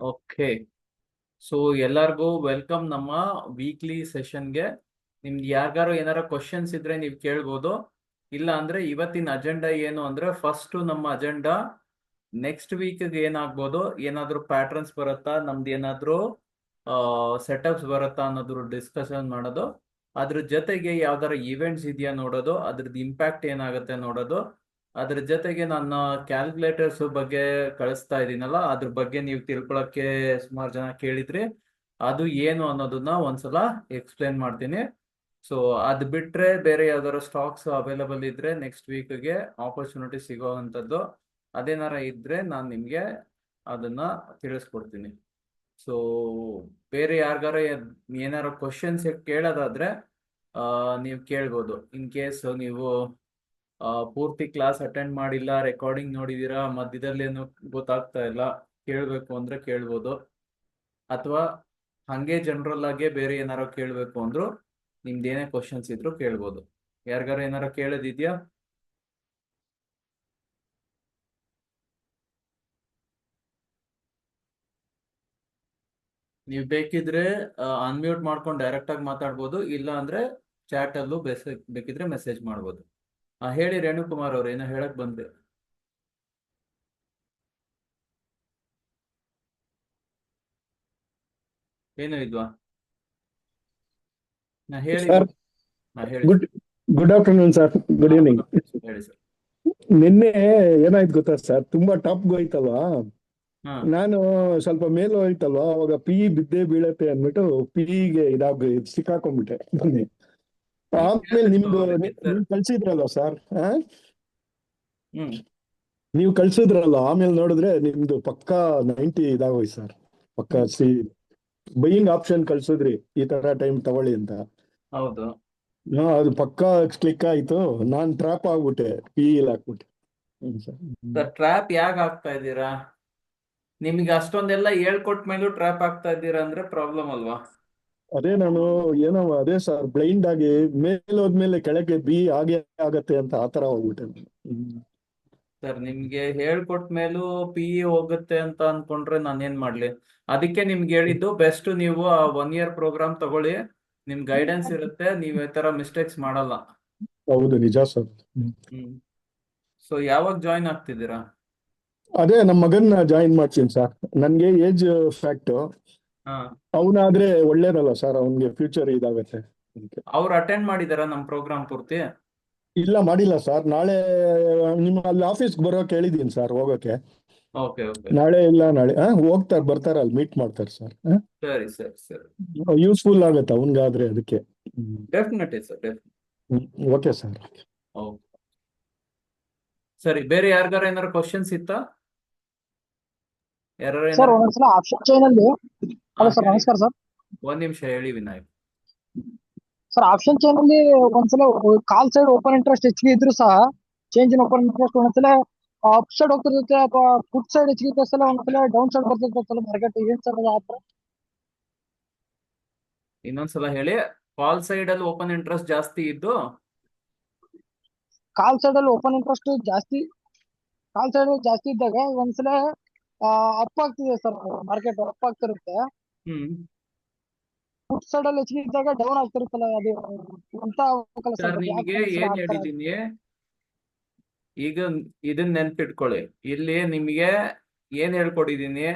Okay. So ಎಲ್ಲರಿಗೂ welcome ನಮ್ಮ weekly ಸೆಷನ್ಗೆ. ನಿಮ್ಗೆ ಯಾರಿಗಾರು ಏನಾರ ಕ್ವಶನ್ಸ್ ಇದ್ರೆ ನೀವು ಕೇಳ್ಬೋದು. ಇಲ್ಲ ಅಂದ್ರೆ ಇವತ್ತಿನ ಅಜೆಂಡಾ ಏನು ಅಂದ್ರೆ ಫಸ್ಟ್ ನಮ್ಮ ಅಜೆಂಡಾ ನೆಕ್ಸ್ಟ್ ವೀಕ್ಗೆ ಏನಾಗ್ಬೋದು, ಏನಾದ್ರು ಪ್ಯಾಟ್ರನ್ಸ್ ಬರುತ್ತಾ, ನಮ್ದು ಏನಾದ್ರು ಸೆಟಪ್ಸ್ ಬರುತ್ತಾ ಅನ್ನೋದ್ರ ಡಿಸ್ಕಷನ್ ಮಾಡೋದು. ಅದ್ರ ಜೊತೆಗೆ ಯಾವ್ದಾರ ಇವೆಂಟ್ಸ್ ಇದೆಯಾ ನೋಡೋದು, ಅದ್ರದ್ದು ಇಂಪ್ಯಾಕ್ಟ್ ಏನಾಗುತ್ತೆ ನೋಡೋದು. ಅದ್ರ ಜೊತೆಗೆ ನನ್ನ ಕ್ಯಾಲ್ಕುಲೇಟರ್ಸ್ ಬಗ್ಗೆ ಕಳಿಸ್ತಾ ಇದ್ದೀನಲ್ಲ, ಅದ್ರ ಬಗ್ಗೆ ನೀವು ತಿಳ್ಕೊಳಕ್ಕೆ ಸುಮಾರು ಜನ ಕೇಳಿದ್ರಿ. ಅದು ಏನು ಅನ್ನೋದನ್ನ ಒಂದ್ಸಲ ಎಕ್ಸ್ಪ್ಲೇನ್ ಮಾಡ್ತೀನಿ. ಸೊ ಅದು ಬಿಟ್ರೆ ಬೇರೆ ಯಾವ್ದಾದ್ರು ಸ್ಟಾಕ್ಸ್ ಅವೈಲಬಲ್ ಇದ್ರೆ ನೆಕ್ಸ್ಟ್ ವೀಕ್ಗೆ ಆಪರ್ಚುನಿಟಿ ಸಿಗೋವಂಥದ್ದು ಅದೇನಾರ ಇದ್ರೆ ನಾನು ನಿಮಗೆ ಅದನ್ನ ತಿಳಿಸ್ಕೊಡ್ತೀನಿ. ಸೊ ಬೇರೆ ಯಾರಿಗಾರ ಏನಾರ ಕ್ವಶನ್ಸ್ ಕೇಳೋದಾದ್ರೆ ನೀವು ಕೇಳ್ಬೋದು. ಇನ್ ಕೇಸ್ ನೀವು ಪೂರ್ತಿ ಕ್ಲಾಸ್ ಅಟೆಂಡ್ ಮಾಡಿಲ್ಲ, ರೆಕಾರ್ಡಿಂಗ್ ನೋಡಿದೀರಾ, ಮಧ್ಯದಲ್ಲಿ ಏನು ಗೊತ್ತಾಗ್ತಾ ಇಲ್ಲ, ಕೇಳಬೇಕು ಅಂದ್ರೆ ಕೇಳ್ಬೋದು. ಅಥವಾ ಹಂಗೆ ಜನರಲ್ ಆಗಿ ಬೇರೆ ಏನಾರ ಕೇಳಬೇಕು ಅಂದ್ರು ನಿಮ್ದು ಏನೇ ಕ್ವಶನ್ಸ್ ಇದ್ರು ಕೇಳ್ಬೋದು. ಯಾರಿಗಾರ ಏನಾರ ಕೇಳೋದಿದ್ಯಾ? ನೀವು ಬೇಕಿದ್ರೆ ಅನ್ಮ್ಯೂಟ್ ಮಾಡ್ಕೊಂಡು ಡೈರೆಕ್ಟ್ ಆಗಿ ಮಾತಾಡ್ಬೋದು, ಇಲ್ಲ ಅಂದ್ರೆ ಚಾಟ್ ಅಲ್ಲೂ ಬೇಕಿದ್ರೆ ಮೆಸೇಜ್ ಮಾಡ್ಬೋದು. ಹೇಳಿ ರೇಣುಕುಮಾರ್ ಅವ್ರು, ಏನೋ ಹೇಳಕ್ ಬಂದ್ರೆ. ಏನು ಇಲ್ವಾ? ಹೇಳಿ. ಸರ್, ಹೇಳಿ good sir. Good afternoon sir. Good evening. ಹೇಳಿ ಸರ್. ನಿನ್ನೆ ಏನಾಯ್ತು ಗೊತ್ತಾ ಸರ್, ತುಂಬಾ ಟಾಪ್ ಹೋಯ್ತಲ್ವಾ. ಹಾ. ನಾನು ಸ್ವಲ್ಪ ಮೇಲೆ ಹೋಯ್ತಲ್ವಾ, ಅವಾಗ ಪಿ ಬಿದ್ದೇ ಬೀಳತ್ತೆ ಅಂದ್ಬಿಟ್ಟು ಪಿಗೆ ಸಿಕ್ಕಾಕೊಂಡ್ಬಿಟ್ಟೆ. ಆಮೇಲೆ ನಿಮ್ದು ಸರ್. ನೀವು ಕಳ್ಸಿದ್ರಲ್ವ ಸರ್, ಹ್ಮ್. ನೀವು ಕಳ್ಸಿದ್ರಲ್ಲ, ಆಮೇಲೆ ನೋಡಿದ್ರೆ ನಿಮ್ದು ಪಕ್ಕಾ 90 ಇದಾಗೋಯ್ತು ಸರ್. ಪಕ್ಕಾ ಹ್ಮ್. ಬೈಯಿಂಗ್ ಆಪ್ಷನ್ ಕಳ್ಸಿದ್ರಿ, ಈ ತರ ಟೈಮ್ ತಗೊಳ್ಳಿ ಅಂತ. ಹೌದು ಅದು ಪಕ್ಕಾ ಕ್ಲಿಕ್ ಆಯ್ತು. ನಾನ್ ಟ್ರಾಪ್ ಆಗ್ಬಿಟ್ಟೆ, ಪಿ ಇಲ್ಲಿ ಹಾಕ್ಬಿಟ್ಟೆ. ಹ್ಮ್ ಸರ್. ಸರ್, ಟ್ರ್ಯಾಪ್ ಯಾಕೆ ಆಗ್ತಾ ಇದ್ದೀರಾ? ನಿಮ್ಗೆ ಅಷ್ಟೊಂದೆಲ್ಲ ಹೇಳ್ಕೊಟ್ ಮೇಲೂ ಟ್ರ್ಯಾಪ್ ಆಗ್ತಾ ಇದ್ದೀರಾ ಅಂದ್ರೆ ಪ್ರಾಬ್ಲಮ್ ಅಲ್ವಾ? ಅದೇ ನಾನು ಏನೋ ಅದೇ ಸರ್, ಬ್ಲೈಂಡ್ ಆಗಿ ಮೇಲೆ ಹೋದ್ಮೇಲೆ ಕೆಳಗೆ ಬಿ ಹಾಗೆ ಆಗತ್ತೆ ಅಂತ ಆತರ ಹೋಗ್ಬಿಟ್ಟೆ ನಾನು. ಸರ್, ನಿಮ್ಗೆ ಹೇಳ್ಕೊಟ್ ಮೇಲೂ ಪಿ ಹೋಗುತ್ತೆ ಅಂತ ಅನ್ಕೊಂಡ್ರೆ ನಾನೇನ್ ಮಾಡ್ಲಿ? ಅದಕ್ಕೆ ನಿಮ್ಗೆ ಹೇಳಿದ್ದು ಬೆಸ್ಟ್, ನೀವು 1 year ಪ್ರೋಗ್ರಾಮ್ ತಗೊಳ್ಳಿ. ನಿಮ್ ಗೈಡೆನ್ಸ್ ಇರುತ್ತೆ, ನೀವು ಈ ತರ ಮಿಸ್ಟೇಕ್ಸ್ ಮಾಡಲ್ಲ. ಹೌದು, ನಿಜ ಸರ್. ಹ್ಮ್. ಸೊ ಯಾವಾಗ ಜಾಯಿನ್ ಆಗ್ತಿದ್ದೀರಾ? ಅದೇ ನಮ್ಮ ಮಗನ್ನ ಜಾಯಿನ್ ಮಾಡ್ತೀನಿ ಸರ್. ನನ್ಗೆ ಏಜ್ ಫ್ಯಾಕ್ಟ್. ಹಾ. ಅವನಾದ್ರೆ ಒಳ್ಳೇದಲ್ಲ ಸರ್, ಅವನ್ಗೆ ಫ್ಯೂಚರ್ ಇದಾಗತ್ತೆ ಅದಕ್ಕೆ. ಅವ್ರು ಅಟೆಂಡ್ ಮಾಡಿದಾರ ನಮ್ ಪ್ರೋಗ್ರಾಮ್ ಪೂರ್ತಿ? ಇಲ್ಲ, ಮಾಡಿಲ್ಲ ಸರ್. ನಾಳೆ ನಿಮ್ಮ ಅಲ್ಲಿ ಆಫೀಸ್ಗೆ ಬರೋ ಕೇಳಿದೀನಿ ಸರ್, ಹೋಗೋಕೆ. Okay okay. ನಾಳೆ ಇಲ್ಲ ನಾಳೆ ಹೋಗ್ತಾರೆ, ಬರ್ತಾರೆ, ಅಲ್ಲಿ ಮೀಟ್ ಮಾಡ್ತಾರೆ ಸರ್. ಸರಿ ಸರಿ ಸರಿ. ಯೂಸ್ಫುಲ್ ಆಗತ್ತೆ ಅವನ್ಗಾದ್ರೆ, ಅದಕ್ಕೆ. Definitely sir, definite. Okay sir. Okay. ಸರಿ, ಬೇರೆ ಯಾರಿಗಾರ ಏನಾರ ಕ್ವಶನ್ಸ್ ಇತ್ತಾ? ಯಾರು ಸರ್, ಏನಾರ? ಒಂದೊಂದ್ಸಲ ಆಪ್ಷನ್ ಚೈನ್ ಅಲ್ಲಿ. ಹಲೋ ಸರ್, ಹೇಳಿ. ನಮಸ್ಕಾರ ಸರ್. ಒಂದ್ ನಿಮಿಷ ಹೇಳಿ ವಿನಾಯಕ್. ಸರ್, ಆಪ್ಷನ್ ಚೈನ್ ಅಲ್ಲಿ ಒಂದ್ಸಲ ಕಾಲ್ ಸೈಡ್ ಓಪನ್ ಇಂಟ್ರೆಸ್ಟ್ ಹೆಚ್ಚಿಗೆ ಇದ್ರು ಸಹ ಚೇಂಜ್ ಇನ್ ಓಪನ್ ಇಂಟ್ರೆಸ್ಟ್ ಒಂದ್ಸಲ ಅಪ್ ಸೈಡ್ ಹೋಗ್ತಿರುತ್ತೆ, ಅಥವಾ ಫುಟ್ ಸೈಡ್ ಹೆಚ್ಚಿಗೆ ಇದ್ದ ಒಂದ್ಸಲ ಡೌನ್ ಸೈಡ್ ಬರ್ತಿರ್ತಲ್ಲ ಮಾರ್ಕೆಟ್. ಏನ್ ಸರ್ ಅದು ಆತರ? ಇನ್ನೊಂದ್ಸಲ ಹೇಳಿ. ಕಾಲ್ ಸೈಡ್ ಅಲ್ಲಿ ಓಪನ್ ಇಂಟ್ರೆಸ್ಟ್ ಜಾಸ್ತಿ ಇದ್ದು ಕಾಲ್ ಸೈಡ್ ಅಲ್ಲಿ ಓಪನ್ ಇಂಟ್ರೆಸ್ಟ್ ಜಾಸ್ತಿ, ಕಾಲ್ ಸೈಡ್ ಜಾಸ್ತಿ ಇದ್ದಾಗ ಒಂದ್ಸಲ ಅಪ್ ಆಗ್ತಿದೆ ಸರ್, ಮಾರ್ಕೆಟ್ ಅಪ್ ಆಗ್ತಿರುತ್ತೆ. ಹ್ಮ್. ಫುಟ್ ಸೈಡ್ ಅಲ್ಲಿ ಹೆಚ್ಚಿಗೆ ಇದ್ದಾಗ ಡೌನ್ ಆಗ್ತಿರುತ್ತಲ್ಲ, ಅದು ಅಂತ ಹೋಗಲ್ಲ ಸರ್. ಸರ್, ಅದು ಯಾಕೆ ನಿಮ್ಗೆ ಒಂದ್ಸಲ ಏನ್ ಆಗ್ತಾರೆ? ಹೇಳಿದೀನಿ ಈಗ, ಇದನ್ನ ನೆನ್ಪಿಟ್ಕೊಳ್ಳಿ. ಇಲ್ಲಿ ನಿಮ್ಗೆ ಏನ್ ಹೇಳ್ಕೊಟ್ಟಿದೀನಿ,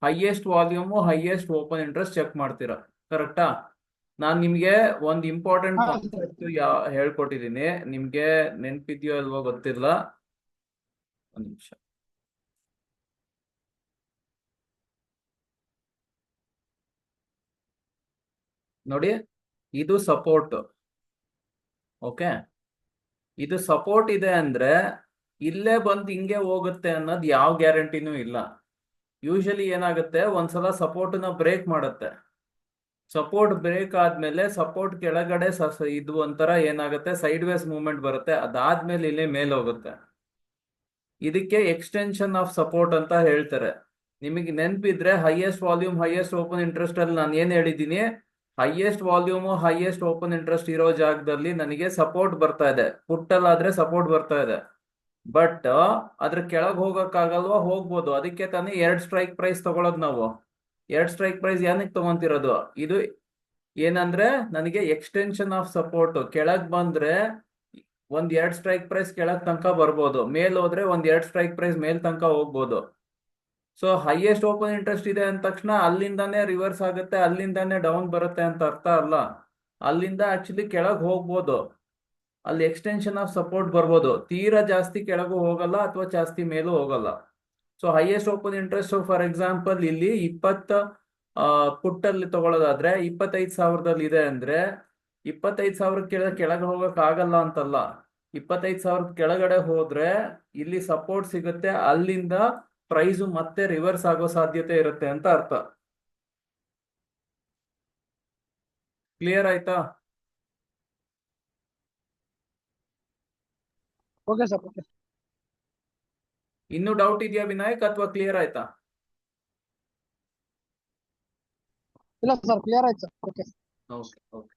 highest volume highest open interest check ಮಾಡ್ತೀರಾ, ಕರೆಕ್ಟಾ? ನಾನ್ ನಿಮ್ಗೆ ಒಂದ್ ಇಂಪಾರ್ಟೆಂಟ್ ಕಾನ್ಸೆಪ್ಟ್ ಹೇಳ್ಕೊಟ್ಟಿದೀನಿ. ನಿಮ್ಗೆ ನೆನ್ಪಿದ್ಯೋ ಅಲ್ವೋ ಗೊತ್ತಿಲ್ಲ, ಒಂದ್ ನಿಮಿಷ. ನೋಡಿ, ಇದು ಸಪೋರ್ಟ್. ಓಕೆ, ಇದು ಸಪೋರ್ಟ್ ಇದೆ ಅಂದ್ರೆ ಇಲ್ಲೇ ಬಂದು ಹಿಂಗೆ ಹೋಗುತ್ತೆ ಅನ್ನೋದು ಯಾವ ಗ್ಯಾರಂಟಿನೂ ಇಲ್ಲ. ಯೂಶಲಿ ಏನಾಗುತ್ತೆ, ಒಂದ್ಸಲ ಸಪೋರ್ಟ್ನ ಬ್ರೇಕ್ ಮಾಡುತ್ತೆ. ಸಪೋರ್ಟ್ ಬ್ರೇಕ್ ಆದ್ಮೇಲೆ ಸಪೋರ್ಟ್ ಕೆಳಗಡೆ ಇದು ಒಂಥರ ಏನಾಗುತ್ತೆ, ಸೈಡ್ ವೇಸ್ ಮೂವ್ಮೆಂಟ್ ಬರುತ್ತೆ. ಅದಾದ್ಮೇಲೆ ಇಲ್ಲೇ ಮೇಲೆ ಹೋಗುತ್ತೆ. ಇದಕ್ಕೆ ಎಕ್ಸ್ಟೆನ್ಷನ್ ಆಫ್ ಸಪೋರ್ಟ್ ಅಂತ ಹೇಳ್ತಾರೆ. ನಿಮಗೆ ನೆನಪಿದ್ರೆ highest volume highest open interest ಅಲ್ಲಿ ನಾನು ಏನ್ ಹೇಳಿದ್ದೀನಿ, highest volume highest open interest ಇರೋ ಜಾಗದಲ್ಲಿ ನನಗೆ ಸಪೋರ್ಟ್ ಬರ್ತಾ ಇದೆ. ಪುಟ್ಟಲ್ಲಾದ್ರೆ ಸಪೋರ್ಟ್ ಬರ್ತಾ ಇದೆ, ಬಟ್ ಅದ್ರ ಕೆಳಗೆ ಹೋಗಕ್ಕಾಗಲ್ವಾ? ಹೋಗ್ಬೋದು. ಅದಕ್ಕೆ ತಾನೇ 2 ಸ್ಟ್ರೈಕ್ ಪ್ರೈಸ್ ತಗೊಳೋದು ನಾವು. 2 ಸ್ಟ್ರೈಕ್ ಪ್ರೈಸ್ ಏನಕ್ಕೆ ತಗೊಂತಿರೋದು? ಇದು ಏನಂದ್ರೆ ನನಗೆ ಎಕ್ಸ್ಟೆನ್ಷನ್ ಆಫ್ ಸಪೋರ್ಟ್. ಕೆಳಗ್ ಬಂದ್ರೆ 2 ಸ್ಟ್ರೈಕ್ ಪ್ರೈಸ್ ಕೆಳಗ್ ತನಕ ಬರ್ಬೋದು, ಮೇಲ್ ಹೋದ್ರೆ 2 ಸ್ಟ್ರೈಕ್ ಪ್ರೈಸ್ ಮೇಲ್ ತನಕ ಹೋಗ್ಬೋದು. ಸೊ ಹೈಯೆಸ್ಟ್ ಓಪನ್ ಇಂಟ್ರೆಸ್ಟ್ ಇದೆ ಅಂದ ತಕ್ಷಣ ಅಲ್ಲಿಂದಾನೇ ರಿವರ್ಸ್ ಆಗುತ್ತೆ, ಅಲ್ಲಿಂದಾನೇ ಡೌನ್ ಬರುತ್ತೆ ಅಂತ ಅರ್ಥ ಅಲ್ಲ. ಅಲ್ಲಿಂದ ಆಕ್ಚುಲಿ ಕೆಳಗ್ ಹೋಗ್ಬೋದು, ಅಲ್ಲಿ ಎಕ್ಸ್ಟೆನ್ಷನ್ ಆಫ್ ಸಪೋರ್ಟ್ ಬರ್ಬೋದು. ತೀರಾ ಜಾಸ್ತಿ ಕೆಳಗೂ ಹೋಗಲ್ಲ ಅಥವಾ ಜಾಸ್ತಿ ಮೇಲೂ ಹೋಗಲ್ಲ. So highest open interest for example ಇಲ್ಲಿ 20 ಪುಟ್ಟಲ್ಲಿ ತಗೊಳ್ಳೋದಾದ್ರೆ 25,000ದಲ್ಲಿ ಇದೆ ಅಂದ್ರೆ 25,000 ಕೆಳಗೆ ಹೋಗಕ್ ಆಗಲ್ಲ ಅಂತಲ್ಲ. 25,000 ಕೆಳಗಡೆ ಹೋದ್ರೆ ಇಲ್ಲಿ ಸಪೋರ್ಟ್ ಸಿಗುತ್ತೆ, ಅಲ್ಲಿಂದ ಪ್ರೈಸು ಮತ್ತೆ ರಿವರ್ಸ್ ಆಗೋ ಸಾಧ್ಯತೆ ಇರುತ್ತೆ ಅಂತ ಅರ್ಥ. ಕ್ಲಿಯರ್ ಆಯ್ತಾ? Okay sir. ಓಕೆ. ಇನ್ನು ಡೌಟ್ ಇದೆಯಾ ವಿನಾಯಕ್, ಅಥವಾ ಕ್ಲಿಯರ್ ಆಯ್ತಾ? ಇಲ್ಲ ಸರ್, ಕ್ಲಿಯರ್ ಆಯ್ತು ಸರ್. ಓಕೆ. ಓಕೆ ಓಕೆ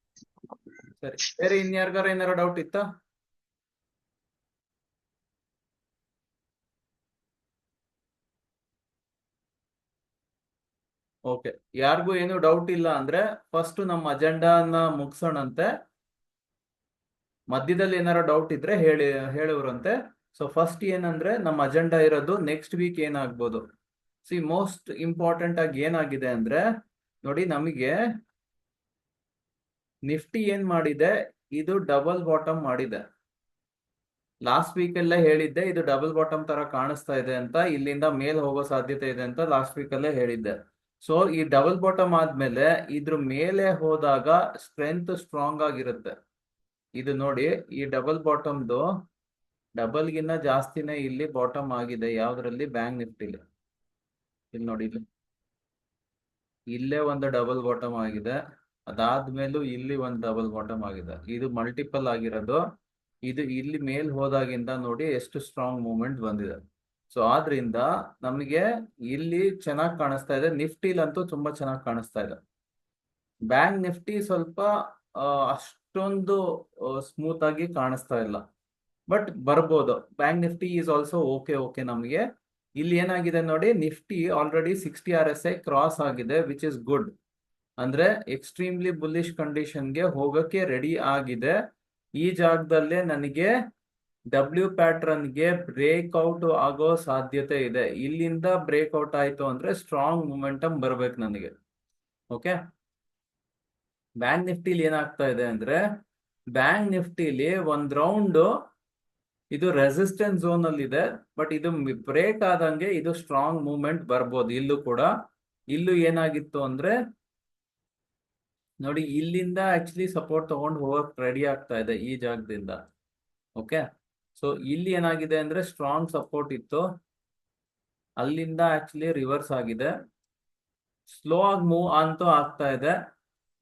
ಸರಿ. ಬೇರೆ ಇನ್ಯಾರಿಗಾರ ಏನಾರ ಡೌಟ್ ಇತ್ತಾ? ಓಕೆ, ಯಾರಿಗೂ ಏನು ಡೌಟ್ ಇಲ್ಲ ಅಂದ್ರೆ ಫಸ್ಟ್ ನಮ್ಮ ಅಜೆಂಡಾನ ಮುಗಿಸೋಣಂತೆ. ಮಧ್ಯದಲ್ಲಿ ಏನಾರ ಡೌಟ್ ಇದ್ರೆ ಹೇಳುವ್ರಂತೆ. ಸೊ ಫಸ್ಟ್ ಏನಂದ್ರೆ ನಮ್ಮ ಅಜೆಂಡಾ ಇರೋದು ನೆಕ್ಸ್ಟ್ ವೀಕ್ ಏನಾಗ್ಬೋದು. ಮೋಸ್ಟ್ ಇಂಪಾರ್ಟೆಂಟ್ ಆಗಿ ಏನಾಗಿದೆ ಅಂದ್ರೆ ನೋಡಿ, ನಮಗೆ ನಿಫ್ಟಿ ಏನ್ ಮಾಡಿದೆ, ಇದು ಡಬಲ್ ಬಾಟಮ್ ಮಾಡಿದೆ. ಲಾಸ್ಟ್ ವೀಕ್ ಎಲ್ಲ ಹೇಳಿದ್ದೆ ಇದು ಡಬಲ್ ಬಾಟಮ್ ತರ ಕಾಣಿಸ್ತಾ ಇದೆ ಅಂತ, ಇಲ್ಲಿಂದ ಮೇಲ್ ಹೋಗೋ ಸಾಧ್ಯತೆ ಇದೆ ಅಂತ ಲಾಸ್ಟ್ ವೀಕ್ ಅಲ್ಲೇ ಹೇಳಿದ್ದೆ. ಸೊ ಈ ಡಬಲ್ ಬಾಟಮ್ ಆದ್ಮೇಲೆ ಇದ್ರ ಮೇಲೆ ಹೋದಾಗ ಸ್ಟ್ರೆಂತ್ ಸ್ಟ್ರಾಂಗ್ ಆಗಿರುತ್ತೆ. ಇದು ನೋಡಿ, ಈ ಡಬಲ್ ಬಾಟಮ್ದು ಡಬಲ್ಗಿನ್ನ ಜಾಸ್ತಿನೇ ಇಲ್ಲಿ ಬಾಟಮ್ ಆಗಿದೆ. ಯಾವ್ದ್ರಲ್ಲಿ? ಬ್ಯಾಂಕ್ ನಿಫ್ಟಿಲಿ. ಇಲ್ಲಿ ನೋಡಿ, ಇಲ್ಲೇ ಒಂದು ಡಬಲ್ ಬಾಟಮ್ ಆಗಿದೆ, ಅದಾದ್ಮೇಲೂ ಇಲ್ಲಿ ಒಂದು ಡಬಲ್ ಬಾಟಮ್ ಆಗಿದೆ. ಇದು ಮಲ್ಟಿಪಲ್ ಆಗಿರೋದು. ಇದು ಇಲ್ಲಿ ಮೇಲ್ ಹೋದಾಗಿಂದ ನೋಡಿ ಎಷ್ಟು ಸ್ಟ್ರಾಂಗ್ ಮೂವ್ಮೆಂಟ್ ಬಂದಿದೆ. ಸೊ ಆದ್ರಿಂದ ನಮಗೆ ಇಲ್ಲಿ ಚೆನ್ನಾಗಿ ಕಾಣಿಸ್ತಾ ಇದೆ. ನಿಫ್ಟಿಲಂತೂ ತುಂಬಾ ಚೆನ್ನಾಗಿ ಕಾಣಿಸ್ತಾ ಇದೆ. ಬ್ಯಾಂಕ್ ನಿಫ್ಟಿ ಸ್ವಲ್ಪ ಅಷ್ಟೊಂದು ಸ್ಮೂತ್ ಆಗಿ ಕಾಣಿಸ್ತಾ ಇಲ್ಲ, ಬಟ್ ಬರ್ಬೋದು. Bank Nifty is also okay ನಮಗೆ. ಇಲ್ಲಿ ಏನಾಗಿದೆ ನೋಡಿ, ನಿಫ್ಟಿ ಆಲ್ರೆಡಿ 60 RSI ಕ್ರಾಸ್ ಆಗಿದೆ, ವಿಚ್ ಇಸ್ ಗುಡ್. ಅಂದ್ರೆ ಎಕ್ಸ್ಟ್ರೀಮ್ಲಿ ಬುಲ್ಲಿಶ್ ಕಂಡೀಷನ್ಗೆ ಹೋಗಕ್ಕೆ ರೆಡಿ ಆಗಿದೆ. ಈ ಜಾಗದಲ್ಲೇ ನನಗೆ ಡಬ್ಲ್ಯೂ ಪ್ಯಾಟ್ರನ್ಗೆ ಬ್ರೇಕ್ಔಟ್ ಆಗೋ ಸಾಧ್ಯತೆ ಇದೆ. ಇಲ್ಲಿಂದ ಬ್ರೇಕ್ಔಟ್ ಆಯ್ತು ಅಂದ್ರೆ ಸ್ಟ್ರಾಂಗ್ ಮೊಮೆಂಟಮ್ ಬರ್ಬೇಕು ನನಗೆ. ಓಕೆ, ಬ್ಯಾಂಕ್ ನಿಫ್ಟಿಲಿ ಏನಾಗ್ತಾ ಇದೆ ಅಂದ್ರೆ, ಬ್ಯಾಂಕ್ ನಿಫ್ಟಿಲಿ ಒಂದ್ ರೌಂಡ್ ಇದು ರೆಸಿಸ್ಟೆನ್ಸ್ ಝೋನ್ ಅಲ್ಲಿ ಇದೆ, ಬಟ್ ಇದು ಬ್ರೇಕ್ ಆದಂಗೆ ಇದು ಸ್ಟ್ರಾಂಗ್ ಮೂವ್ಮೆಂಟ್ ಬರ್ಬೋದು. ಇಲ್ಲೂ ಕೂಡ ಇಲ್ಲೂ ಏನಾಗಿತ್ತು ಅಂದ್ರೆ ನೋಡಿ, ಇಲ್ಲಿಂದ ಆಕ್ಚುಲಿ ಸಪೋರ್ಟ್ ತಗೊಂಡು ಹೋಗಕ್ ರೆಡಿ ಆಗ್ತಾ ಇದೆ ಈ ಜಾಗದಿಂದ. ಓಕೆ, ಸೊ ಇಲ್ಲಿ ಏನಾಗಿದೆ ಅಂದ್ರೆ ಸ್ಟ್ರಾಂಗ್ ಸಪೋರ್ಟ್ ಇತ್ತು, ಅಲ್ಲಿಂದ ಆಕ್ಚುಲಿ ರಿವರ್ಸ್ ಆಗಿದೆ. ಸ್ಲೋ ಆಗಿ ಮೂವ್ ಅಂತೂ ಆಗ್ತಾ ಇದೆ.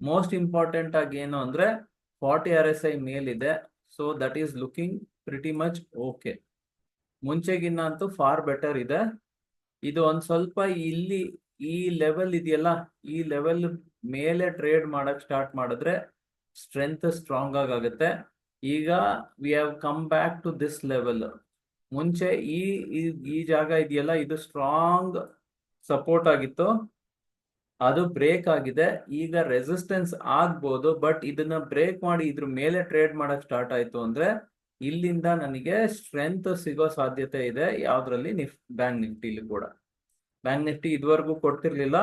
ಮೋಸ್ಟ್ ಇಂಪಾರ್ಟೆಂಟ್ ಆಗಿ ಏನು ಅಂದ್ರೆ 40 RSI ಮೇಲಿದೆ. So that is looking pretty much okay. ಮುಂಚೆಗಿನ್ನ ಅಂತೂ ಫಾರ್ ಬೆಟರ್ ಇದೆ. ಇದು ಒಂದ್ ಸ್ವಲ್ಪ ಇಲ್ಲಿ ಈ ಲೆವೆಲ್ ಇದೆಯಲ್ಲ, ಈ ಲೆವೆಲ್ ಮೇಲೆ ಟ್ರೇಡ್ ಮಾಡಕ್ ಸ್ಟಾರ್ಟ್ ಮಾಡಿದ್ರೆ ಸ್ಟ್ರೆಂತ್ ಸ್ಟ್ರಾಂಗ್ ಆಗುತ್ತೆ. ಈಗ we have come back to this level. ಮುಂಚೆ ಈ ಜಾಗ ಇದೆಯಲ್ಲ, ಇದು ಸ್ಟ್ರಾಂಗ್ ಸಪೋರ್ಟ್ ಆಗಿತ್ತು, ಅದು ಬ್ರೇಕ್ ಆಗಿದೆ. ಈಗ ರೆಸಿಸ್ಟೆನ್ಸ್ ಆಗ್ಬೋದು, ಬಟ್ ಇದನ್ನ ಬ್ರೇಕ್ ಮಾಡಿ ಇದ್ರ ಮೇಲೆ ಟ್ರೇಡ್ ಮಾಡಕ್ ಸ್ಟಾರ್ಟ್ ಆಯ್ತು ಅಂದ್ರೆ ಇಲ್ಲಿಂದ ನನಗೆ ಸ್ಟ್ರೆಂತ್ ಸಿಗೋ ಸಾಧ್ಯತೆ ಇದೆ. ಯಾವ್ದ್ರಲ್ಲಿ? ಬ್ಯಾಂಕ್ ನಿಫ್ಟಿಲಿ ಕೂಡ. ಬ್ಯಾಂಕ್ ನಿಫ್ಟಿ ಇದುವರೆಗೂ ಕೊಡ್ತಿರ್ಲಿಲ್ಲ,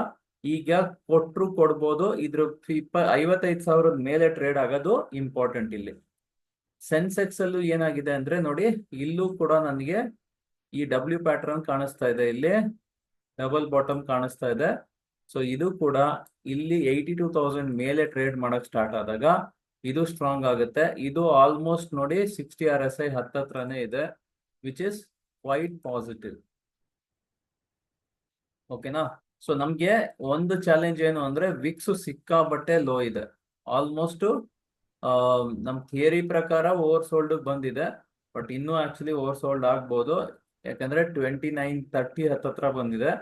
ಈಗ ಕೊಟ್ರು ಕೊಡ್ಬೋದು. ಇದ್ರ 55,000 ಮೇಲೆ ಟ್ರೇಡ್ ಆಗೋದು ಇಂಪಾರ್ಟೆಂಟ್. ಇಲ್ಲಿ ಸೆನ್ಸೆಕ್ಸ್ ಅಲ್ಲೂ ಏನಾಗಿದೆ ಅಂದ್ರೆ ನೋಡಿ, ಇಲ್ಲೂ ಕೂಡ ನನಗೆ ಈ ಡಬ್ಲ್ಯೂ ಪ್ಯಾಟರ್ನ್ ಕಾಣಿಸ್ತಾ ಇದೆ, ಇಲ್ಲಿ ಡಬಲ್ ಬಾಟಮ್ ಕಾಣಿಸ್ತಾ ಇದೆ. ಸೊ ಇದು ಕೂಡ ಇಲ್ಲಿ 82,000 ಮೇಲೆ ಟ್ರೇಡ್ ಮಾಡಕ್ ಸ್ಟಾರ್ಟ್ ಆದಾಗ ಇದು ಸ್ಟ್ರಾಂಗ್ ಆಗುತ್ತೆ. ಇದು ಆಲ್ಮೋಸ್ಟ್ ನೋಡಿ 60 RSI ಹತ್ತತ್ರನೇ ಇದೆ, ವಿಚ್ ಇಸ್ ಕ್ವೈಟ್ ಪಾಸಿಟಿವ್. ಓಕೆನಾ? ಸೊ ನಮ್ಗೆ ಒಂದು ಚಾಲೆಂಜ್ ಏನು ಅಂದ್ರೆ ವಿಕ್ಸ್ ಸಿಕ್ಕಾಬಟ್ಟೆ ಲೋ ಇದೆ. ಆಲ್ಮೋಸ್ಟ್ ನಮ್ ಥಿಯರಿ ಪ್ರಕಾರ ಓವರ್ ಸೋಲ್ಡ್ ಬಂದಿದೆ, ಬಟ್ ಇನ್ನೂ ಆಕ್ಚುಲಿ ಓವರ್ ಸೋಲ್ಡ್ ಆಗ್ಬೋದು. ಯಾಕಂದ್ರೆ 2930 ಹತ್ತತ್ರ ಬಂದಿದೆ.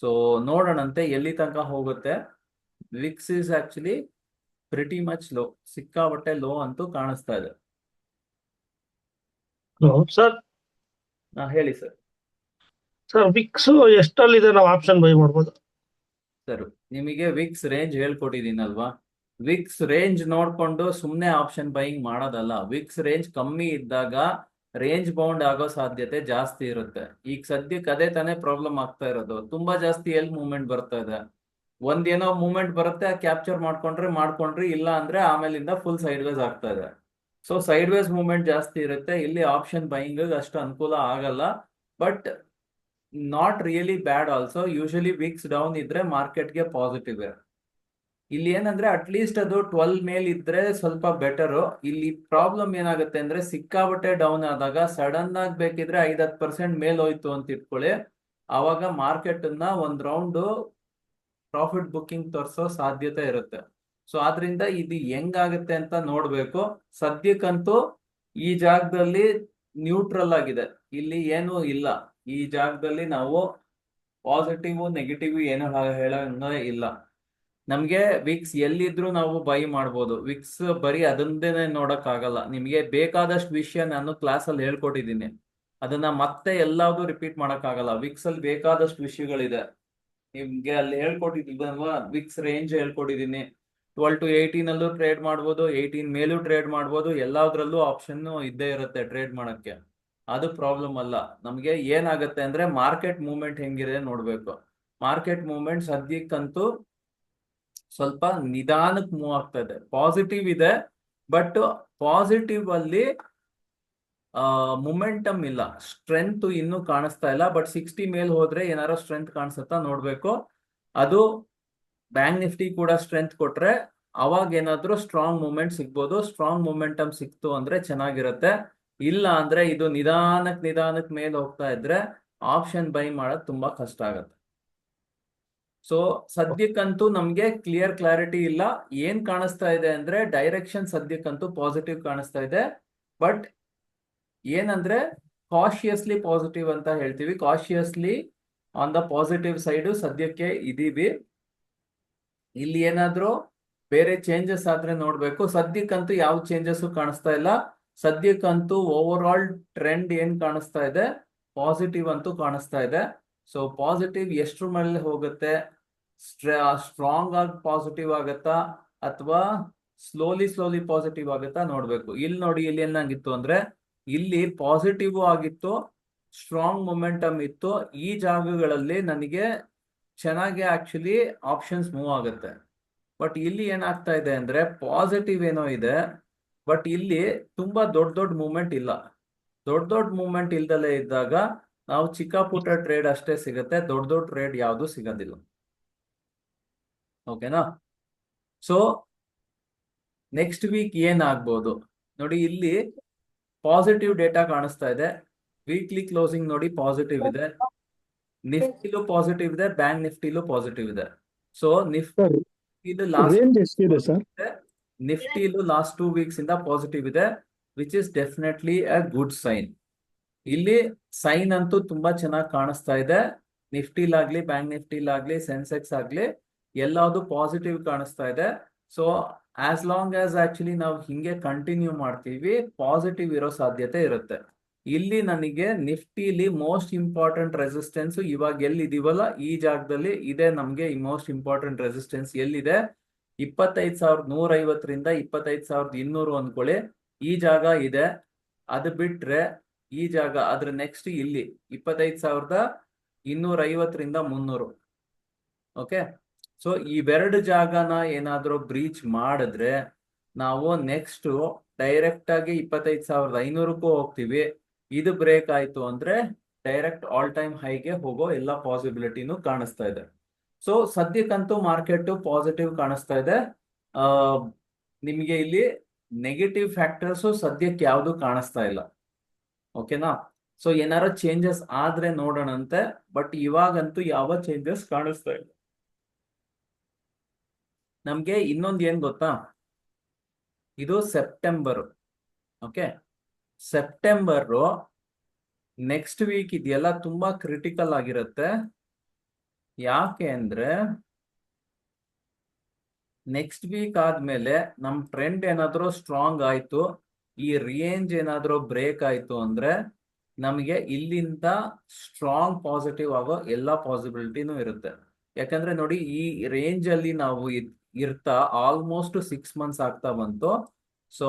ಸೊ ನೋಡೋಣಂತೆ ಎಲ್ಲಿ ತನಕ ಹೋಗುತ್ತೆ. Vicks is actually pretty much low, ಸಿಕ್ಕಾಬಟ್ಟೆ ಲೋ ಅಂತೂ ಕಾಣಿಸ್ತಾ ಇದೆ. ಸರ್ ಹೇಳಿ ಸರ್. ಸರ್ ವಿಕ್ಸ್ ಎಷ್ಟಲ್ಲಿದೆ ನಾವು ಆಪ್ಷನ್ ಬೈ ಮಾಡ್ಬೋದು? ಸರ್ ನಿಮಗೆ ವಿಕ್ಸ್ ರೇಂಜ್ ಹೇಳ್ಕೊಟ್ಟಿದ್ದೀನಲ್ವಾ, ವಿಕ್ಸ್ ರೇಂಜ್ ನೋಡ್ಕೊಂಡು ಸುಮ್ಮನೆ ಆಪ್ಷನ್ ಬೈಯಿಂಗ್ ಮಾಡೋದಲ್ಲ. ವಿಕ್ಸ್ ರೇಂಜ್ ಕಮ್ಮಿ ಇದ್ದಾಗ ರೇಂಜ್ ಬೌಂಡ್ ಆಗೋ ಸಾಧ್ಯತೆ ಜಾಸ್ತಿ ಇರುತ್ತೆ. ಈಗ ಸದ್ಯಕ್ಕೆ ಅದೇ ತಾನೇ ಪ್ರಾಬ್ಲಮ್ ಆಗ್ತಾ ಇರೋದು. ತುಂಬಾ ಜಾಸ್ತಿ ಎಲ್ಲಿ ಮೂವ್ಮೆಂಟ್ ಬರ್ತಾ ಇದೆ, ಒಂದೇನೋ ಮೂವ್ಮೆಂಟ್ ಬರುತ್ತೆ, ಕ್ಯಾಪ್ಚರ್ ಮಾಡ್ಕೊಂಡ್ರಿ, ಇಲ್ಲ ಅಂದ್ರೆ ಆಮೇಲಿಂದ ಫುಲ್ ಸೈಡ್ ವೇಸ್ ಆಗ್ತಾ ಇದೆ. ಸೊ ಸೈಡ್ ವೇಸ್ ಮೂವ್ಮೆಂಟ್ ಜಾಸ್ತಿ ಇರುತ್ತೆ. ಇಲ್ಲಿ ಆಪ್ಷನ್ ಬೈಯಿಂಗ್ ಅಷ್ಟು ಅನುಕೂಲ ಆಗಲ್ಲ, but not really bad also. Usually Vicks down ಇದ್ರೆ ಮಾರ್ಕೆಟ್ಗೆ ಪಾಸಿಟಿವ್. ಇಲ್ಲಿ ಏನಂದ್ರೆ ಅಟ್ಲೀಸ್ಟ್ ಅದು 12 ಮೇಲ್ ಇದ್ರೆ ಸ್ವಲ್ಪ ಬೆಟರು. ಇಲ್ಲಿ ಪ್ರಾಬ್ಲಮ್ ಏನಾಗುತ್ತೆ ಅಂದ್ರೆ ಸಿಕ್ಕಾಬಟ್ಟೆ ಡೌನ್ ಆದಾಗ ಸಡನ್ ಆಗಿ ಬೇಕಿದ್ರೆ 5-10% ಮೇಲ್ ಹೋಯ್ತು ಅಂತ ಇಟ್ಕೊಳ್ಳಿ, ಆವಾಗ ಮಾರ್ಕೆಟ್ ಅನ್ನ ಒಂದ್ ರೌಂಡ್ ಪ್ರಾಫಿಟ್ ಬುಕ್ಕಿಂಗ್ ತೋರಿಸೋ ಸಾಧ್ಯತೆ ಇರುತ್ತೆ. ಸೊ ಆದ್ರಿಂದ ಇದು ಹೆಂಗಾಗುತ್ತೆ ಅಂತ ನೋಡ್ಬೇಕು. ಸದ್ಯಕ್ಕಂತೂ ಈ ಜಾಗದಲ್ಲಿ ನ್ಯೂಟ್ರಲ್ ಆಗಿದೆ, ಇಲ್ಲಿ ಏನೂ ಇಲ್ಲ. ಈ ಜಾಗದಲ್ಲಿ ನಾವು ಪಾಸಿಟಿವ್ ನೆಗೆಟಿವ್ ಏನು ಹೇಳಂಗ ಇಲ್ಲ. ನಮ್ಗೆ ವಿಕ್ಸ್ ಎಲ್ಲಿದ್ರು ನಾವು ಬೈ ಮಾಡ್ಬೋದು. ವಿಕ್ಸ್ ಬರೀ ಅದನ್ನೇ ನೋಡಕ್ ಆಗಲ್ಲ. ನಿಮ್ಗೆ ಬೇಕಾದಷ್ಟು ವಿಷಯ ನಾನು ಕ್ಲಾಸ್ ಅಲ್ಲಿ ಹೇಳ್ಕೊಟ್ಟಿದ್ದೀನಿ, ಅದನ್ನ ಮತ್ತೆ ಎಲ್ಲಾದ್ರೂ ರಿಪೀಟ್ ಮಾಡಕ್ ಆಗಲ್ಲ. ವಿಕ್ಸ್ ಅಲ್ಲಿ ಬೇಕಾದಷ್ಟು ವಿಷಯಗಳಿದೆ. ನಿಮ್ಗೆ ಅಲ್ಲಿ ಹೇಳ್ಕೊಟ್ಟಿದ್ದೀನಲ್ವಾ, ವಿಕ್ಸ್ ರೇಂಜ್ ಹೇಳ್ಕೊಟ್ಟಿದ್ದೀನಿ. 12 to 18 ಅಲ್ಲೂ ಟ್ರೇಡ್ ಮಾಡ್ಬೋದು, 18 ಮೇಲೂ ಟ್ರೇಡ್ ಮಾಡ್ಬೋದು, ಎಲ್ಲಾದ್ರಲ್ಲೂ ಆಪ್ಷನ್ ಇದ್ದೇ ಇರುತ್ತೆ ಟ್ರೇಡ್ ಮಾಡಕ್ಕೆ. ಅದು ಪ್ರಾಬ್ಲಮ್ ಅಲ್ಲ. ನಮ್ಗೆ ಏನಾಗುತ್ತೆ ಅಂದ್ರೆ ಮಾರ್ಕೆಟ್ ಮೂವ್ಮೆಂಟ್ ಹೆಂಗಿದೆ ನೋಡ್ಬೇಕು. ಮಾರ್ಕೆಟ್ ಮೂವ್ಮೆಂಟ್ ಸದ್ಯಕ್ಕಂತೂ ಸ್ವಲ್ಪ ನಿಧಾನಕ್ಕೆ ಮೂವ್ ಆಗ್ತಾ ಇದೆ. ಪಾಸಿಟಿವ್ ಇದೆ, ಬಟ್ ಪಾಸಿಟಿವ್ ಅಲ್ಲಿ ಮೊಮೆಂಟಮ್ ಇಲ್ಲ, ಸ್ಟ್ರೆಂತ್ ಇನ್ನೂ ಕಾಣಿಸ್ತಾ ಇಲ್ಲ. ಬಟ್ 60 ಮೇಲ್ ಹೋದ್ರೆ ಏನಾರ ಸ್ಟ್ರೆಂತ್ ಕಾಣಿಸುತ್ತಾ ನೋಡ್ಬೇಕು. ಅದು ಬ್ಯಾಂಕ್ ನಿಫ್ಟಿ ಕೂಡ ಸ್ಟ್ರೆಂತ್ ಕೊಟ್ರೆ ಅವಾಗ ಏನಾದ್ರೂ ಸ್ಟ್ರಾಂಗ್ ಮೂವ್ಮೆಂಟ್ ಸಿಗ್ಬೋದು. ಸ್ಟ್ರಾಂಗ್ ಮೂಮೆಂಟಮ್ ಸಿಕ್ತು ಅಂದ್ರೆ ಚೆನ್ನಾಗಿರುತ್ತೆ. ಇಲ್ಲ ಅಂದ್ರೆ ಇದು ನಿಧಾನಕ್ಕೆ ಮೇಲೆ ಹೋಗ್ತಾ ಇದ್ರೆ ಆಪ್ಷನ್ ಬೈ ಮಾಡೋದು ತುಂಬಾ ಕಷ್ಟ ಆಗುತ್ತೆ. ಸೊ ಸದ್ಯಕ್ಕಂತೂ ನಮ್ಗೆ ಕ್ಲಾರಿಟಿ ಇಲ್ಲ. ಏನ್ ಕಾಣಿಸ್ತಾ ಇದೆ ಅಂದ್ರೆ ಡೈರೆಕ್ಷನ್ ಸದ್ಯಕ್ಕಂತೂ ಪಾಸಿಟಿವ್ ಕಾಣಿಸ್ತಾ ಇದೆ, ಬಟ್ ಏನಂದ್ರೆ ಕಾಶಿಯಸ್ಲಿ ಪಾಸಿಟಿವ್ ಅಂತ ಹೇಳ್ತೀವಿ. ಕಾಶಿಯಸ್ಲಿ ಆನ್ ದ ಪಾಸಿಟಿವ್ ಸೈಡ್ ಸದ್ಯಕ್ಕೆ ಇದೀವಿ. ಇಲ್ಲಿ ಏನಾದ್ರೂ ಬೇರೆ ಚೇಂಜಸ್ ಆದ್ರೆ ನೋಡ್ಬೇಕು. ಸದ್ಯಕ್ಕಂತೂ ಯಾವ ಚೇಂಜಸ್ ಕಾಣಿಸ್ತಾ ಇಲ್ಲ. ಸದ್ಯಕ್ಕಂತೂ ಓವರ್ ಆಲ್ ಟ್ರೆಂಡ್ ಏನ್ ಕಾಣಿಸ್ತಾ ಇದೆ, ಪಾಸಿಟಿವ್ ಅಂತೂ ಕಾಣಿಸ್ತಾ ಇದೆ. ಸೊ ಪಾಸಿಟಿವ್ ಎಷ್ಟ್ರ ಮೇಲೆ ಹೋಗುತ್ತೆ, ಸ್ಟ್ರಾಂಗ್ ಆಗಿ ಪಾಸಿಟಿವ್ ಆಗತ್ತಾ ಅಥವಾ ಸ್ಲೋಲಿ ಪಾಸಿಟಿವ್ ಆಗತ್ತಾ ನೋಡ್ಬೇಕು. ಇಲ್ಲಿ ನೋಡಿ, ಇಲ್ಲಿ ಏನಾಗಿತ್ತು ಅಂದ್ರೆ ಇಲ್ಲಿ ಪಾಸಿಟಿವ್ ಆಗಿತ್ತು, ಸ್ಟ್ರಾಂಗ್ ಮೊಮೆಂಟಮ್ ಇತ್ತು. ಈ ಜಾಗಗಳಲ್ಲಿ ನನಗೆ ಚೆನ್ನಾಗಿ ಆಕ್ಚುಲಿ ಆಪ್ಷನ್ಸ್ ಮೂವ್ ಆಗುತ್ತೆ. ಬಟ್ ಇಲ್ಲಿ ಏನಾಗ್ತಾ ಇದೆ ಅಂದ್ರೆ ಪಾಸಿಟಿವ್ ಏನೋ ಇದೆ, ಬಟ್ ಇಲ್ಲಿ ತುಂಬಾ ದೊಡ್ಡ ಮೂವ್ಮೆಂಟ್ ಇಲ್ಲ. ದೊಡ್ಡ ಮೂವ್ಮೆಂಟ್ ಇಲ್ದಲೇ ಇದ್ದಾಗ ನಾವು ಚಿಕ್ಕ ಪುಟ್ಟ ಟ್ರೇಡ್ ಅಷ್ಟೇ ಸಿಗುತ್ತೆ, ದೊಡ್ಡ ಟ್ರೇಡ್ ಯಾವುದು ಸಿಗೋದಿಲ್ಲ. ಓಕೆನಾ? ಸೊ ನೆಕ್ಸ್ಟ್ ವೀಕ್ ಏನಾಗ್ಬೋದು ನೋಡಿ, ಇಲ್ಲಿ ಪಾಸಿಟಿವ್ ಡೇಟಾ ಕಾಣಿಸ್ತಾ ಇದೆ. ವೀಕ್ಲಿ ಕ್ಲೋಸಿಂಗ್ ನೋಡಿ ಪಾಸಿಟಿವ್ ಇದೆ, ನಿಫ್ಟಿಲೂ ಪಾಸಿಟಿವ್ ಇದೆ, ಬ್ಯಾಂಕ್ ನಿಫ್ಟಿಲೂ ಪಾಸಿಟಿವ್ ಇದೆ. ಸೊ ರೇಂಜ್ ಎಷ್ಟಿದೆ ಸರ್? ನಿಫ್ಟಿಲೂ ಲಾಸ್ಟ್ 2 weeks ಇಂದ ಪಾಸಿಟಿವ್ ಇದೆ, which is definitely a good sign. ಇಲ್ಲಿ ಸೈನ್ ಅಂತೂ ತುಂಬಾ ಚೆನ್ನಾಗಿ ಕಾಣಿಸ್ತಾ ಇದೆ. ನಿಫ್ಟಿಲಾಗ್ಲಿ, ಬ್ಯಾಂಕ್ ನಿಫ್ಟಿಲಾಗ್ಲಿ, ಸೆನ್ಸೆಕ್ಸ್ ಆಗ್ಲಿ ಎಲ್ಲಾವುದು ಪಾಸಿಟಿವ್ ಕಾಣಿಸ್ತಾ ಇದೆ. So as long as actually ನಾವು ಹಿಂಗೆ ಕಂಟಿನ್ಯೂ ಮಾಡ್ತೀವಿ, ಪಾಸಿಟಿವ್ ಇರೋ ಸಾಧ್ಯತೆ ಇರುತ್ತೆ. ಇಲ್ಲಿ ನನಗೆ ನಿಫ್ಟಿಲಿ ಮೋಸ್ಟ್ ಇಂಪಾರ್ಟೆಂಟ್ ರೆಸಿಸ್ಟೆನ್ಸ್ ಇವಾಗ ಎಲ್ಲಿದೀವಲ್ಲ ಈ ಜಾಗದಲ್ಲಿ ಇದೆ. ನಮ್ಗೆ ಈ ಮೋಸ್ಟ್ ಇಂಪಾರ್ಟೆಂಟ್ ರೆಸಿಸ್ಟೆನ್ಸ್ ಎಲ್ಲಿದೆ, 25,150ರಿಂದ 25,200 ಅನ್ಕೊಳ್ಳಿ. ಈ ಜಾಗ ಇದೆ. ಅದು ಬಿಟ್ರೆ ಈ ಜಾಗ, ಅದ್ರ ನೆಕ್ಸ್ಟ್ ಇಲ್ಲಿ 25,250ರಿಂದ 300. ಓಕೆ, ಸೊ ಇವೆರಡು ಜಾಗನ ಏನಾದ್ರೂ ಬ್ರೀಚ್ ಮಾಡಿದ್ರೆ ನಾವು ನೆಕ್ಸ್ಟ್ ಡೈರೆಕ್ಟ್ ಆಗಿ 25,500ಕ್ಕೂ ಹೋಗ್ತೀವಿ. ಇದು ಬ್ರೇಕ್ ಆಯ್ತು ಅಂದ್ರೆ ಡೈರೆಕ್ಟ್ ಆಲ್ ಟೈಮ್ ಹೈಗೆ ಹೋಗೋ ಎಲ್ಲ ಪಾಸಿಬಿಲಿಟಿನೂ ಕಾಣಿಸ್ತಾ ಇದೆ. ಸೊ ಸದ್ಯಕ್ಕಂತೂ ಮಾರ್ಕೆಟ್ ಪಾಸಿಟಿವ್ ಕಾಣಿಸ್ತಾ ಇದೆ. ನಿಮಗೆ ಇಲ್ಲಿ ನೆಗೆಟಿವ್ ಫ್ಯಾಕ್ಟರ್ಸ್ ಸದ್ಯಕ್ಕೆ ಯಾವುದು ಕಾಣಿಸ್ತಾ ಇಲ್ಲ. ಓಕೆನಾ? ಸೊ ಏನಾರ ಚೇಂಜಸ್ ಆದ್ರೆ ನೋಡೋಣಂತೆ, ಬಟ್ ಇವಾಗಂತೂ ಯಾವ ಚೇಂಜಸ್ ಕಾಣಿಸ್ತಾ ಇಲ್ಲ. ನಮ್ಗೆ ಇನ್ನೊಂದು ಏನ್ ಗೊತ್ತಾ, ಇದು September. Okay, September next week ಇದೆಯಲ್ಲ ತುಂಬಾ ಕ್ರಿಟಿಕಲ್ ಆಗಿರುತ್ತೆ. ಯಾಕೆ ಅಂದ್ರೆ ನೆಕ್ಸ್ಟ್ ವೀಕ್ ಆದ್ಮೇಲೆ ನಮ್ ಟ್ರೆಂಡ್ ಏನಾದ್ರೂ ಸ್ಟ್ರಾಂಗ್ ಆಯ್ತು, ಈ ರೇಂಜ್ ಏನಾದ್ರೂ ಬ್ರೇಕ್ ಆಯ್ತು ಅಂದ್ರೆ ನಮಗೆ ಇಲ್ಲಿಂದ ಸ್ಟ್ರಾಂಗ್ ಪಾಸಿಟಿವ್ ಆಗೋ ಎಲ್ಲ ಪಾಸಿಬಿಲಿಟಿನೂ ಇರುತ್ತೆ. ಯಾಕಂದ್ರೆ ನೋಡಿ, ಈ ರೇಂಜ್ ಅಲ್ಲಿ ನಾವು ಇರ್ತಾ ಆಲ್ಮೋಸ್ಟ್ 6 ಮಂತ್ಸ್ ಆಗ್ತಾ ಬಂತು. ಸೊ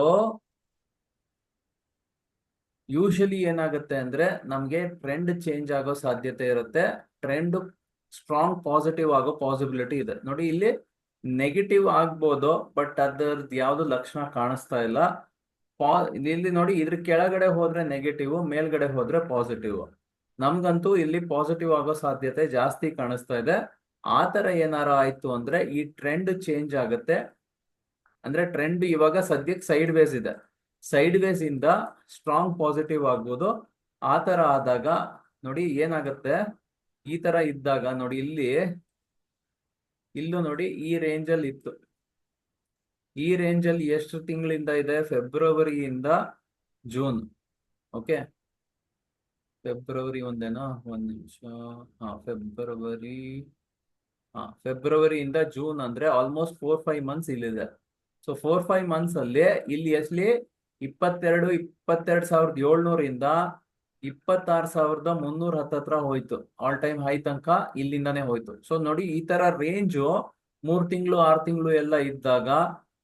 ಯೂಶಲಿ ಏನಾಗುತ್ತೆ ಅಂದ್ರೆ ನಮ್ಗೆ ಟ್ರೆಂಡ್ ಚೇಂಜ್ ಆಗೋ ಸಾಧ್ಯತೆ ಇರುತ್ತೆ. ಟ್ರೆಂಡ್ ಸ್ಟ್ರಾಂಗ್ ಪಾಸಿಟಿವ್ ಆಗೋ ಪಾಸಿಬಿಲಿಟಿ ಇದೆ. ನೋಡಿ, ಇಲ್ಲಿ ನೆಗೆಟಿವ್ ಆಗ್ಬೋದು, ಬಟ್ ಅದರದ್ದು ಯಾವ್ದು ಲಕ್ಷಣ ಕಾಣಿಸ್ತಾ ಇಲ್ಲ. ಇಲ್ಲಿ ನೋಡಿ, ಇದ್ರ ಕೆಳಗಡೆ ಹೋದ್ರೆ ನೆಗೆಟಿವ್, ಮೇಲ್ಗಡೆ ಹೋದ್ರೆ ಪಾಸಿಟಿವ್. ನಮ್ಗಂತೂ ಇಲ್ಲಿ ಪಾಸಿಟಿವ್ ಆಗೋ ಸಾಧ್ಯತೆ ಜಾಸ್ತಿ ಕಾಣಿಸ್ತಾ ಇದೆ. ಆ ತರ ಏನಾರ ಆಯ್ತು ಅಂದ್ರೆ ಈ ಟ್ರೆಂಡ್ ಚೇಂಜ್ ಆಗುತ್ತೆ. ಅಂದ್ರೆ ಟ್ರೆಂಡ್ ಇವಾಗ ಸದ್ಯಕ್ಕೆ ಸೈಡ್ ವೇಸ್ ಇದೆ. ಸೈಡ್ ವೇಸ್ ಇಂದ ಸ್ಟ್ರಾಂಗ್ ಪಾಸಿಟಿವ್ ಆಗ್ಬೋದು. ಆ ತರ ಆದಾಗ ನೋಡಿ ಏನಾಗುತ್ತೆ, ಈ ತರ ಇದ್ದಾಗ ನೋಡಿ, ಇಲ್ಲೂ ನೋಡಿ ಈ ರೇಂಜ್ ಅಲ್ಲಿ ಇತ್ತು. ಈ ರೇಂಜ್ ಅಲ್ಲಿ ಎಷ್ಟು ತಿಂಗಳಿಂದ ಇದೆ? ಫೆಬ್ರವರಿಯಿಂದ ಜೂನ್. ಓಕೆ, ಫೆಬ್ರವರಿ ಒಂದೇನಾ? ಒಂದ್ ನಿಮಿಷ. ಫೆಬ್ರವರಿಯಿಂದ ಜೂನ್ ಅಂದ್ರೆ ಆಲ್ಮೋಸ್ಟ್ 4-5 ಮಂತ್ಸ್ ಇಲ್ಲಿದೆ. ಸೊ 4-5 ಮಂತ್ಸ್ ಅಲ್ಲಿ ಇಲ್ಲಿ ಎಸ್ಲಿ 22,700 ಇಂದ 26,300 ಹತ್ತತ್ರ ಹೋಯ್ತು. ಆಲ್ ಟೈಮ್ ಹೈ ತನಕ ಇಲ್ಲಿಂದಾನೇ ಹೋಯ್ತು. ಸೊ ನೋಡಿ, ಈ ತರ ರೇಂಜು 3 ತಿಂಗಳು 6 ತಿಂಗಳು ಎಲ್ಲ ಇದ್ದಾಗ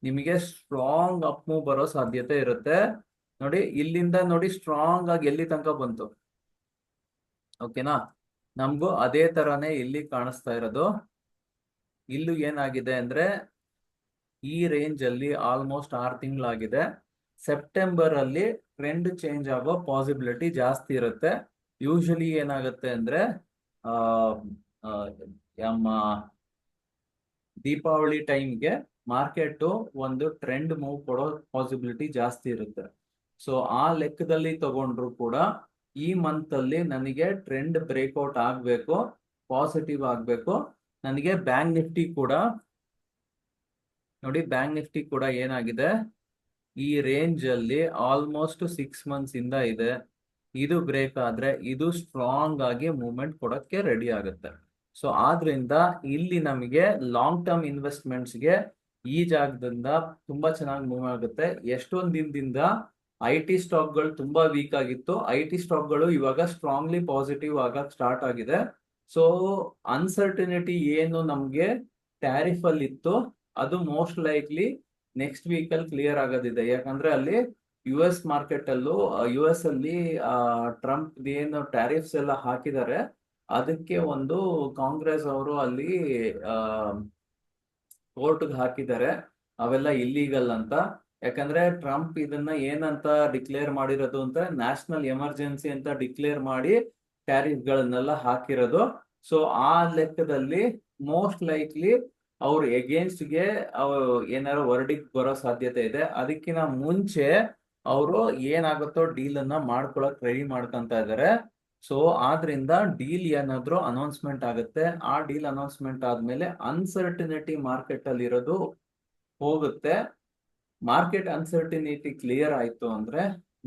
ನಿಮಗೆ ಸ್ಟ್ರಾಂಗ್ ಅಪ್ ಮೂವ್ ಬರೋ ಸಾಧ್ಯತೆ ಇರುತ್ತೆ. ನೋಡಿ, ಇಲ್ಲಿಂದ ನೋಡಿ ಸ್ಟ್ರಾಂಗ್ ಆಗಿ ಎಲ್ಲಿ ತನಕ ಬಂತು. ಓಕೆನಾ? ನಮಗೂ ಅದೇ ತರಾನೇ ಇಲ್ಲಿ ಕಾಣಿಸ್ತಾ ಇರೋದು. ಇಲ್ಲೂ ಏನಾಗಿದೆ ಅಂದ್ರೆ ಈ ರೇಂಜ್ ಅಲ್ಲಿ ಆಲ್ಮೋಸ್ಟ್ 6 ತಿಂಗಳಾಗಿದೆ. ಸೆಪ್ಟೆಂಬರ್ ಅಲ್ಲಿ ಟ್ರೆಂಡ್ ಚೇಂಜ್ ಆಗೋ ಪಾಸಿಬಿಲಿಟಿ ಜಾಸ್ತಿ ಇರುತ್ತೆ. ಯೂಶಲಿ ಏನಾಗುತ್ತೆ ಅಂದ್ರೆ ನಮ್ಮ ದೀಪಾವಳಿ ಟೈಮ್ಗೆ ಮಾರ್ಕೆಟ್ ಒಂದು ಟ್ರೆಂಡ್ ಮೂವ್ ಕೊಡೋ ಪಾಸಿಬಿಲಿಟಿ ಜಾಸ್ತಿ ಇರುತ್ತೆ. ಸೊ ಆ ಲೆಕ್ಕದಲ್ಲಿ ತಗೊಂಡ್ರು ಕೂಡ ಈ ಮಂತ್ ಅಲ್ಲಿ ನನಗೆ ಟ್ರೆಂಡ್ ಬ್ರೇಕ್ಔಟ್ ಆಗ್ಬೇಕು, ಪಾಸಿಟಿವ್ ಆಗ್ಬೇಕು. ನನಗೆ ಬ್ಯಾಂಕ್ ನಿಫ್ಟಿ ಕೂಡ ನೋಡಿ, ಬ್ಯಾಂಕ್ ನಿಫ್ಟಿ ಕೂಡ ಏನಾಗಿದೆ, ಈ ರೇಂಜ್ ಅಲ್ಲಿ ಆಲ್ಮೋಸ್ಟ್ 6 ಮಂತ್ಸ್ ಇಂದ ಇದೆ. ಇದು ಬ್ರೇಕ್ ಆದ್ರೆ ಇದು ಸ್ಟ್ರಾಂಗ್ ಆಗಿ ಮೂವ್ಮೆಂಟ್ ಕೊಡಕ್ಕೆ ರೆಡಿ ಆಗುತ್ತೆ. ಸೊ ಆದ್ರಿಂದ ಇಲ್ಲಿ ನಮಗೆ ಲಾಂಗ್ ಟರ್ಮ್ ಇನ್ವೆಸ್ಟ್ಮೆಂಟ್ಸ್ಗೆ ಈ ಜಾಗದಿಂದ ತುಂಬಾ ಚೆನ್ನಾಗಿ ಮೂವ್ ಆಗುತ್ತೆ. ಎಷ್ಟೊಂದು ದಿನದಿಂದ IT ಸ್ಟಾಕ್ಗಳು ತುಂಬಾ ವೀಕ್ ಆಗಿತ್ತು. IT ಸ್ಟಾಕ್ಗಳು ಇವಾಗ ಸ್ಟ್ರಾಂಗ್ಲಿ ಪಾಸಿಟಿವ್ ಆಗಕ್ ಸ್ಟಾರ್ಟ್ ಆಗಿದೆ. ಸೊ ಅನ್ಸರ್ಟಿನಿಟಿ ಏನು ನಮ್ಗೆ ಟ್ಯಾರಿಫ್ ಅಲ್ಲಿ ಇತ್ತು, ಅದು ಮೋಸ್ಟ್ ಲೈಕ್ಲಿ ನೆಕ್ಸ್ಟ್ ವೀಕ್ ಅಲ್ಲಿ ಕ್ಲಿಯರ್ ಆಗೋದಿದೆ. ಯಾಕಂದ್ರೆ ಅಲ್ಲಿ US ಮಾರ್ಕೆಟ್ ಅಲ್ಲೂ US ಅಲ್ಲಿ ಟ್ರಂಪ್ ಏನು ಟ್ಯಾರಿಫ್ಸ್ ಎಲ್ಲ ಹಾಕಿದ್ದಾರೆ, ಅದಕ್ಕೆ ಒಂದು ಕಾಂಗ್ರೆಸ್ ಅವರು ಅಲ್ಲಿ ಕೋರ್ಟ್ಗೆ ಹಾಕಿದ್ದಾರೆ ಅವೆಲ್ಲ ಇಲ್ಲೀಗಲ್ ಅಂತ. ಯಾಕಂದ್ರೆ ಟ್ರಂಪ್ ಇದನ್ನ ಏನಂತ ಡಿಕ್ಲೇರ್ ಮಾಡಿರೋದು ಅಂತ, ನ್ಯಾಷನಲ್ ಎಮರ್ಜೆನ್ಸಿ ಅಂತ ಡಿಕ್ಲೇರ್ ಮಾಡಿ ಟ್ಯಾರಿಫ್ ಗಳನ್ನೆಲ್ಲ ಹಾಕಿರೋದು. ಸೊ ಆ ಲೆಕ್ಕದಲ್ಲಿ ಮೋಸ್ಟ್ ಲೈಕ್ಲಿ ಅವ್ರ ಎಗೇನ್ಸ್ಟ್ಗೆ ಏನಾರು ವರ್ಡಿಕ್ ಬರೋ ಸಾಧ್ಯತೆ ಇದೆ. ಅದಕ್ಕಿಂತ ಮುಂಚೆ ಅವರು ಏನಾಗುತ್ತೋ ಡೀಲ್ ಅನ್ನ ಮಾಡ್ಕೊಳಕ್ ರೆಡಿ ಮಾಡ್ಕೊಂತ ಇದಾರೆ. ಸೊ ಆದ್ರಿಂದ ಡೀಲ್ ಏನಾದ್ರು ಅನೌನ್ಸ್ಮೆಂಟ್ ಆಗುತ್ತೆ. ಆ ಡೀಲ್ ಅನೌನ್ಸ್ಮೆಂಟ್ ಆದ್ಮೇಲೆ ಅನ್ಸರ್ಟಿನಿಟಿ ಮಾರ್ಕೆಟ್ ಅಲ್ಲಿ ಇರೋದು ಹೋಗುತ್ತೆ. ಮಾರ್ಕೆಟ್ ಅನ್ಸರ್ಟಿನಿಟಿ ಕ್ಲಿಯರ್ ಆಯ್ತು ಅಂದ್ರೆ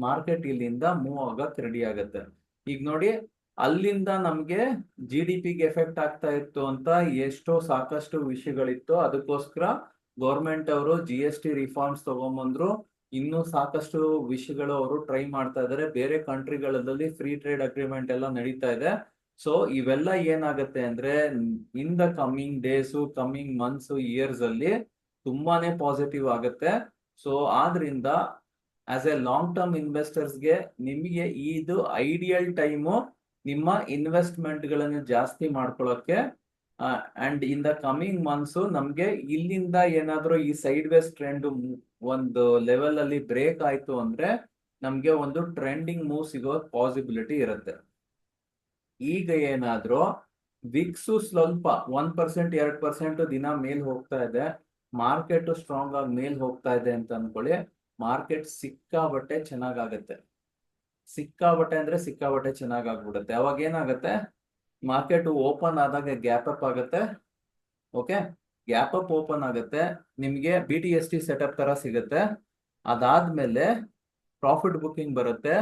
ಮಾರ್ಕೆಟ್ ಇಲ್ಲಿಂದ ಮೂವ್ ಆಗಕ್ ರೆಡಿ ಆಗುತ್ತೆ. ಈಗ ನೋಡಿ, ಅಲ್ಲಿಂದ ನಮ್ಗೆ GDPಗೆ ಎಫೆಕ್ಟ್ ಆಗ್ತಾ ಇತ್ತು ಅಂತ ಎಷ್ಟೋ ಸಾಕಷ್ಟು ವಿಷಯಗಳಿತ್ತು. ಅದಕ್ಕೋಸ್ಕರ ಗೌರ್ಮೆಂಟ್ ಅವರು GST ರಿಫಾರ್ಮ್ಸ್ ತಗೊಂಬಂದ್ರು. ಇನ್ನೂ ಸಾಕಷ್ಟು ವಿಷಯಗಳು ಅವರು ಟ್ರೈ ಮಾಡ್ತಾ ಇದಾರೆ. ಬೇರೆ ಕಂಟ್ರಿಗಳಲ್ಲಿ ಫ್ರೀ ಟ್ರೇಡ್ ಅಗ್ರಿಮೆಂಟ್ ಎಲ್ಲ ನಡೀತಾ ಇದೆ. ಸೊ ಇವೆಲ್ಲ ಏನಾಗುತ್ತೆ ಅಂದ್ರೆ in the coming days, coming months, years ಅಲ್ಲಿ ತುಂಬಾನೇ ಪಾಸಿಟಿವ್ ಆಗುತ್ತೆ. ಸೊ ಆದ್ರಿಂದ ಆಸ್ ಎ ಲಾಂಗ್ ಟರ್ಮ್ ಇನ್ವೆಸ್ಟರ್ಸ್ಗೆ ನಿಮಗೆ ಇದು ಐಡಿಯಲ್ ಟೈಮು ನಿಮ್ಮ ಇನ್ವೆಸ್ಟ್ಮೆಂಟ್ ಗಳನ್ನು ಜಾಸ್ತಿ ಮಾಡ್ಕೊಳ್ಳೋಕೆ. And in the coming months ನಮ್ಗೆ ಇಲ್ಲಿಂದ ಏನಾದ್ರೂ ಈ ಸೈಡ್ ವೇಸ್ ಟ್ರೆಂಡ್ ಒಂದು ಲೆವೆಲ್ ಅಲ್ಲಿ ಬ್ರೇಕ್ ಆಯ್ತು ಅಂದ್ರೆ ನಮ್ಗೆ ಒಂದು ಟ್ರೆಂಡಿಂಗ್ ಮೂವ್ ಸಿಗೋ ಪಾಸಿಬಿಲಿಟಿ ಇರುತ್ತೆ. ಈಗ ಏನಾದ್ರೂ ವಿಕ್ಸು ಸ್ವಲ್ಪ 1% 2% ದಿನ ಮೇಲ್ ಹೋಗ್ತಾ ಇದೆ, ಮಾರ್ಕೆಟ್ ಸ್ಟ್ರಾಂಗ್ ಆಗಿ ಮೇಲ್ ಹೋಗ್ತಾ ಇದೆ ಅಂತ ಅನ್ಕೊಳ್ಳಿ, ಮಾರ್ಕೆಟ್ ಸಿಕ್ಕಾಬಟ್ಟೆ ಚೆನ್ನಾಗಾಗತ್ತೆ. ಸಿಕ್ಕಾಬಟ್ಟೆ ಅಂದ್ರೆ ಸಿಕ್ಕಾಬಟ್ಟೆ ಚೆನ್ನಾಗಾಗ್ಬಿಡುತ್ತೆ. ಅವಾಗ ಏನಾಗುತ್ತೆ, ಮಾರ್ಕೆಟ್ ಓಪನ್ ಆದಾಗ ಗ್ಯಾಪ್ ಅಪ್ ಆಗುತ್ತೆ. ಓಕೆ, ಗ್ಯಾಪ್ ಅಪ್ ಓಪನ್ ಆಗುತ್ತೆ, ನಿಮ್ಗೆ BTST ಸೆಟಪ್ ತರ ಸಿಗುತ್ತೆ. ಅದಾದ್ಮೇಲೆ ಪ್ರಾಫಿಟ್ ಬುಕಿಂಗ್ ಬರುತ್ತೆ.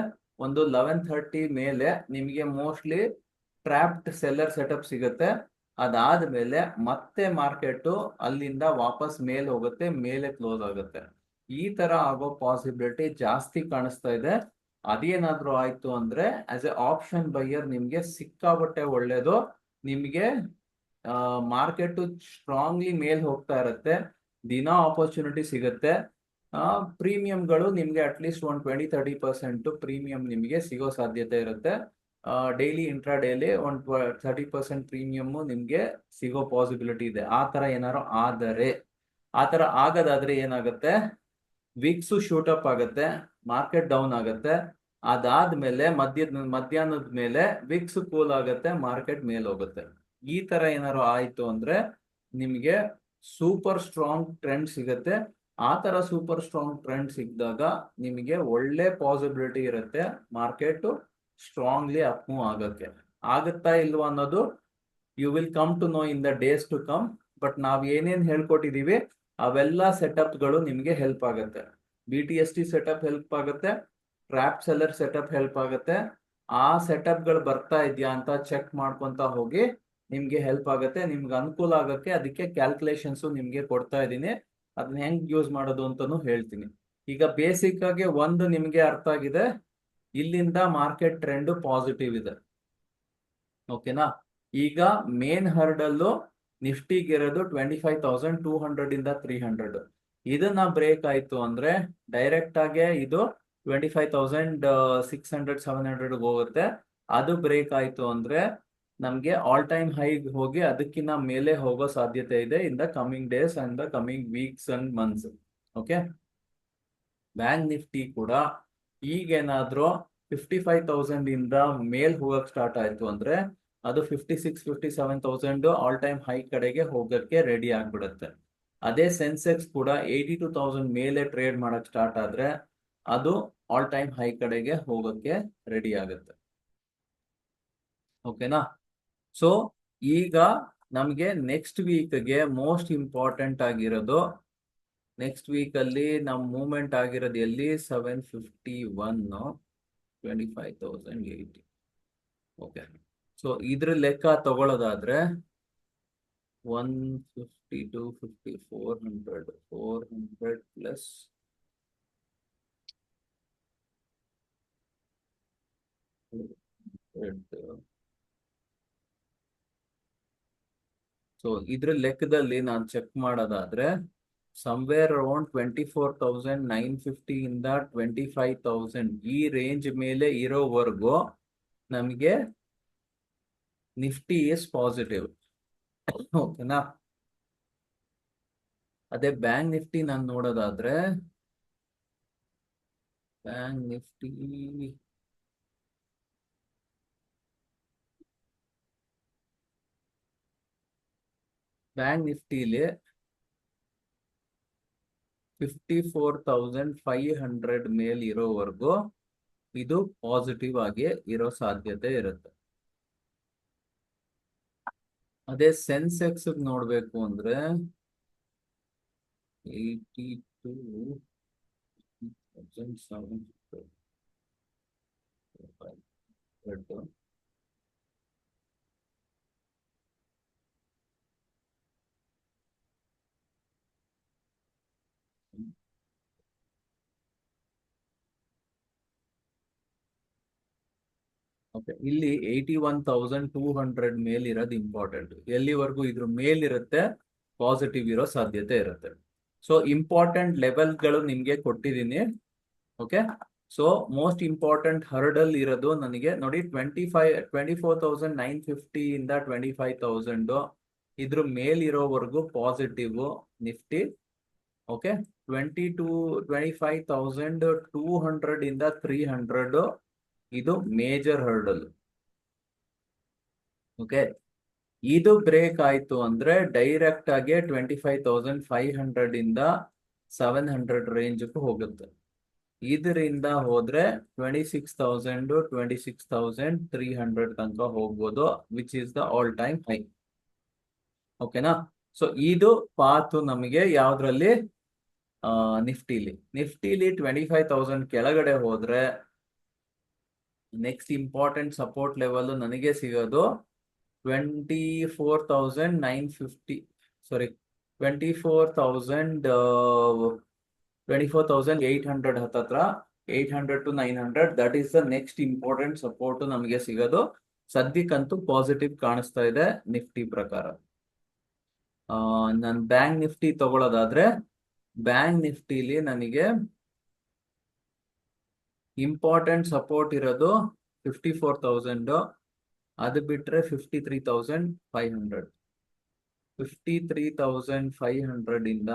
ಒಂದು 11:30 ಮೇಲೆ ನಿಮಗೆ ಮೋಸ್ಟ್ಲಿ ಟ್ರಾಪ್ಡ್ ಸೆಲ್ಲರ್ ಸೆಟಪ್ ಸಿಗುತ್ತೆ. ಅದಾದ್ಮೇಲೆ ಮತ್ತೆ ಮಾರ್ಕೆಟ್ ಅಲ್ಲಿಂದ ವಾಪಸ್ ಮೇಲ್ ಹೋಗುತ್ತೆ, ಮೇಲೆ ಕ್ಲೋಸ್ ಆಗುತ್ತೆ. ಈ ತರ ಆಗೋ ಪಾಸಿಬಿಲಿಟಿ ಜಾಸ್ತಿ ಕಾಣಿಸ್ತಾ ಇದೆ. ಅದೇನಾದ್ರೂ ಆಯ್ತು ಅಂದ್ರೆ ಆಸ್ ಎ ಆಪ್ಷನ್ ಬೈಯರ್ ನಿಮ್ಗೆ ಸಿಕ್ಕಾಬಟ್ಟೆ ಒಳ್ಳೇದು. ನಿಮ್ಗೆ ಮಾರ್ಕೆಟ್ ಸ್ಟ್ರಾಂಗ್ಲಿ ಮೇಲ್ ಹೋಗ್ತಾ ಇರುತ್ತೆ, ದಿನ ಆಪರ್ಚುನಿಟಿ ಸಿಗುತ್ತೆ. ಪ್ರೀಮಿಯಂಗಳು ನಿಮ್ಗೆ ಅಟ್ಲೀಸ್ಟ್ ಒಂದು 20-30% ಪ್ರೀಮಿಯಂ ನಿಮಗೆ ಸಿಗೋ ಸಾಧ್ಯತೆ ಇರುತ್ತೆ. ಡೈಲಿ ಇಂಟ್ರಾಡೇಲಿ ಒಂದು 30% ಪ್ರೀಮಿಯಮ್ ನಿಮ್ಗೆ ಸಿಗೋ ಪಾಸಿಬಿಲಿಟಿ ಇದೆ. ಆ ತರ ಏನಾರು ಆ ತರ ಆಗದಾದ್ರೆ ಏನಾಗುತ್ತೆ, ವಿಕ್ಸ್ ಶೂಟಪ್ ಆಗುತ್ತೆ, ಮಾರ್ಕೆಟ್ ಡೌನ್ ಆಗುತ್ತೆ. ಅದಾದ್ಮೇಲೆ ಮಧ್ಯಾಹ್ನದ ಮೇಲೆ ವಿಕ್ಸ್ ಕೂಲ್ ಆಗುತ್ತೆ, ಮಾರ್ಕೆಟ್ ಮೇಲೆ ಹೋಗುತ್ತೆ. ಈ ತರ ಏನಾರು ಆಯ್ತು ಅಂದ್ರೆ ನಿಮ್ಗೆ ಸೂಪರ್ ಸ್ಟ್ರಾಂಗ್ ಟ್ರೆಂಡ್ ಸಿಗುತ್ತೆ. ಆ ತರ ಸೂಪರ್ ಸ್ಟ್ರಾಂಗ್ ಟ್ರೆಂಡ್ ಸಿಕ್ಕಿದಾಗ ನಿಮಗೆ ಒಳ್ಳೆ ಪಾಸಿಬಿಲಿಟಿ ಇರುತ್ತೆ ಮಾರ್ಕೆಟ್ ಸ್ಟ್ರಾಂಗ್ಲಿ ಅಪ್ ಮೂವ್ ಆಗಕ್ಕೆ. ಆಗುತ್ತಾ ಇಲ್ವಾ ಅನ್ನೋದು you will come to know in the days to come. But ನಾವ್ ಏನೇನ್ ಹೇಳ್ಕೊಟ್ಟಿದೀವಿ ಅವೆಲ್ಲ ಸೆಟಪ್ಗಳು ನಿಮ್ಗೆ ಹೆಲ್ಪ್ ಆಗುತ್ತೆ. BTST ಸೆಟಪ್ ಹೆಲ್ಪ್ ಆಗುತ್ತೆ, ಟ್ರ್ಯಾಪ್ ಸೆಲ್ಲರ್ ಸೆಟಪ್ ಹೆಲ್ಪ್ ಆಗುತ್ತೆ. ಆ ಸೆಟಪ್ಗಳು ಬರ್ತಾ ಇದೆಯಾ ಅಂತ ಚೆಕ್ ಮಾಡ್ಕೊಂತ ಹೋಗಿ, ನಿಮ್ಗೆ ಹೆಲ್ಪ್ ಆಗುತ್ತೆ, ನಿಮ್ಗೆ ಅನುಕೂಲ ಆಗಕ್ಕೆ. ಅದಕ್ಕೆ ಕ್ಯಾಲ್ಕುಲೇಷನ್ಸ್ ನಿಮ್ಗೆ ಕೊಡ್ತಾ ಇದ್ದೀನಿ, ಅದನ್ನ ಹೆಂಗ್ ಯೂಸ್ ಮಾಡೋದು ಅಂತಾನು ಹೇಳ್ತೀನಿ. ಈಗ ಬೇಸಿಕ್ ಆಗಿ ಒಂದು ನಿಮ್ಗೆ ಅರ್ಥ ಆಗಿದೆ, ಇಲ್ಲಿಂದ ಮಾರ್ಕೆಟ್ ಟ್ರೆಂಡ್ ಪಾಸಿಟಿವ್ ಇದೆ. ಓಕೆನಾ? ಈಗ ಮೇನ್ ಹರ್ಡಲ್ಲು ನಿಫ್ಟಿಗಿರೋದು 25,200 ಇಂದ 300. ಇದನ್ನ ಬ್ರೇಕ್ ಆಯ್ತು ಅಂದ್ರೆ ಡೈರೆಕ್ಟ್ ಆಗಿ ಇದು 25,600 700 ಹೋಗುತ್ತೆ. ಅದು ಬ್ರೇಕ್ ಆಯ್ತು ಅಂದ್ರೆ ನಮ್ಗೆ ಆಲ್ ಟೈಮ್ ಹೈ ಹೋಗಿ ಅದಕ್ಕಿಂತ ಮೇಲೆ ಹೋಗೋ ಸಾಧ್ಯತೆ ಇದೆ in the coming days and the coming weeks and months. Okay, bank Nifty ಕೂಡ ಈಗೇನಾದ್ರೂ 55,000 ಇಂದ ಮೇಲ್ ಹೋಗಕ್ ಸ್ಟಾರ್ಟ್ ಆಯ್ತು ಅಂದ್ರೆ ಅದು 56-57,000 ಆಲ್ ಟೈಮ್ ಹೈ ಕಡೆಗೆ ಹೋಗಕ್ಕೆ ರೆಡಿ ಆಗ್ಬಿಡುತ್ತೆ. ಅದೇ ಸೆನ್ಸೆಕ್ಸ್ ಕೂಡ 82,000 ಮೇಲೆ ಟ್ರೇಡ್ ಮಾಡಕ್ ಸ್ಟಾರ್ಟ್ ಆದ್ರೆ ಅದು ಆಲ್ ಟೈಮ್ ಹೈ ಕಡೆಗೆ ಹೋಗಕ್ಕೆ ರೆಡಿ ಆಗುತ್ತೆ. ಓಕೆನಾ? ಸೊ ಈಗ ನಮ್ಗೆ ನೆಕ್ಸ್ಟ್ ವೀಕ್ಗೆ ಮೋಸ್ಟ್ ಇಂಪಾರ್ಟೆಂಟ್ ಆಗಿರೋದು, ನೆಕ್ಸ್ಟ್ ವೀಕ್ ಅಲ್ಲಿ ನಮ್ ಮೂವ್ಮೆಂಟ್ ಆಗಿರೋದು ಎಲ್ಲಿ 751 25,080. ಓಕೆ, ಸೊ ಇದ್ರ ಲೆಕ್ಕ ತಗೊಳ್ಳೋದಾದ್ರೆ 150 250 400 ಪ್ಲಸ್ ಸೊ ಇದ್ರ ಲೆಕ್ಕದಲ್ಲಿ ನಾನು ಚೆಕ್ ಮಾಡೋದಾದ್ರೆ ಸಮ್ವೇರ್ ಅರೌಂಡ್ 24,950 ಇಂದ 25,000 ಈ ರೇಂಜ್ ಮೇಲೆ ಇರೋವರೆಗೂ ನಮಗೆ ನಿಫ್ಟಿ ಇಸ್ ಪಾಸಿಟಿವ್. ಓಕೆನಾ? ಅದೇ ಬ್ಯಾಂಕ್ ನಿಫ್ಟಿ ನಾನು ನೋಡೋದಾದ್ರೆ ಬ್ಯಾಂಕ್ ನಿಫ್ಟಿಲಿ 54,500 ಮೇಲ್ ಇರೋವರೆಗೂ ಇದು ಪಾಸಿಟಿವ್ ಆಗಿ ಇರೋ ಸಾಧ್ಯತೆ ಇರುತ್ತೆ. ಅದೇ ಸೆನ್ಸೆಕ್ಸ್ ನೋಡ್ಬೇಕು ಅಂದ್ರೆ 82,700 ಓಕೆ, ಇಲ್ಲಿ 81,200 ಮೇಲ್ ಇರೋದು ಇಂಪಾರ್ಟೆಂಟ್. ಎಲ್ಲಿವರೆಗೂ ಇದ್ರ ಮೇಲಿರುತ್ತೆ ಪಾಸಿಟಿವ್ ಇರೋ ಸಾಧ್ಯತೆ ಇರುತ್ತೆ. ಸೊ ಇಂಪಾರ್ಟೆಂಟ್ ಲೆವೆಲ್ಗಳು ನಿಮ್ಗೆ ಕೊಟ್ಟಿದ್ದೀನಿ. Okay, so most important hurdle ಇರೋದು ನನಗೆ ನೋಡಿ 24,950 ಇಂದ 25,000 ಇದ್ರ ಮೇಲಿರೋವರೆಗೂ ಪಾಸಿಟಿವ್ ನಿಫ್ಟಿ. ಓಕೆ, 25,200 ಇಂದ 300 ಇದು ಮೇಜರ್ ಹರ್ಡಲ್. ಓಕೆ, ಇದು ಬ್ರೇಕ್ ಆಯ್ತು ಅಂದ್ರೆ ಡೈರೆಕ್ಟ್ ಆಗಿ 25,500 ಇಂದ 700 ರೇಂಜ್ ಹೋಗುತ್ತೆ. ಇದರಿಂದ ಹೋದ್ರೆ 26,000 26,300 ತನಕ ಹೋಗ್ಬೋದು, which is the all time high. ಓಕೆನಾ? ಸೊ ಇದು ಪಾತು ನಮಗೆ ಯಾವ್ದ್ರಲ್ಲಿ ನಿಫ್ಟಿಲಿ 25,000 ಕೆಳಗಡೆ ಹೋದ್ರೆ ನೆಕ್ಸ್ಟ್ ಇಂಪಾರ್ಟೆಂಟ್ ಸಪೋರ್ಟ್ ಲೆವೆಲ್ ನನಗೆ ಸಿಗೋದು 24,950 ಸಾರಿ 24,800 ಹತ್ತತ್ರ 800 to 900 that is the next important support ನಮಗೆ ಸಿಗೋದು. ಸದ್ಯಕ್ಕಂತೂ ಪಾಸಿಟಿವ್ ಕಾಣಿಸ್ತಾ ಇದೆ ನಿಫ್ಟಿ ಪ್ರಕಾರ. ನಾನು ಬ್ಯಾಂಕ್ ನಿಫ್ಟಿ ತಗೊಳ್ಳೋದಾದ್ರೆ ಬ್ಯಾಂಕ್ ನಿಫ್ಟಿಲಿ ನನಗೆ ಇಂಪಾರ್ಟೆಂಟ್ ಸಪೋರ್ಟ್ ಇರೋದು 54,000. ಅದು ಬಿಟ್ರೆ 53,500. 53,500 ಇಂದ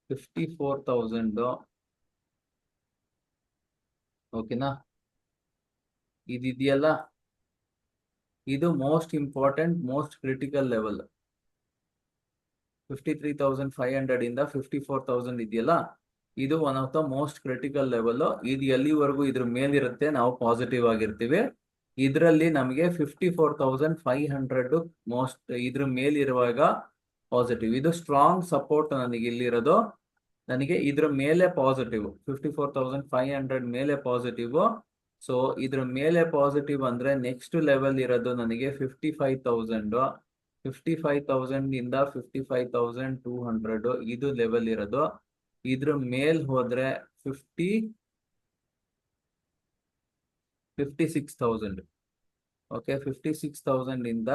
54,000 ಓಕೆನಾ, ಇದಿದೆಯಲ್ಲ ಇದು most important most critical level. 53,500 ಇಂದ 54,000 ಇದೆಯಲ್ಲ, ಇದು one of the most critical level. ಇದು ಎಲ್ಲಿವರೆಗೂ ಇದ್ರ ಮೇಲಿರುತ್ತೆ ನಾವು ಪಾಸಿಟಿವ್ ಆಗಿರ್ತೀವಿ. ಇದರಲ್ಲಿ ನಮಗೆ 54,500 ಮೋಸ್ಟ್ ಇದ್ರ ಮೇಲಿರುವಾಗ ಪಾಸಿಟಿವ್. ಇದು ಸ್ಟ್ರಾಂಗ್ ಸಪೋರ್ಟ್ ನನಗೆ ಇಲ್ಲಿರೋದು. ನನಗೆ ಇದ್ರ ಮೇಲೆ ಪಾಸಿಟಿವ್ 54,500 ಮೇಲೆ ಪಾಸಿಟಿವ್. ಸೊ ಇದ್ರ ಮೇಲೆ ಪಾಸಿಟಿವ್ ಅಂದ್ರೆ ನೆಕ್ಸ್ಟ್ ಲೆವೆಲ್ ಇರೋದು ನನಗೆ 55,000. 55,000 ಇಂದ 55,200 ಇದು ಲೆವೆಲ್ ಇರೋದು. ಇದ್ರ ಮೇಲ್ ಹೋದ್ರೆ 56,000. ಓಕೆ, 56,000 ಇಂದ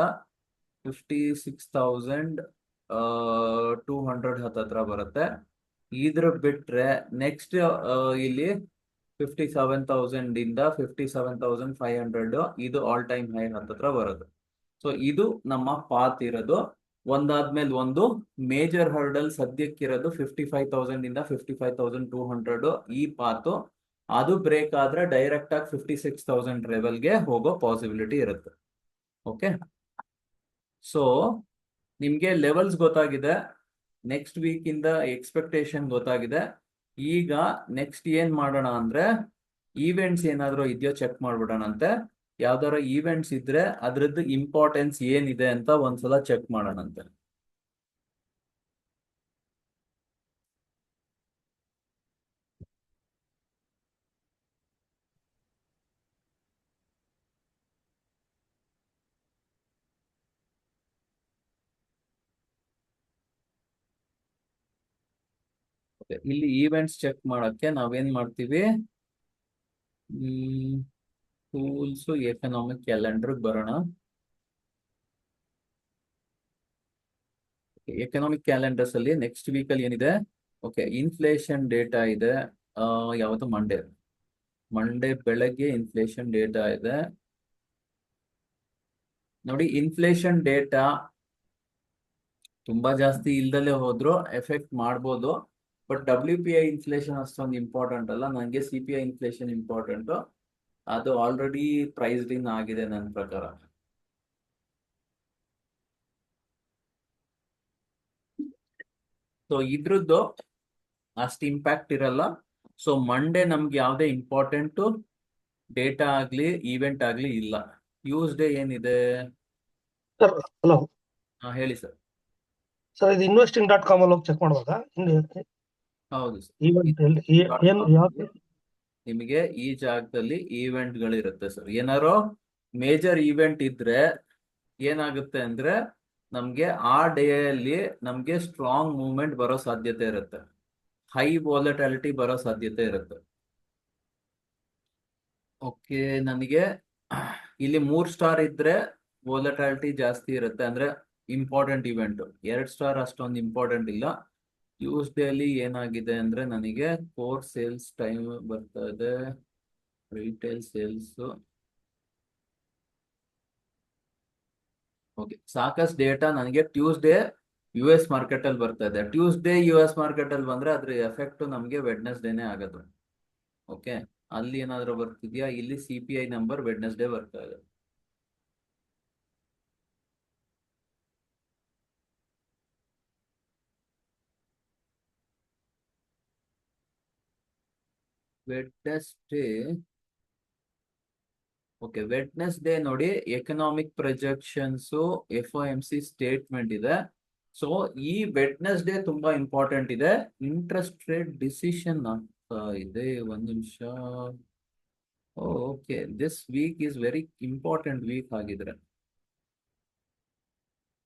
56,200 ಹತ್ತತ್ರ ಬರುತ್ತೆ. ಇದ್ರ ಬಿಟ್ರೆ ನೆಕ್ಸ್ಟ್ ಇಲ್ಲಿ 57,000 ಇಂದ 57,500 ಇದು ಆಲ್ ಟೈಮ್ ಹೈ ಹತ್ತತ್ರ ಬರೋದು. ಸೊ ಇದು ನಮ್ಮ ಪಾತ್ ಇರೋದು. ಒಂದಾದ್ಮೇಲೆ ಒಂದು ಮೇಜರ್ ಹರ್ಡಲ್ ಸದ್ಯಕ್ಕಿರೋದು 55,000 ಇಂದ 55,200 ಈ ಪಾತು. ಅದು ಬ್ರೇಕ್ ಆದ್ರೆ ಡೈರೆಕ್ಟ್ ಆಗಿ 56,000 ಲೆವೆಲ್ಗೆ ಹೋಗೋ ಪಾಸಿಬಿಲಿಟಿ ಇರುತ್ತೆ. ಓಕೆ, ಸೊ ನಿಮ್ಗೆ ಲೆವೆಲ್ಸ್ ಗೊತ್ತಾಗಿದೆ, ನೆಕ್ಸ್ಟ್ ವೀಕ್ ಇಂದ ಎಕ್ಸ್ಪೆಕ್ಟೇಷನ್ ಗೊತ್ತಾಗಿದೆ. ಈಗ ನೆಕ್ಸ್ಟ್ ಏನ್ ಮಾಡೋಣ ಅಂದ್ರೆ ಈವೆಂಟ್ಸ್ ಏನಾದ್ರು ಇದೆಯೋ ಚೆಕ್ ಮಾಡ್ಬಿಡೋಣಂತೆ. ಯಾವ್ದಾರ ಈವೆಂಟ್ಸ್ ಇದ್ರೆ ಅದ್ರದ್ದು ಇಂಪಾರ್ಟೆನ್ಸ್ ಏನಿದೆ ಅಂತ ಒಂದ್ಸಲ ಚೆಕ್ ಮಾಡೋಣಂತೆ. ಇಲ್ಲಿ ಈವೆಂಟ್ಸ್ ಚೆಕ್ ಮಾಡಕ್ಕೆ ನಾವೇನ್ ಮಾಡ್ತೀವಿ, ಟೂಲ್ಸ್ ಎಕನಾಮಿಕ್ ಕ್ಯಾಲೆಂಡರ್ ಬರೋಣ. ಎಕನಾಮಿಕ್ ಕ್ಯಾಲೆಂಡರ್ಸ್ ಅಲ್ಲಿ ನೆಕ್ಸ್ಟ್ ವೀಕ್ ಅಲ್ಲಿ ಏನಿದೆ, ಓಕೆ ಇನ್ಫ್ಲೇಷನ್ ಡೇಟಾ ಇದೆ. ಯಾವತ್ತು ಮಂಡೇ ಬೆಳಗ್ಗೆ ಇನ್ಫ್ಲೇಷನ್ ಡೇಟಾ ಇದೆ ನೋಡಿ. ಇನ್ಫ್ಲೇಷನ್ ಡೇಟಾ ತುಂಬಾ ಜಾಸ್ತಿ ಇಲ್ದಲೇ ಹೋದ್ರು ಎಫೆಕ್ಟ್ ಮಾಡ್ಬೋದು. ಬಟ್ WPI ಇನ್ಫ್ಲೇಷನ್ ಅಷ್ಟೊಂದು ಇಂಪಾರ್ಟೆಂಟ್ ಅಲ್ಲ. ನನಗೆ CPI ಇನ್ಫ್ಲೇಷನ್ ಇಂಪಾರ್ಟೆಂಟ್. ಅದು ಆಲ್ರೆಡಿ ಪ್ರೈಸ್ಡ್ ಇನ್ ಆಗಿದೆ ನನ್ನ ಪ್ರಕಾರ. ಸೊ ಇದ್ರದ್ದು ಅಷ್ಟು ಇಂಪ್ಯಾಕ್ಟ್ ಇರಲ್ಲ. ಸೊ ಮಂಡೇ ನಮ್ಗೆ ಯಾವುದೇ ಇಂಪಾರ್ಟೆಂಟ್ ಡೇಟಾ ಆಗ್ಲಿ ಈವೆಂಟ್ ಆಗ್ಲಿ ಇಲ್ಲ. ಟ್ಯೂಸ್ಡೇ ಏನಿದೆ? ಸರ್ ಹಲೋ ಹೇಳಿ ಸರ್. ಸರ್, ಇದು investing.com ಅಲ್ಲಿ ಹೋಗಿ ಚೆಕ್ ಮಾಡುವಾಗ ಹೌದು ಸರ್, ನಿಮಗೆ ಈ ಜಾಗದಲ್ಲಿ ಈವೆಂಟ್ ಗಳಿರುತ್ತೆ ಸರ್. ಏನಾರೋ ಮೇಜರ್ ಈವೆಂಟ್ ಇದ್ರೆ ಏನಾಗುತ್ತೆ ಅಂದ್ರೆ ನಮ್ಗೆ ಆ ಡೇ ಅಲ್ಲಿ ನಮ್ಗೆ ಸ್ಟ್ರಾಂಗ್ ಮೂವ್ಮೆಂಟ್ ಬರೋ ಸಾಧ್ಯತೆ ಇರುತ್ತೆ, ಹೈ ವಾಲಟಾಲಿಟಿ ಬರೋ ಸಾಧ್ಯತೆ ಇರುತ್ತೆ. ಓಕೆ, ನನಗೆ ಇಲ್ಲಿ 3 ಸ್ಟಾರ್ ಇದ್ರೆ ವಾಲಟಾಲಿಟಿ ಜಾಸ್ತಿ ಇರುತ್ತೆ, ಅಂದ್ರೆ ಇಂಪಾರ್ಟೆಂಟ್ ಇವೆಂಟ್. 2 ಸ್ಟಾರ್ ಅಷ್ಟೊಂದು ಇಂಪಾರ್ಟೆಂಟ್ ಇಲ್ಲ. ಟ್ಯೂಸ್ಡೇ ಅಲ್ಲಿ ಏನಾಗಿದೆ ಅಂದ್ರೆ ನನಗೆ ಕೋರ್ ಸೇಲ್ಸ್ ಟೈಮ್ ಬರ್ತಾ ಇದೆ, ರಿಟೇಲ್ ಸೇಲ್ಸ್. ಓಕೆ, ಸಾಕಷ್ಟು ಡೇಟಾ ನನಗೆ ಟ್ಯೂಸ್ಡೇ US ಮಾರ್ಕೆಟ್ ಅಲ್ಲಿ ಬರ್ತಾ ಇದೆ. ಟ್ಯೂಸ್ಡೇ US ಮಾರ್ಕೆಟ್ ಅಲ್ಲಿ ಬಂದ್ರೆ ಅದ್ರ ಎಫೆಕ್ಟ್ ನಮಗೆ ವೆಡ್ನೆಸ್ಡೇನೆ ಆಗೋದು. ಓಕೆ, ಅಲ್ಲಿ ಏನಾದ್ರು ಬರ್ತಿದ್ಯಾ? ಇಲ್ಲಿ CPI ನಂಬರ್ ವೆಡ್ನೆಸ್ಡೇ ಬರ್ತಾ ಇದೆ. ವೆಡ್ನೆಸ್ಡೇ, ಓಕೆ ವೆಡ್ನೆಸ್ಡೇ ನೋಡಿ ಎಕನಾಮಿಕ್ ಪ್ರೊಜೆಕ್ಷನ್ಸ್ FOMC ಸ್ಟೇಟ್ಮೆಂಟ್ ಇದೆ. ಸೊ ಈ ವೆಡ್ನೆಸ್ಡೇ ತುಂಬಾ ಇಂಪಾರ್ಟೆಂಟ್ ಇದೆ. ಇಂಟ್ರೆಸ್ಟ್ ರೇಟ್ ಡಿಸಿಷನ್ ಆಗ್ತಾ ಇದೆ. ಒಂದ್ ನಿಮಿಷ. Okay, this week is very important week ಆಗಿದ್ರೆ.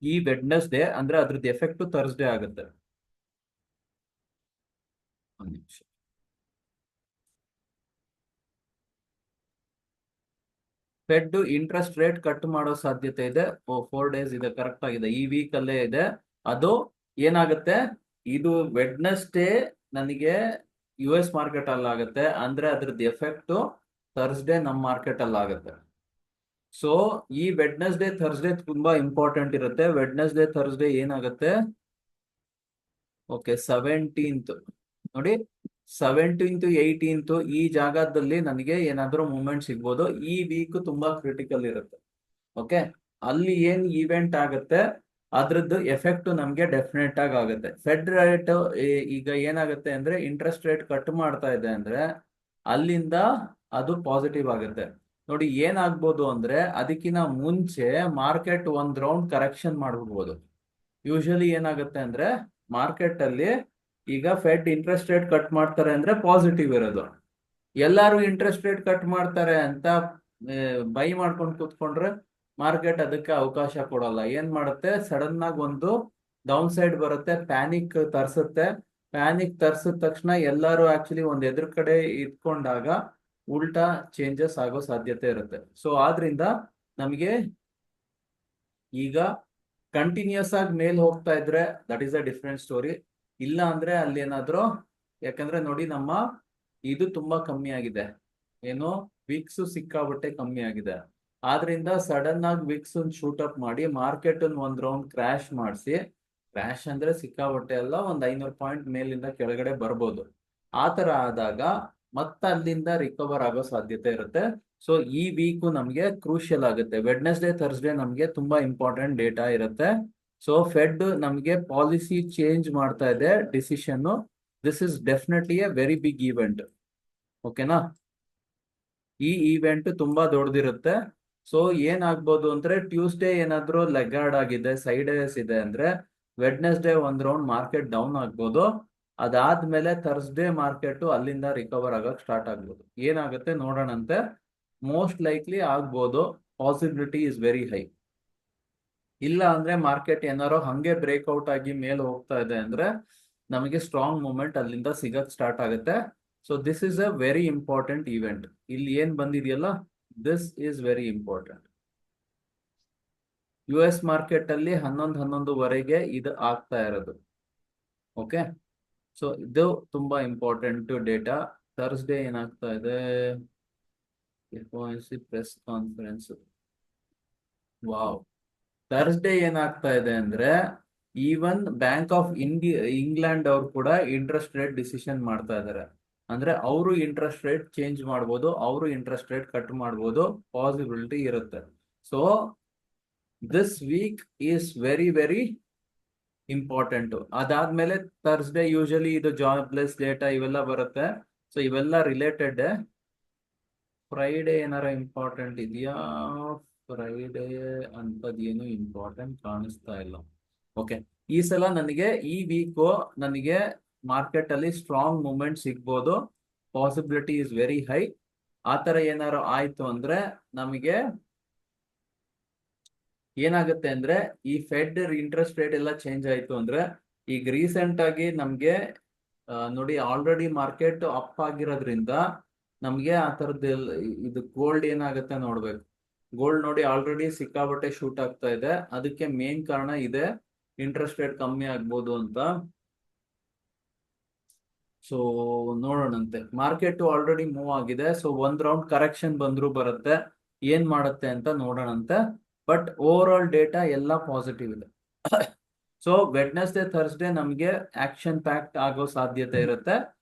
ಈ ವೆಡ್ನೆಸ್ಡೇ ಅಂದ್ರೆ ಅದ್ರದ್ದು ಎಫೆಕ್ಟ್ ಥರ್ಸ್ಡೇ ಆಗುತ್ತೆ. ಒಂದ್ ನಿಮಿಷ. ಫೆಡ್ ಇಂಟ್ರೆಸ್ಟ್ ರೇಟ್ ಕಟ್ ಮಾಡೋ ಸಾಧ್ಯತೆ ಇದೆ. 4 ಡೇಸ್ ಇದೆ, ಕರೆಕ್ಟ್ ಆಗಿದೆ, ಈ ವೀಕ್ ಅಲ್ಲೇ ಇದೆ. ಅದು ಏನಾಗುತ್ತೆ, ಇದು ವೆಡ್ನೆಸ್ಡೇ ನನಗೆ ಯು ಎಸ್ ಮಾರ್ಕೆಟ್ ಅಲ್ಲಿ ಆಗುತ್ತೆ, ಅಂದ್ರೆ ಅದ್ರದ್ದು ಎಫೆಕ್ಟ್ ಥರ್ಸ್ಡೇ ನಮ್ಮ ಮಾರ್ಕೆಟ್ ಅಲ್ಲಿ ಆಗುತ್ತೆ. ಸೊ ಈ ವೆಡ್ನೆಸ್ಡೇ ಥರ್ಸ್ಡೇ ತುಂಬಾ ಇಂಪಾರ್ಟೆಂಟ್ ಇರುತ್ತೆ. ವೆಡ್ನೆಸ್ಡೇ ಥರ್ಸ್ಡೇ ಏನಾಗುತ್ತೆ, ಓಕೆ 17th ನೋಡಿ, 17th 18th ಈ ಜಾಗದಲ್ಲಿ ನನಗೆ ಏನಾದ್ರೂ ಮೂವ್ಮೆಂಟ್ ಸಿಗ್ಬೋದು. ಈ ವೀಕ್ ತುಂಬಾ ಕ್ರಿಟಿಕಲ್ ಇರುತ್ತೆ. ಓಕೆ, ಅಲ್ಲಿ ಏನ್ ಇವೆಂಟ್ ಆಗುತ್ತೆ ಅದ್ರದ್ದು ಎಫೆಕ್ಟ್ ನಮ್ಗೆ ಡೆಫಿನೆಟ್ ಆಗಿ ಆಗುತ್ತೆ. ಫೆಡ್ ರೇಟ್ ಈಗ ಏನಾಗುತ್ತೆ ಅಂದ್ರೆ ಇಂಟ್ರೆಸ್ಟ್ ರೇಟ್ ಕಟ್ ಮಾಡ್ತಾ ಇದೆ ಅಂದ್ರೆ ಅಲ್ಲಿಂದ ಅದು ಪಾಸಿಟಿವ್ ಆಗುತ್ತೆ. ನೋಡಿ ಏನಾಗ್ಬೋದು ಅಂದ್ರೆ ಅದಕ್ಕಿಂತ ಮುಂಚೆ ಮಾರ್ಕೆಟ್ ಒಂದ್ ರೌಂಡ್ ಕರೆಕ್ಷನ್ ಮಾಡ್ಬಿಡ್ಬೋದು. ಯೂಶಲಿ ಏನಾಗುತ್ತೆ ಅಂದ್ರೆ ಮಾರ್ಕೆಟ್ ಅಲ್ಲಿ ಈಗ ಫೆಡ್ ಇಂಟ್ರೆಸ್ಟ್ ರೇಟ್ ಕಟ್ ಮಾಡ್ತಾರೆ ಅಂದ್ರೆ ಪಾಸಿಟಿವ್ ಇರೋದು. ಎಲ್ಲಾರು ಇಂಟ್ರೆಸ್ಟ್ ರೇಟ್ ಕಟ್ ಮಾಡ್ತಾರೆ ಅಂತ ಬೈ ಮಾಡ್ಕೊಂಡು ಕೂತ್ಕೊಂಡ್ರೆ ಮಾರ್ಕೆಟ್ ಅದಕ್ಕೆ ಅವಕಾಶ ಕೊಡಲ್ಲ. ಏನ್ ಮಾಡುತ್ತೆ, ಸಡನ್ ಆಗಿ ಒಂದು ಡೌನ್ ಸೈಡ್ ಬರುತ್ತೆ, ಪ್ಯಾನಿಕ್ ತರಿಸುತ್ತೆ. ಪ್ಯಾನಿಕ್ ತರಿಸಿದ ತಕ್ಷಣ ಎಲ್ಲರೂ ಆಕ್ಚುಲಿ ಒಂದ್ ಎದುರು ಕಡೆ ಇಟ್ಕೊಂಡಾಗ ಉಲ್ಟಾ ಚೇಂಜಸ್ ಆಗೋ ಸಾಧ್ಯತೆ ಇರುತ್ತೆ. ಸೊ ಆದ್ರಿಂದ ನಮಗೆ ಈಗ ಕಂಟಿನ್ಯೂಸ್ ಆಗಿ ಮೇಲ್ ಹೋಗ್ತಾ ಇದ್ರೆ that is a different story. ಇಲ್ಲ ಅಂದ್ರೆ ಅಲ್ಲಿ ಏನಾದ್ರು, ಯಾಕಂದ್ರೆ ನೋಡಿ ನಮ್ಮ ಇದು ತುಂಬಾ ಕಮ್ಮಿ ಆಗಿದೆ, ಏನು ವಿಕ್ಸ್ ಸಿಕ್ಕಾಬಟ್ಟೆ ಕಮ್ಮಿ ಆಗಿದೆ. ಆದ್ರಿಂದ ಸಡನ್ ಆಗಿ ವಿಕ್ಸ್ ಶೂಟ್ ಅಪ್ ಮಾಡಿ ಮಾರ್ಕೆಟ್ ಒಂದ್ ರೌಂಡ್ ಕ್ರಾಶ್ ಮಾಡಿಸಿ, ಕ್ರಾಶ್ ಅಂದ್ರೆ ಸಿಕ್ಕಾಬಟ್ಟೆ ಅಲ್ಲ, ಒಂದ್ 500 ಪಾಯಿಂಟ್ ಮೇಲಿಂದ ಕೆಳಗಡೆ ಬರ್ಬೋದು. ಆತರ ಆದಾಗ ಮತ್ತೆ ಅಲ್ಲಿಂದ ರಿಕವರ್ ಆಗೋ ಸಾಧ್ಯತೆ ಇರುತ್ತೆ. ಸೊ ಈ ವೀಕು ನಮ್ಗೆ ಕ್ರೂಷಿಯಲ್ ಆಗುತ್ತೆ. ವೆಡ್ನೆಸ್ಡೇ ಥರ್ಸ್ಡೇ ನಮ್ಗೆ ತುಂಬಾ ಇಂಪಾರ್ಟೆಂಟ್ ಡೇಟಾ ಇರುತ್ತೆ. ಸೊ ಫೆಡ್ ನಮ್ಗೆ ಪಾಲಿಸಿ ಚೇಂಜ್ ಮಾಡ್ತಾ ಇದೆ, decision. This is definitely a very big event. ಓಕೆನಾ, ಈ ಈವೆಂಟ್ ತುಂಬಾ ದೊಡ್ಡದಿರುತ್ತೆ. ಸೊ ಏನಾಗ್ಬೋದು ಅಂದ್ರೆ ಟ್ಯೂಸ್ಡೇ ಏನಾದ್ರು ಲೆಗಾರ್ಡ್ ಆಗಿದೆ, ಸೈಡ್ ವೇಸ್ ಇದೆ ಅಂದ್ರೆ ವೆಡ್ನೆಸ್ಡೇ ಒಂದ್ ರೌಂಡ್ ಮಾರ್ಕೆಟ್ ಡೌನ್ ಆಗ್ಬೋದು. ಅದಾದ್ಮೇಲೆ ಥರ್ಸ್ಡೇ ಮಾರ್ಕೆಟ್ ಅಲ್ಲಿಂದ ರಿಕವರ್ ಆಗಕ್ ಸ್ಟಾರ್ಟ್ ಆಗ್ಬೋದು. ಏನಾಗುತ್ತೆ ನೋಡೋಣಂತೆ, ಮೋಸ್ಟ್ ಲೈಕ್ಲಿ ಆಗ್ಬೋದು, ಪಾಸಿಬಿಲಿಟಿ ಇಸ್ ವೆರಿ ಹೈ. ಇಲ್ಲ ಅಂದ್ರೆ ಮಾರ್ಕೆಟ್ ಏನಾರೋ ಹಂಗೆ ಬ್ರೇಕ್ಔಟ್ ಆಗಿ ಮೇಲೆ ಹೋಗ್ತಾ ಇದೆ ಅಂದ್ರೆ ನಮಗೆ ಸ್ಟ್ರಾಂಗ್ ಮೂವ್ಮೆಂಟ್ ಅಲ್ಲಿಂದ ಸಿಗಕ್ ಸ್ಟಾರ್ಟ್ ಆಗುತ್ತೆ. So this is a very important event. ಇಲ್ಲಿ ಏನ್ ಬಂದಿದೆಯಲ್ಲ, this is very important. U S market ಅಲ್ಲಿ 11:11ವರೆಗೆ ಇದು ಆಗ್ತಾ ಇರೋದು. ಓಕೆ, ಸೊ ಇದು ತುಂಬಾ ಇಂಪಾರ್ಟೆಂಟ್ ಡೇಟಾ. ಥರ್ಸ್ಡೇ ಏನಾಗ್ತಾ ಇದೆ, FOMC press conference. Wow, Thursday ಏನಾಗ್ತಾ ಇದೆ ಅಂದ್ರೆ ಈವನ್ ಬ್ಯಾಂಕ್ ಆಫ್ ಇಂಗ್ಲೆಂಡ್ ಅವ್ರು ಕೂಡ ಇಂಟ್ರೆಸ್ಟ್ ರೇಟ್ ಡಿಸಿಷನ್ ಮಾಡ್ತಾ ಇದ್ದಾರೆ. ಅಂದ್ರೆ ಅವರು ಇಂಟ್ರೆಸ್ಟ್ ರೇಟ್ ಚೇಂಜ್ ಮಾಡ್ಬೋದು, ಅವರು ಇಂಟ್ರೆಸ್ಟ್ ರೇಟ್ ಕಟ್ ಮಾಡ್ಬೋದು, ಪಾಸಿಬಿಲಿಟಿ ಇರುತ್ತೆ. So this week is very very important. ಅದಾದ್ಮೇಲೆ ಥರ್ಸ್ಡೇ ಯೂಶಲಿ ಇದು ಜಾಬ್ಲೆಸ್ ಡೇಟಾ ಇವೆಲ್ಲ ಬರುತ್ತೆ. ಸೊ ಇವೆಲ್ಲ ರಿಲೇಟೆಡ್. ಫ್ರೈಡೇ ಏನಾರ ಇಂಪಾರ್ಟೆಂಟ್ ಇದೆಯಾ? ಫ್ರೈಡೇ ಅಂತದೇನು ಇಂಪಾರ್ಟೆಂಟ್ ಕಾಣಿಸ್ತಾ ಇಲ್ಲ. ಓಕೆ, ಈ ಸಲ ನನಗೆ ಈ ವೀಕು ನನಗೆ ಮಾರ್ಕೆಟ್ ಅಲ್ಲಿ ಸ್ಟ್ರಾಂಗ್ ಮೂವ್ಮೆಂಟ್ ಸಿಗ್ಬೋದು, ಪಾಸಿಬಿಲಿಟಿ ಇಸ್ ವೆರಿ ಹೈ. ಆತರ ಏನಾರು ಆಯ್ತು ಅಂದ್ರೆ ನಮಗೆ ಏನಾಗುತ್ತೆ ಅಂದ್ರೆ ಈ ಫೆಡ್ ಇಂಟ್ರೆಸ್ಟ್ ರೇಟ್ ಎಲ್ಲ ಚೇಂಜ್ ಆಯ್ತು ಅಂದ್ರೆ ಈಗ ರೀಸೆಂಟ್ ಆಗಿ ನಮ್ಗೆ ನೋಡಿ ಆಲ್ರೆಡಿ ಮಾರ್ಕೆಟ್ ಅಪ್ ಆಗಿರೋದ್ರಿಂದ ನಮ್ಗೆ ಆ ತರದ್ದು ಇದು ಗೋಲ್ಡ್ ಏನಾಗುತ್ತೆ ನೋಡ್ಬೇಕು. ಗೋಲ್ಡ್ ನೋಡಿ ಆಲ್ರೆಡಿ ಸಿಕ್ಕಾಬಟ್ಟೆ ಶೂಟ್ ಆಗ್ತಾ ಇದೆ. ಅದಕ್ಕೆ ಮೇನ್ ಕಾರಣ ಇದೆ, ಇಂಟ್ರೆಸ್ಟ್ ರೇಟ್ ಕಮ್ಮಿ ಆಗ್ಬೋದು ಅಂತ. ಸೊ ನೋಡೋಣಂತೆ, ಮಾರ್ಕೆಟ್ ಆಲ್ರೆಡಿ ಮೂವ್ ಆಗಿದೆ. ಸೊ ಒಂದ್ ರೌಂಡ್ ಕರೆಕ್ಷನ್ ಬಂದ್ರು ಬರುತ್ತೆ, ಏನ್ ಮಾಡುತ್ತೆ ಅಂತ ನೋಡೋಣಂತೆ. ಬಟ್ ಓವರ್ ಆಲ್ ಡೇಟಾ ಎಲ್ಲ ಪಾಸಿಟಿವ್ ಇದೆ. ಸೊ ವೆಡ್ನೆಸ್ಡೇ ಥರ್ಸ್ಡೇ ನಮ್ಗೆ ಆಕ್ಷನ್ ಪ್ಯಾಕ್ಟ್ ಆಗೋ ಸಾಧ್ಯತೆ ಇರುತ್ತೆ.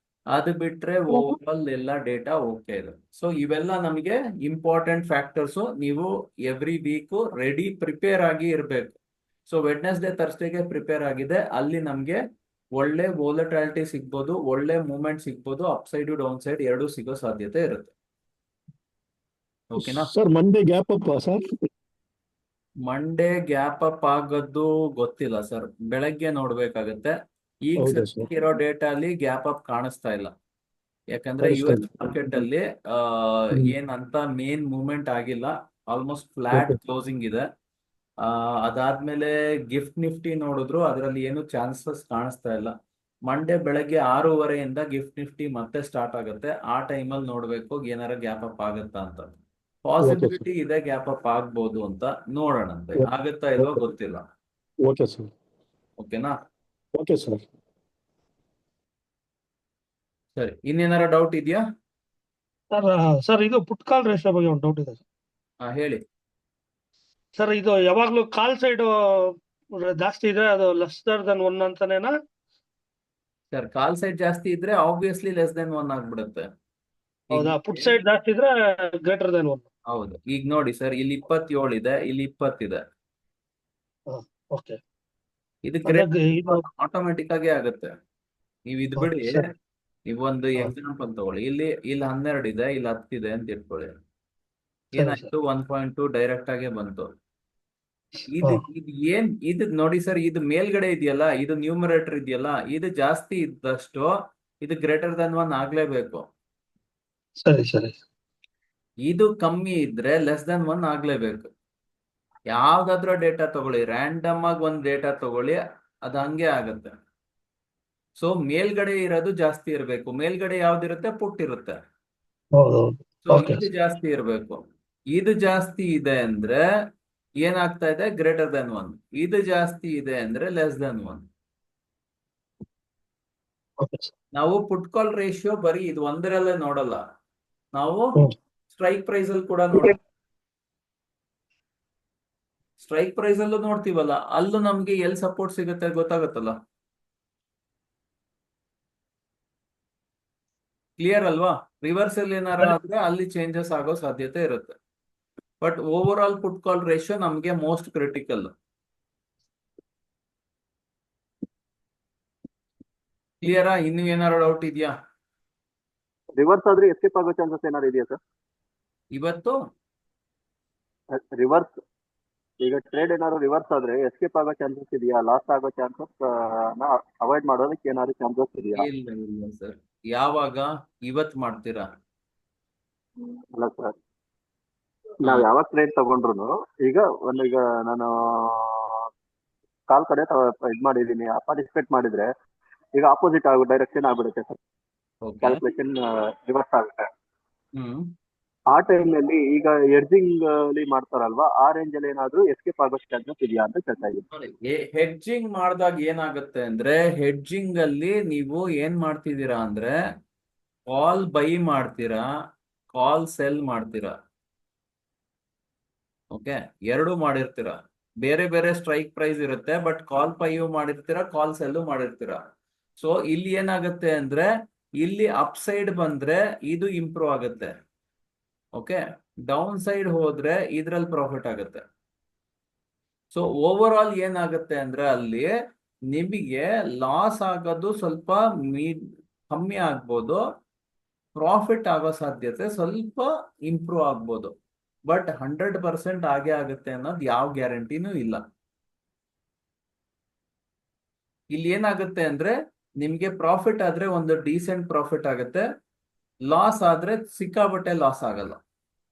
ಅದು ಬಿಟ್ರೆ ಓವರ್ ಆಲ್ ಎಲ್ಲ ಡೇಟಾ ಓಕೆ ಇದೆ. ಸೊ ಇವೆಲ್ಲ ನಮಗೆ ಇಂಪಾರ್ಟೆಂಟ್ ಫ್ಯಾಕ್ಟರ್ಸ್. ನೀವು ಎವ್ರಿ ವೀಕ್ ರೆಡಿ ಪ್ರಿಪೇರ್ ಆಗಿ ಇರಬೇಕು. ಸೊ ವೆಡ್ನೆಸ್ಡೇ ಥರ್ಸ್ಡೇಗೆ ಪ್ರಿಪೇರ್ ಆಗಿದೆ, ಅಲ್ಲಿ ನಮ್ಗೆ ಒಳ್ಳೆ ವೋಲಟಾಲಿಟಿ ಸಿಗ್ಬೋದು, ಒಳ್ಳೆ ಮೂವ್ಮೆಂಟ್ ಸಿಗ್ಬೋದು, ಅಪ್ ಸೈಡ್ ಡೌನ್ ಸೈಡ್ ಎರಡೂ ಸಿಗೋ ಸಾಧ್ಯತೆ ಇರುತ್ತೆ. ಓಕೆನಾ sir? Monday gap up sir? Monday gap up ಆಗೋದು ಗೊತ್ತಿಲ್ಲ ಸರ್, ಬೆಳಗ್ಗೆ ನೋಡ್ಬೇಕಾಗತ್ತೆ. ಈಗ ಹೌದಾ ಸರ್? ಇರೋ ಡೇಟಾ ಅಲ್ಲಿ ಗ್ಯಾಪ್ ಅಪ್ ಕಾಣಿಸ್ತಾ ಇಲ್ಲ. ಯಾಕಂದ್ರೆ ಯು ಎಸ್ ಮಾರ್ಕೆಟ್ ಅಲ್ಲಿ ಏನಂತ ಮೇನ್ ಮೂವ್ಮೆಂಟ್ ಆಗಿಲ್ಲ, ಆಲ್ಮೋಸ್ಟ್ ಫ್ಲಾಟ್ Okay. ಕ್ಲೋಸಿಂಗ್ ಇದೆ. ಅದಾದ್ಮೇಲೆ ಗಿಫ್ಟ್ ನಿಫ್ಟಿ ನೋಡಿದ್ರು ಅದರಲ್ಲಿ ಏನು ಚಾನ್ಸಸ್ ಕಾಣಿಸ್ತಾ ಇಲ್ಲ. ಮಂಡೇ ಬೆಳಗ್ಗೆ 6:30 ಗಿಫ್ಟ್ ನಿಫ್ಟಿ ಮತ್ತೆ ಸ್ಟಾರ್ಟ್ ಆಗುತ್ತೆ. ಆ ಟೈಮಲ್ಲಿ ನೋಡ್ಬೇಕು ಏನಾರ ಗ್ಯಾಪ್ ಅಪ್ ಆಗುತ್ತಾ ಅಂತ. ಪಾಸಿಬಿಲಿಟಿ ಇದೆ ಗ್ಯಾಪ್ ಅಪ್ ಆಗ್ಬೋದು ಅಂತ ನೋಡೋಣಂತೆ, ಆಗುತ್ತಾ ಇಲ್ವಾ ಗೊತ್ತಿಲ್ಲ. Okay sir. ಓಕೆನಾ? Okay sir. ಸರಿ, ಇನ್ನೇನಾರ ಡೌಟ್ ಇದೆಯಾ? ಸರ್ ಇದು ಪುಟ್ ಕಾಲ್ ರೇಷಿಯೋ ಬಗ್ಗೆ ಒಂದು ಡೌಟ್ ಇದೆ ಹೇಳಿ. ಸರ್. ಇದು ಯಾವಾಗ್ಲೂ ಕಾಲ್ ಸೈಡ್ ಜಾಸ್ತಿ ಇದ್ರೆ ಅದು ಲೆಸ್ಸರ್ ದನ್ 1 ಅಂತಾನೇನಾ? ಸರ್, ಕಾಲ್ ಸೈಡ್ ಜಾಸ್ತಿ ಇದ್ರೆ ಆಬ್ವಿಯಸ್ಲಿ ಲೆಸ್ ದೆನ್ 1 ಆಗ್ಬಿಡುತ್ತೆ. ಹೌದಾ? ಪುಟ್ ಸೈಡ್ ಜಾಸ್ತಿ ಇದ್ರೆ ಗ್ರೇಟರ್ ದನ್ 1. ಹೌದು. ಈಗ ನೋಡಿ ಸರ್, ಇಲ್ಲಿ 27 ಇದೆ, ಇಲ್ಲಿ 20 ಇದೆ. ಓಕೆ. ಇದು ಇದು ಆಟೋಮೆಟಿಕ್ ಆಗಿ ಆಗುತ್ತೆ. ನೀವು ಇದು ಬಿಡಿ, ಸರಿ. ನೀವು ಒಂದು ಎಕ್ಸಾಂಪಲ್ ತಗೊಳ್ಳಿ. ಇಲ್ಲಿ 12 ಇದೆ, ಇಲ್ಲಿ 10 ಇದೆ ಅಂತ ಇಟ್ಕೊಳ್ಳಿ. ಏನಾಯ್ತು? 1.2 ಡೈರೆಕ್ಟ್ ಆಗೇ ಬಂತು. ಇದು ನೋಡಿ ಸರ್, ಇದು ಮೇಲ್ಗಡೆ ಇದೆಯಲ್ಲ, ಇದು ನ್ಯೂಮರೇಟರ್ ಇದೆಯಲ್ಲ, ಇದು ಜಾಸ್ತಿ ಇದ್ದಷ್ಟು ಇದು ಗ್ರೇಟರ್ ದನ್ 1 ಆಗ್ಲೇಬೇಕು. ಸರಿ ಸರಿ. ಇದು ಕಮ್ಮಿ ಇದ್ರೆ ಲೆಸ್ ದನ್ 1 ಆಗ್ಲೇಬೇಕು. ಯಾವ್ದಾದ್ರೂ ಡೇಟಾ ತಗೊಳ್ಳಿ, ರ್ಯಾಂಡಮ್ ಆಗಿ ಒಂದು ಡೇಟಾ ತಗೊಳ್ಳಿ, ಅದು ಹಂಗೆ ಆಗತ್ತೆ. ಸೊ ಮೇಲ್ಗಡೆ ಇರೋದು ಜಾಸ್ತಿ ಇರಬೇಕು. ಮೇಲ್ಗಡೆ ಯಾವ್ದಿರುತ್ತೆ? ಪುಟ್ ಇರುತ್ತೆ. ಸೊ ಇದು ಜಾಸ್ತಿ ಇರಬೇಕು. ಇದು ಜಾಸ್ತಿ ಇದೆ ಅಂದ್ರೆ ಏನಾಗ್ತಾ ಇದೆ? Greater than 1. ಇದು ಜಾಸ್ತಿ ಇದೆ ಅಂದ್ರೆ ಲೆಸ್ ದನ್ 1. ನಾವು ಪುಟ್ ಕಾಲ್ ರೇಷಿಯೋ ಬರೀ ಇದು ಒಂದರಲ್ಲೇ ನೋಡಲ್ಲ, ನಾವು ಸ್ಟ್ರೈಕ್ ಪ್ರೈಸ್ ಅಲ್ಲಿ ಕೂಡ ನೋಡಲ್ಲ. ಸ್ಟ್ರೈಕ್ ಪ್ರೈಸ್ ಅಲ್ಲೂ ನೋಡ್ತೀವಲ್ಲ, ಅಲ್ಲೂ ನಮ್ಗೆ ಎಲ್ಲಿ ಸಪೋರ್ಟ್ ಸಿಗುತ್ತೆ ಗೊತ್ತಾಗತ್ತಲ್ಲ. ಕ್ಲಿಯರ್ ಅಲ್ವಾ? ರಿವರ್ಸ್ ಅಲ್ಲಿ ಏನಾರ ಆದ್ರೆ ಅಲ್ಲಿ ಚೇಂಜಸ್ ಆಗೋ ಸಾಧ್ಯತೆ ಇರುತ್ತೆ. But over all put call ratio ನಮ್ಗೆ ಮೋಸ್ಟ್ ಕ್ರಿಟಿಕಲ್. ಕ್ಲಿಯರಾ? ಇನ್ನು ಏನಾರ ಡೌಟ್ ಇದೆಯಾ? ರಿವರ್ಸ್ ಆದ್ರೆ ಎಸ್ಕೇಪ್ ಆಗೋ ಚಾನ್ಸಸ್ ಏನಾರು ಇದೆಯಾ ಸರ್? ಇವತ್ತು ರಿವರ್ಸ್, ಈಗ ಟ್ರೇಡ್ ಏನಾದ್ರು ರಿವರ್ಸ್ ಆದ್ರೆ ಎಸ್ಕೇಪ್ ಆಗೋ ಚಾನ್ಸಸ್ ಇದೆಯಾ? ಲಾಸ್ ಆಗೋ ಚಾನ್ಸಸ್ ಅವಾಯ್ಡ್ ಮಾಡೋದಕ್ಕೆ ಏನಾದ್ರು ಚಾನ್ಸಸ್ ಇದೆಯಾ? ಇಲ್ಲ ಸರ್. ಯಾವಾಗ? ಇವತ್ ಮಾಡ್ತೀರಾ? ಅಲ್ಲ ಸರ್, ನಾವ್ ಯಾವಾಗ ಟ್ರೇಡ್ ತಗೊಂಡ್ರು ಈಗ ನಾನು ಕಾಲ್ ಕಡೆ ಇದ್ ಮಾಡಿದೀನಿ, ಪಾರ್ಟಿಸಿಪೇಟ್ ಮಾಡಿದ್ರೆ ಈಗ ಆಪೋಸಿಟ್ ಆಗೋ ಡೈರೆಕ್ಷನ್ ಆಗ್ಬಿಡುತ್ತೆ ಸರ್. ಕ್ಯಾಲ್ಕುಲೇಷನ್ ರಿವರ್ಸ್ ಆಗುತ್ತೆ. ಆ ಟೈಮ್ ನಲ್ಲಿ ಈಗ ಎಡ್ಜಿಂಗ್ ಅಲ್ಲಿ ಮಾಡ್ತಾರಲ್ವಾ, ಆ ರೇಂಜ್ ಅಲ್ಲಿ ಏನಾದ್ರು ಎಸ್ಕೇಪ್ ಆಗೋ ಚಾನ್ಸಸ್ ಇದೆಯಾ ಅಂತ ಕೇಳ್ತಾ ಇದ್ದೀನಿ. ಹೆಡ್ಜಿಂಗ್ ಮಾಡಿದಾಗ ಏನಾಗುತ್ತೆ ಅಂದ್ರೆ, ಹೆಡ್ಜಿಂಗ್ ಅಲ್ಲಿ ನೀವು ಏನ್ ಮಾಡ್ತಿದ್ದೀರಾ ಅಂದ್ರೆ, ಕಾಲ್ ಬೈ ಮಾಡ್ತೀರಾ, ಕಾಲ್ ಸೆಲ್ ಮಾಡ್ತೀರಾ. ಓಕೆ, ಎರಡು ಮಾಡಿರ್ತೀರಾ. ಬೇರೆ ಬೇರೆ ಸ್ಟ್ರೈಕ್ ಪ್ರೈಸ್ ಇರುತ್ತೆ, ಬಟ್ ಕಾಲ್ ಬೈಯು ಮಾಡಿರ್ತೀರಾ, ಕಾಲ್ ಸೆಲ್ಲು ಮಾಡಿರ್ತೀರಾ. ಸೊ ಇಲ್ಲಿ ಏನಾಗುತ್ತೆ ಅಂದ್ರೆ, ಇಲ್ಲಿ ಅಪ್ ಸೈಡ್ ಬಂದ್ರೆ ಇದು ಇಂಪ್ರೂವ್ ಆಗುತ್ತೆ. ಓಕೆ, ಡೌನ್ ಸೈಡ್ ಹೋದ್ರೆ ಇದ್ರಲ್ಲಿ ಪ್ರಾಫಿಟ್ ಆಗುತ್ತೆ. ಸೊ ಓವರ್ ಆಲ್ ಏನಾಗುತ್ತೆ ಅಂದ್ರೆ, ಅಲ್ಲಿ ನಿಮಗೆ ಲಾಸ್ ಆಗೋದು ಸ್ವಲ್ಪ ಕಮ್ಮಿ ಆಗ್ಬೋದು, ಪ್ರಾಫಿಟ್ ಆಗೋ ಸಾಧ್ಯತೆ ಸ್ವಲ್ಪ ಇಂಪ್ರೂವ್ ಆಗ್ಬೋದು. ಬಟ್ 100% ಆಗೇ ಆಗುತ್ತೆ ಅನ್ನೋದು ಯಾವ ಗ್ಯಾರಂಟಿನೂ ಇಲ್ಲ. ಇಲ್ಲಿ ಏನಾಗುತ್ತೆ ಅಂದ್ರೆ, ನಿಮ್ಗೆ ಪ್ರಾಫಿಟ್ ಆದ್ರೆ ಒಂದು ಡೀಸೆಂಟ್ ಪ್ರಾಫಿಟ್ ಆಗುತ್ತೆ, ಲಾಸ್ ಆದ್ರೆ ಸಿಕ್ಕಾಬಟ್ಟೆ ಲಾಸ್ ಆಗಲ್ಲ.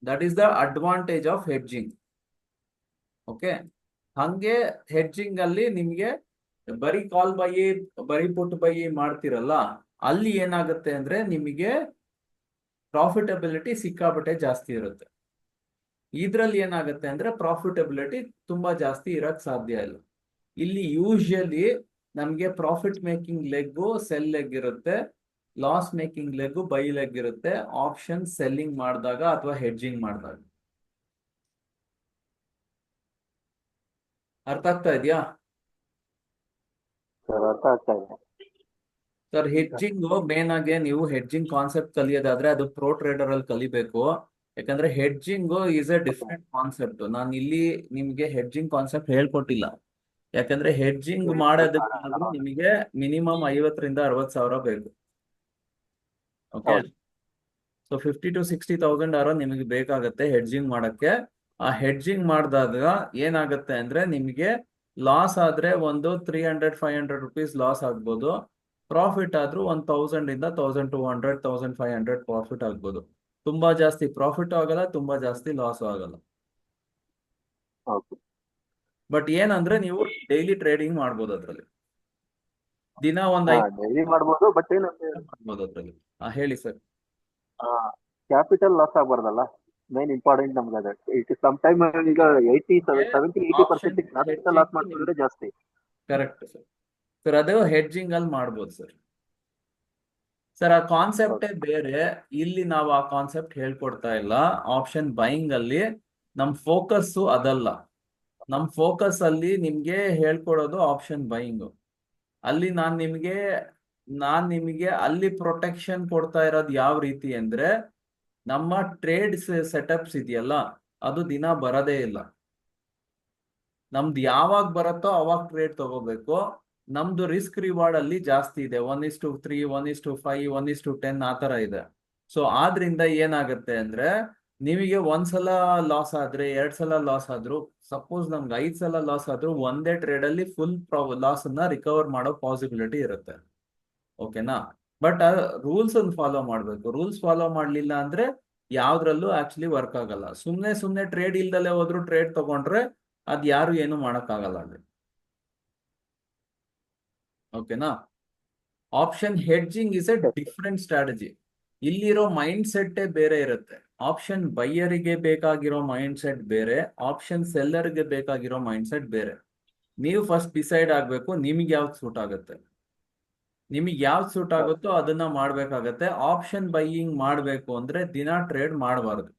That is the advantage of hedging. Okay, ಹಂಗೆ ಹೆಡ್ಜಿಂಗ್ ಅಲ್ಲಿ ನಿಮ್ಗೆ ಬರೀ ಕಾಲ್ ಬೈ ಬರೀ ಪುಟ್ ಬೈ ಮಾಡ್ತಿರಲ್ಲ, ಅಲ್ಲಿ ಏನಾಗುತ್ತೆ ಅಂದ್ರೆ ನಿಮಗೆ ಪ್ರಾಫಿಟಬಿಲಿಟಿ ಸಿಕ್ಕಾಬಟ್ಟೆ ಜಾಸ್ತಿ ಇರುತ್ತೆ. ಇದ್ರಲ್ಲಿ ಏನಾಗುತ್ತೆ ಅಂದ್ರೆ ಪ್ರಾಫಿಟಬಿಲಿಟಿ ತುಂಬಾ ಜಾಸ್ತಿ ಇರಕ್ ಸಾಧ್ಯ ಇಲ್ಲ. ಇಲ್ಲಿ ಯೂಶಲಿ ನಮ್ಗೆ profit making leg sell leg ಇರುತ್ತೆ, loss making leg buy leg ಇರುತ್ತೆ, ಆಪ್ಷನ್ ಸೆಲ್ಲಿಂಗ್ ಮಾಡಿದಾಗ ಅಥವಾ ಹೆಡ್ಜಿಂಗ್ ಮಾಡಿದಾಗ. ಅರ್ಥ ಆಗ್ತಾ ಇದೆಯಾ ಸರ್? ಅರ್ಥ ಆಗ್ತಾ ಇದೆ ಸರ್. ಹೆಡ್ಜಿಂಗ್ ಮೇನ್ ಆಗಿ ನೀವು ಹೆಡ್ಜಿಂಗ್ ಕಾನ್ಸೆಪ್ಟ್ ಕಲಿಯೋದಾದ್ರೆ ಅದು ಪ್ರೋ ಟ್ರೇಡರ್ ಅಲ್ಲಿ ಕಲಿಬೇಕು. ಯಾಕಂದ್ರೆ hedging is A different concept. ನಾನು ಇಲ್ಲಿ ನಿಮ್ಗೆ ಹೆಡ್ಜಿಂಗ್ ಕಾನ್ಸೆಪ್ಟ್ ಹೇಳ್ಕೊಟ್ಟಿಲ್ಲ. ಯಾಕಂದ್ರೆ ಹೆಡ್ಜಿಂಗ್ ಮಾಡೋದಕ್ಕೆ ನಿಮಗೆ ಮಿನಿಮಮ್ 50,000 to 60,000 ಬೇಕು. ಓಕೆ, ಸೊ 50,000 to 60,000 ನಿಮಗೆ ಬೇಕಾಗತ್ತೆ ಹೆಡ್ಜಿಂಗ್ ಮಾಡಕ್ಕೆ. ಆ ಹೆಡ್ಜಿಂಗ್ ಮಾಡಿದಾಗ ಏನಾಗುತ್ತೆ ಅಂದ್ರೆ, ನಿಮಗೆ ಲಾಸ್ ಆದ್ರೆ ಒಂದು 300-500 rupees ಲಾಸ್ ಆಗ್ಬೋದು, ಪ್ರಾಫಿಟ್ ಆದ್ರೂ 1,000 ಇಂದ 1,200, 1,500 ಪ್ರಾಫಿಟ್ ಆಗ್ಬೋದು. ತುಂಬಾ ಜಾಸ್ತಿ ಪ್ರಾಫಿಟ್ ಆಗಲ್ಲ, ತುಂಬಾ ಜಾಸ್ತಿ ಲಾಸ್ ಆಗಲ್ಲ. ಬಟ್ ಏನಂದ್ರೆ ನೀವು ಡೈಲಿ ಟ್ರೇಡಿಂಗ್ ಮಾಡ್ಬೋದು ಅದ್ರಲ್ಲಿ. ದಿನ ಡೈಲಿ ಮಾಡ್ಬೋದು, ಬಟ್ ಏನಂದ್ರೆ ಮಾಡ್ಬೋದು ಅದ್ರಲ್ಲಿ. ಹೇಳಿ ಸರ್. ಕ್ಯಾಪಿಟಲ್ ಲಾಸ್ ಆಗ್ಬಾರ್ದಲ್ಲ? ಮೇನ್ ಇಂಪಾರ್ಟೆಂಟ್ ನಮ್ಗೆ ಅದೇ. ಇಟ್ ಸಮ್ ಟೈಮ್ ಈಗ 70-80% ಆಪ್ಷನ್ ನಾವಿಂತ ಲಾಸ್ ಹೆಡ್ಜಿಂಗ್ ಮಾಡ್ಕೊಂಡ್ರೆ ಜಾಸ್ತಿ. Correct sir. ಸರ್ ಅದು ಹೆಡ್ಜಿಂಗ್ ಅಲ್ಲಿ ಮಾಡ್ಬೋದು ಸರ್. ಸರ್ ಆ ಕಾನ್ಸೆಪ್ಟೇ ಬೇರೆ. ಇಲ್ಲಿ ನಾವು ಆ ಕಾನ್ಸೆಪ್ಟ್ ಹೇಳ್ಕೊಡ್ತಾ ಇಲ್ಲ. ಆಪ್ಷನ್ ಬೈಯಿಂಗ್ ಅಲ್ಲಿ ನಮ್ ಫೋಕಸ್ ಅದಲ್ಲ. ನಮ್ ಫೋಕಸ್ ಅಲ್ಲಿ ನಿಮ್ಗೆ ಹೇಳ್ಕೊಡೋದು ಆಪ್ಷನ್ ಬೈಯಿಂಗ್. ಅಲ್ಲಿ ನಾನ್ ನಿಮಗೆ ಅಲ್ಲಿ ಪ್ರೊಟೆಕ್ಷನ್ ಕೊಡ್ತಾ ಇರೋದು ಯಾವ ರೀತಿ ಅಂದ್ರೆ, ನಮ್ಮ ಟ್ರೇಡ್ ಸೆಟಪ್ಸ್ ಇದೆಯಲ್ಲ ಅದು ದಿನ ಬರೋದೇ ಇಲ್ಲ. ನಮ್ದು ಯಾವಾಗ ಬರುತ್ತೋ ಅವಾಗ ಟ್ರೇಡ್ ತಗೋಬೇಕು. ನಮ್ದು ರಿಸ್ಕ್ ರಿವಾರ್ಡ್ ಅಲ್ಲಿ ಜಾಸ್ತಿ ಇದೆ. 1:3, 1:5, 1:10 ಆ ತರ ಇದೆ. ಸೊ ಆದ್ರಿಂದ ಏನಾಗುತ್ತೆ ಅಂದ್ರೆ, ನಿಮಗೆ ಒಂದ್ಸಲ ಲಾಸ್ ಆದ್ರೆ 2 ಸಲ ಲಾಸ್ ಆದ್ರೂ, ಸಪೋಸ್ ನಮ್ಗೆ 5 ಸಲ ಲಾಸ್ ಆದ್ರೂ ಒಂದೇ ಟ್ರೇಡ್ ಅಲ್ಲಿ ಫುಲ್ ಲಾಸ್ ಅನ್ನ ರಿಕವರ್ ಮಾಡೋ ಪಾಸಿಬಿಲಿಟಿ ಇರುತ್ತೆ. ಓಕೆನಾ? ಬಟ್ ರೂಲ್ಸ್ ಅನ್ನು ಫಾಲೋ ಮಾಡ್ಬೇಕು. ರೂಲ್ಸ್ ಫಾಲೋ ಮಾಡ್ಲಿಲ್ಲ ಅಂದ್ರೆ ಯಾವ್ದ್ರಲ್ಲೂ ಆಕ್ಚುಲಿ ವರ್ಕ್ ಆಗಲ್ಲ. ಸುಮ್ನೆ ಟ್ರೇಡ್ ಇಲ್ದಲೆ ಹೋದ್ರು ಟ್ರೇಡ್ ತಗೊಂಡ್ರೆ ಅದ್ ಯಾರು ಏನು ಮಾಡಕ್ಕಾಗಲ್ಲ ಅಲ್ಲಿ. ಓಕೆನಾ? Option hedging is A different strategy. ಇಲ್ಲಿರೋ ಮೈಂಡ್ ಸೆಟ್ ಬೇರೆ ಇರುತ್ತೆ. ಆಪ್ಷನ್ ಬೈಯರಿಗೆ ಬೇಕಾಗಿರೋ ಮೈಂಡ್ ಸೆಟ್ ಬೇರೆ, ಆಪ್ಷನ್ ಸೆಲ್ಲರ್ಗೆ ಬೇಕಾಗಿರೋ ಮೈಂಡ್ ಸೆಟ್ ಬೇರೆ. ನೀವು ಫಸ್ಟ್ ಡಿಸೈಡ್ ಆಗ್ಬೇಕು ನಿಮ್ಗೆ ಯಾವ್ದು ಸೂಟ್ ಆಗುತ್ತೆ. ನಿಮಗೆ ಯಾವ್ದು ಸೂಟ್ ಆಗುತ್ತೋ ಅದನ್ನ ಮಾಡ್ಬೇಕಾಗತ್ತೆ. ಆಪ್ಷನ್ ಬೈಯಿಂಗ್ ಮಾಡ್ಬೇಕು ಅಂದ್ರೆ ದಿನ ಟ್ರೇಡ್ ಮಾಡಬಾರ್ದು.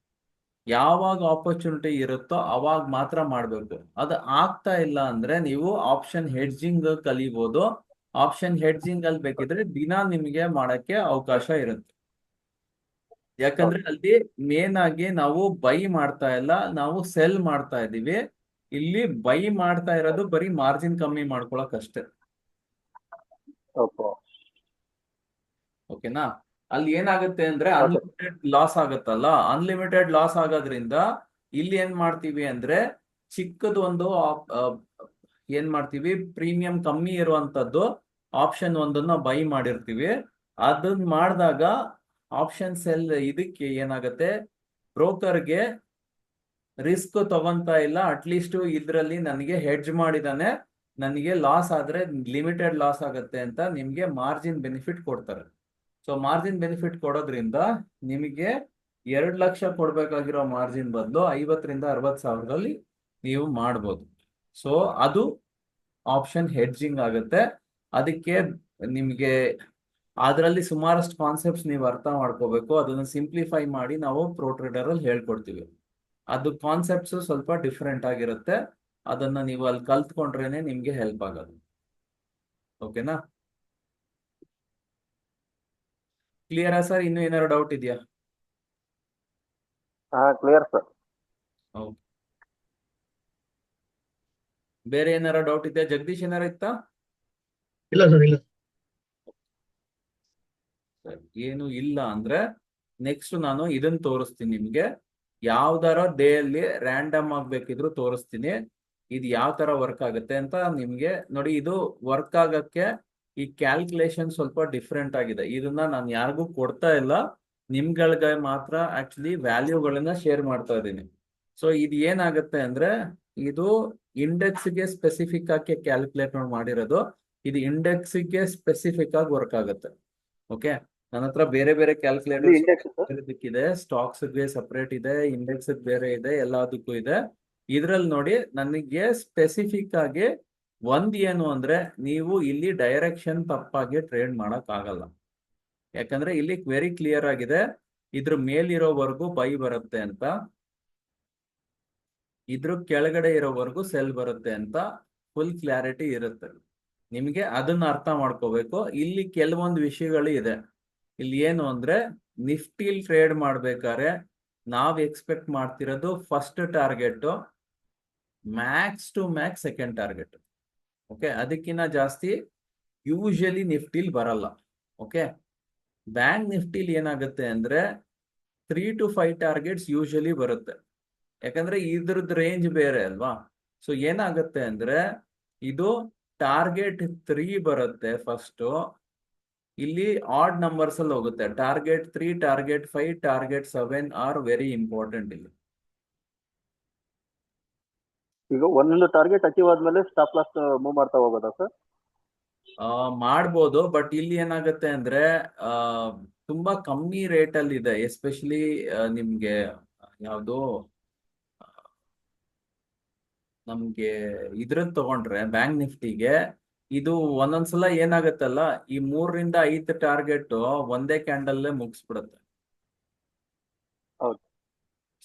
ಯಾವಾಗ ಆಪರ್ಚುನಿಟಿ ಇರುತ್ತೋ ಅವಾಗ ಮಾತ್ರ ಮಾಡ್ಬೇಕು. ಅದು ಆಗ್ತಾ ಇಲ್ಲ ಅಂದ್ರೆ ನೀವು ಆಪ್ಷನ್ ಹೆಡ್ಜಿಂಗ್ ಕಲಿಬಹುದು. ಆಪ್ಷನ್ ಹೆಡ್ಜಿಂಗ್ ಅಲ್ಲಿ ಬೇಕಿದ್ರೆ ದಿನ ನಿಮಗೆ ಮಾಡಕ್ಕೆ ಅವಕಾಶ ಇರುತ್ತೆ. ಯಾಕಂದ್ರೆ ಅಲ್ಲಿ ಮೇನ್ ಆಗಿ ನಾವು ಬೈ ಮಾಡ್ತಾ ಇಲ್ಲ, ನಾವು ಸೆಲ್ ಮಾಡ್ತಾ ಇದೀವಿ. ಇಲ್ಲಿ ಬೈ ಮಾಡ್ತಾ ಇರೋದು ಬರೀ ಮಾರ್ಜಿನ್ ಕಮ್ಮಿ ಮಾಡ್ಕೊಳಕ್ ಅಷ್ಟೇ. ಓಕೆನಾ? ಅಲ್ಲಿ ಏನಾಗುತ್ತೆ ಅಂದ್ರೆ ಅನ್ಲಿಮಿಟೆಡ್ ಲಾಸ್ ಆಗುತ್ತಲ್ಲ. ಅನ್ಲಿಮಿಟೆಡ್ ಲಾಸ್ ಆಗೋದ್ರಿಂದ ಇಲ್ಲಿ ಏನ್ ಮಾಡ್ತೀವಿ ಅಂದ್ರೆ, ಚಿಕ್ಕದು ಒಂದು ಏನ್ ಮಾಡ್ತೀವಿ, ಪ್ರೀಮಿಯಂ ಕಮ್ಮಿ ಇರುವಂತದ್ದು ಆಪ್ಷನ್ ಒಂದನ್ನ ಬೈ ಮಾಡಿರ್ತೀವಿ. ಅದನ್ನ ಮಾಡಿದಾಗ ಆಪ್ಷನ್ ಸೆಲ್ ಇದಕ್ಕೆ ಏನಾಗುತ್ತೆ, ಬ್ರೋಕರ್ಗೆ ರಿಸ್ಕ್ ತಗೊಂತಾ ಇಲ್ಲ. ಅಟ್ಲೀಸ್ಟ್ ಇದ್ರಲ್ಲಿ ನನಗೆ ಹೆಡ್ಜ್ ಮಾಡಿದಾನೆ, ನನಗೆ ಲಾಸ್ ಆದ್ರೆ ಲಿಮಿಟೆಡ್ ಲಾಸ್ ಆಗುತ್ತೆ ಅಂತ ನಿಮ್ಗೆ ಮಾರ್ಜಿನ್ ಬೆನಿಫಿಟ್ ಕೊಡ್ತಾರೆ. ಸೊ ಮಾರ್ಜಿನ್ ಬೆನಿಫಿಟ್ ಕೊಡೋದ್ರಿಂದ ನಿಮಗೆ 2 ಲಕ್ಷ ಕೊಡ್ಬೇಕಾಗಿರೋ ಮಾರ್ಜಿನ್ ಬದಲು 50,000-60,000 ಸಾವಿರದಲ್ಲಿ ನೀವು ಮಾಡ್ಬೋದು. ಸೊ ಅದು ಆಪ್ಷನ್ ಹೆಡ್ಜಿಂಗ್ ಆಗುತ್ತೆ. ಅದಕ್ಕೆ ನಿಮ್ಗೆ ಅದರಲ್ಲಿ ಸುಮಾರಷ್ಟು ಕಾನ್ಸೆಪ್ಟ್ಸ್ ನೀವು ಅರ್ಥ ಮಾಡ್ಕೋಬೇಕು. ಅದನ್ನ ಸಿಂಪ್ಲಿಫೈ ಮಾಡಿ ನಾವು ಪ್ರೋ ಟ್ರೇಡರ್ ಅಲ್ಲಿ ಹೇಳ್ಕೊಡ್ತೀವಿ. ಅದು ಕಾನ್ಸೆಪ್ಟ್ಸ್ ಸ್ವಲ್ಪ ಡಿಫ್ರೆಂಟ್ ಆಗಿರುತ್ತೆ. ಅದನ್ನ ನೀವು ಅಲ್ಲಿ ಕಲ್ತ್ಕೊಂಡ್ರೇನೆ ನಿಮ್ಗೆ ಹೆಲ್ಪ್ ಆಗೋದು. ಓಕೆನಾ? ಕ್ಲಿಯರಾ ಸರ್? ಇನ್ನು ಏನಾದ್ರು ಡೌಟ್ ಇದೆಯಾ? Clear sir. ಬೇರೆ ಏನಾರ ಡೌಟ್ ಇದೆಯಾ? ಜಗದೀಶ್ ಏನಾರ ಇತ್ತಾ? ಇಲ್ಲ ಸರ್, ಇಲ್ಲ. ಏನು ಇಲ್ಲ ಅಂದ್ರೆ ನೆಕ್ಸ್ಟ್ ನಾನು ಇದನ್ನ ತೋರಿಸ್ತೀನಿ ನಿಮ್ಗೆ. ಯಾವ್ದಾರ ಡೇ ಅಲ್ಲಿ ರ್ಯಾಂಡಮ್ ಆಗ್ಬೇಕಿದ್ರು ತೋರಿಸ್ತೀನಿ. ಇದು ಯಾವ ತರ ವರ್ಕ್ ಆಗುತ್ತೆ ಅಂತ ನಿಮ್ಗೆ ನೋಡಿ. ಇದು ವರ್ಕ್ ಆಗಕ್ಕೆ ಈ ಕ್ಯಾಲ್ಕುಲೇಷನ್ ಸ್ವಲ್ಪ ಡಿಫ್ರೆಂಟ್ ಆಗಿದೆ. ಇದನ್ನ ನಾನು ಯಾರಿಗೂ ಕೊಡ್ತಾ ಇಲ್ಲ, ನಿಮ್ಗಳಿಗೆ ಮಾತ್ರ ಆಕ್ಚುಲಿ ವ್ಯಾಲ್ಯೂಗಳನ್ನ ಶೇರ್ ಮಾಡ್ತಾ ಇದ್ದೀನಿ. ಸೊ ಇದು ಏನಾಗುತ್ತೆ ಅಂದ್ರೆ, ಇದು ಇಂಡೆಕ್ಸ್ಗೆ ಸ್ಪೆಸಿಫಿಕ್ ಆಗಿ ಕ್ಯಾಲ್ಕುಲೇಟ್ ಮಾಡಿರೋದು. ಇದು ಇಂಡೆಕ್ಸ್ಗೆ ಸ್ಪೆಸಿಫಿಕ್ ಆಗಿ ವರ್ಕ್ ಆಗುತ್ತೆ. ಓಕೆ, ನನ್ನ ಹತ್ರ ಬೇರೆ ಬೇರೆ ಕ್ಯಾಲ್ಕುಲೇಟರ್ ಇದೆ. ಸ್ಟಾಕ್ಸ್ ಗೆ ಸಪರೇಟ್ ಇದೆ, ಇಂಡೆಕ್ಸ್ ಬೇರೆ ಇದೆ, ಎಲ್ಲದಕ್ಕೂ ಇದೆ. ಇದ್ರಲ್ಲಿ ನೋಡಿ ನನಗೆ ಸ್ಪೆಸಿಫಿಕ್ ಆಗಿ ಒಂದ್ ಏನು ಅಂದ್ರೆ, ನೀವು ಇಲ್ಲಿ ಡೈರೆಕ್ಷನ್ ತಪ್ಪಾಗಿ ಟ್ರೇಡ್ ಮಾಡಕ್ ಆಗಲ್ಲ. ಯಾಕಂದ್ರೆ ಇಲ್ಲಿ ವೆರಿ ಕ್ಲಿಯರ್ ಆಗಿದೆ, ಇದ್ರ ಮೇಲಿರೋವರೆಗೂ ಬೈ ಬರುತ್ತೆ ಅಂತ, ಇದ್ರ ಕೆಳಗಡೆ ಇರೋವರೆಗೂ ಸೆಲ್ ಬರುತ್ತೆ ಅಂತ ಫುಲ್ ಕ್ಲಾರಿಟಿ ಇರುತ್ತೆ. ನಿಮ್ಗೆ ಅದನ್ನ ಅರ್ಥ ಮಾಡ್ಕೋಬೇಕು. ಇಲ್ಲಿ ಕೆಲವೊಂದು ವಿಷಯಗಳು ಇದೆ. ಇಲ್ಲಿ ಏನು ಅಂದ್ರೆ, ನಿಫ್ಟಿಲ್ ಟ್ರೇಡ್ ಮಾಡ್ಬೇಕಾದ್ರೆ ನಾವ್ ಎಕ್ಸ್ಪೆಕ್ಟ್ ಮಾಡ್ತಿರೋದು first target max to max second target. Okay, ಅದಕ್ಕಿಂತ ಜಾಸ್ತಿ ಯೂಶಲಿ ನಿಫ್ಟಿಲ್ ಬರಲ್ಲ. ಓಕೆ, ಬ್ಯಾಂಕ್ ನಿಫ್ಟಿಲ್ ಏನಾಗುತ್ತೆ ಅಂದ್ರೆ 3 to 5 ಟಾರ್ಗೆಟ್ಸ್ ಯೂಶಲಿ ಬರುತ್ತೆ. ಯಾಕಂದ್ರೆ ಇದ್ರದ್ದು ರೇಂಜ್ ಬೇರೆ ಅಲ್ವಾ. ಸೊ ಏನಾಗುತ್ತೆ ಅಂದ್ರೆ, ಇದು ಟಾರ್ಗೆಟ್ 3 ಬರುತ್ತೆ ಫಸ್ಟ್. ಇಲ್ಲಿ ಆಡ್ ನಂಬರ್ಸ್ ಅಲ್ಲಿ ಹೋಗುತ್ತೆ. Target 3, target 5, target 7 are very important. ಇಲ್ಲಿ ಈಗ ಒಂದೊಂದು ಟಾರ್ಗೆಟ್ ಅಚೀವ್ ಆದ್ಮೇಲೆ ಸ್ಟಾಪ್ ಲಾಸ್ ಮೂವ್ ಮಾಡ್ತಾ ಹೋಗೋದಾ ಸರ್? ಮಾಡ್ಬೋದು, ಬಟ್ ಇಲ್ಲಿ ಏನಾಗುತ್ತೆ ಅಂದ್ರೆ ತುಂಬಾ ಕಮ್ಮಿ ರೇಟ್ ಅಲ್ಲಿ ಇದೆ. ಎಸ್ಪೆಷಲಿ ನಿಮ್ಗೆ ಯಾವುದು ನಮ್ಗೆ ಇದ್ರದ್ದು ತಗೊಂಡ್ರೆ ಬ್ಯಾಂಕ್ ನಿಫ್ಟಿಗೆ ಇದು ಒಂದೊಂದ್ಸಲ ಏನಾಗತ್ತಲ್ಲ, ಈ 3 ರಿಂದ 5 ಟಾರ್ಗೆಟ್ ಒಂದೇ ಕ್ಯಾಂಡಲ್ಲೇ ಮುಗಿಸ್ಬಿಡುತ್ತೆ. ಹೌದು.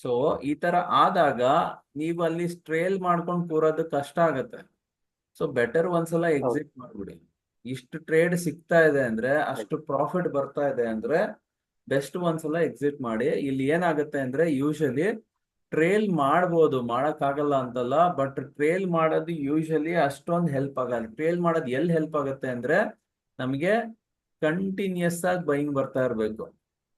ಸೊ ಈ ತರ ಆದಾಗ ನೀವು ಅಲ್ಲಿ ಸ್ಟ್ರೇಲ್ ಮಾಡ್ಕೊಂಡು ಕೂರೋದು ಕಷ್ಟ ಆಗತ್ತೆ. ಸೊ ಬೆಟರ್ ಒಂದ್ಸಲ ಎಕ್ಸಿಟ್ ಮಾಡ್ಬಿಡಿ. ಇಷ್ಟು ಟ್ರೇಡ್ ಸಿಗ್ತಾ ಇದೆ ಅಂದ್ರೆ, ಅಷ್ಟು ಪ್ರಾಫಿಟ್ ಬರ್ತಾ ಇದೆ ಅಂದ್ರೆ ಬೆಸ್ಟ್ ಒಂದ್ಸಲ ಎಕ್ಸಿಟ್ ಮಾಡಿ. ಇಲ್ಲಿ ಏನಾಗುತ್ತೆ ಅಂದ್ರೆ ಯೂಶಲಿ ಟ್ರೇಲ್ ಮಾಡ್ಬೋದು, ಮಾಡಕ್ಕಾಗಲ್ಲ ಅಂತಲ್ಲ, ಬಟ್ ಟ್ರೇಲ್ ಮಾಡೋದು ಯೂಶಲಿ ಅಷ್ಟೊಂದು ಹೆಲ್ಪ್ ಆಗಲ್ಲ. ಟ್ರೇಲ್ ಮಾಡೋದು ಎಲ್ಲಿ ಹೆಲ್ಪ್ ಆಗುತ್ತೆ ಅಂದ್ರೆ ನಮಗೆ ಕಂಟಿನ್ಯೂಸ್ ಆಗಿ ಬೈಯಿಂಗ್ ಬರ್ತಾ ಇರ್ಬೇಕು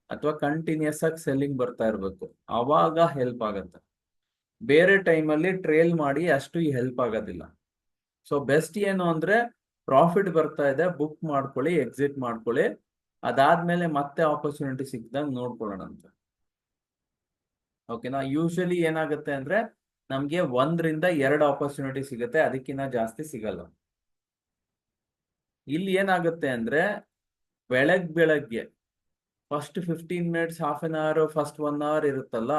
ಅಥವಾ ಕಂಟಿನ್ಯೂಸ್ ಆಗಿ ಸೆಲ್ಲಿಂಗ್ ಬರ್ತಾ ಇರ್ಬೇಕು, ಅವಾಗ ಹೆಲ್ಪ್ ಆಗತ್ತೆ. ಬೇರೆ ಟೈಮಲ್ಲಿ ಟ್ರೇಲ್ ಮಾಡಿ ಅಷ್ಟು ಹೆಲ್ಪ್ ಆಗೋದಿಲ್ಲ. ಸೊ ಬೆಸ್ಟ್ ಏನು ಅಂದ್ರೆ ಪ್ರಾಫಿಟ್ ಬರ್ತಾ ಇದೆ, ಬುಕ್ ಮಾಡ್ಕೊಳ್ಳಿ, ಎಕ್ಸಿಟ್ ಮಾಡ್ಕೊಳ್ಳಿ. ಅದಾದ್ಮೇಲೆ ಮತ್ತೆ ಆಪರ್ಚುನಿಟಿ ಸಿಕ್ಕಿದಾಗ ನೋಡ್ಕೊಳ್ಳೋಣ ಅಂತ. ಓಕೆನಾ? ಯೂಶಲಿ ಏನಾಗುತ್ತೆ ಅಂದ್ರೆ ನಮ್ಗೆ 1 ರಿಂದ 2 ಆಪರ್ಚುನಿಟಿ ಸಿಗುತ್ತೆ, ಅದಕ್ಕಿಂತ ಜಾಸ್ತಿ ಸಿಗಲ್ಲ. ಇಲ್ಲಿ ಏನಾಗುತ್ತೆ ಅಂದ್ರೆ ಬೆಳಗ್ಗೆ first 15 minutes, half an hour, first 1 hour ಇರುತ್ತಲ್ಲ,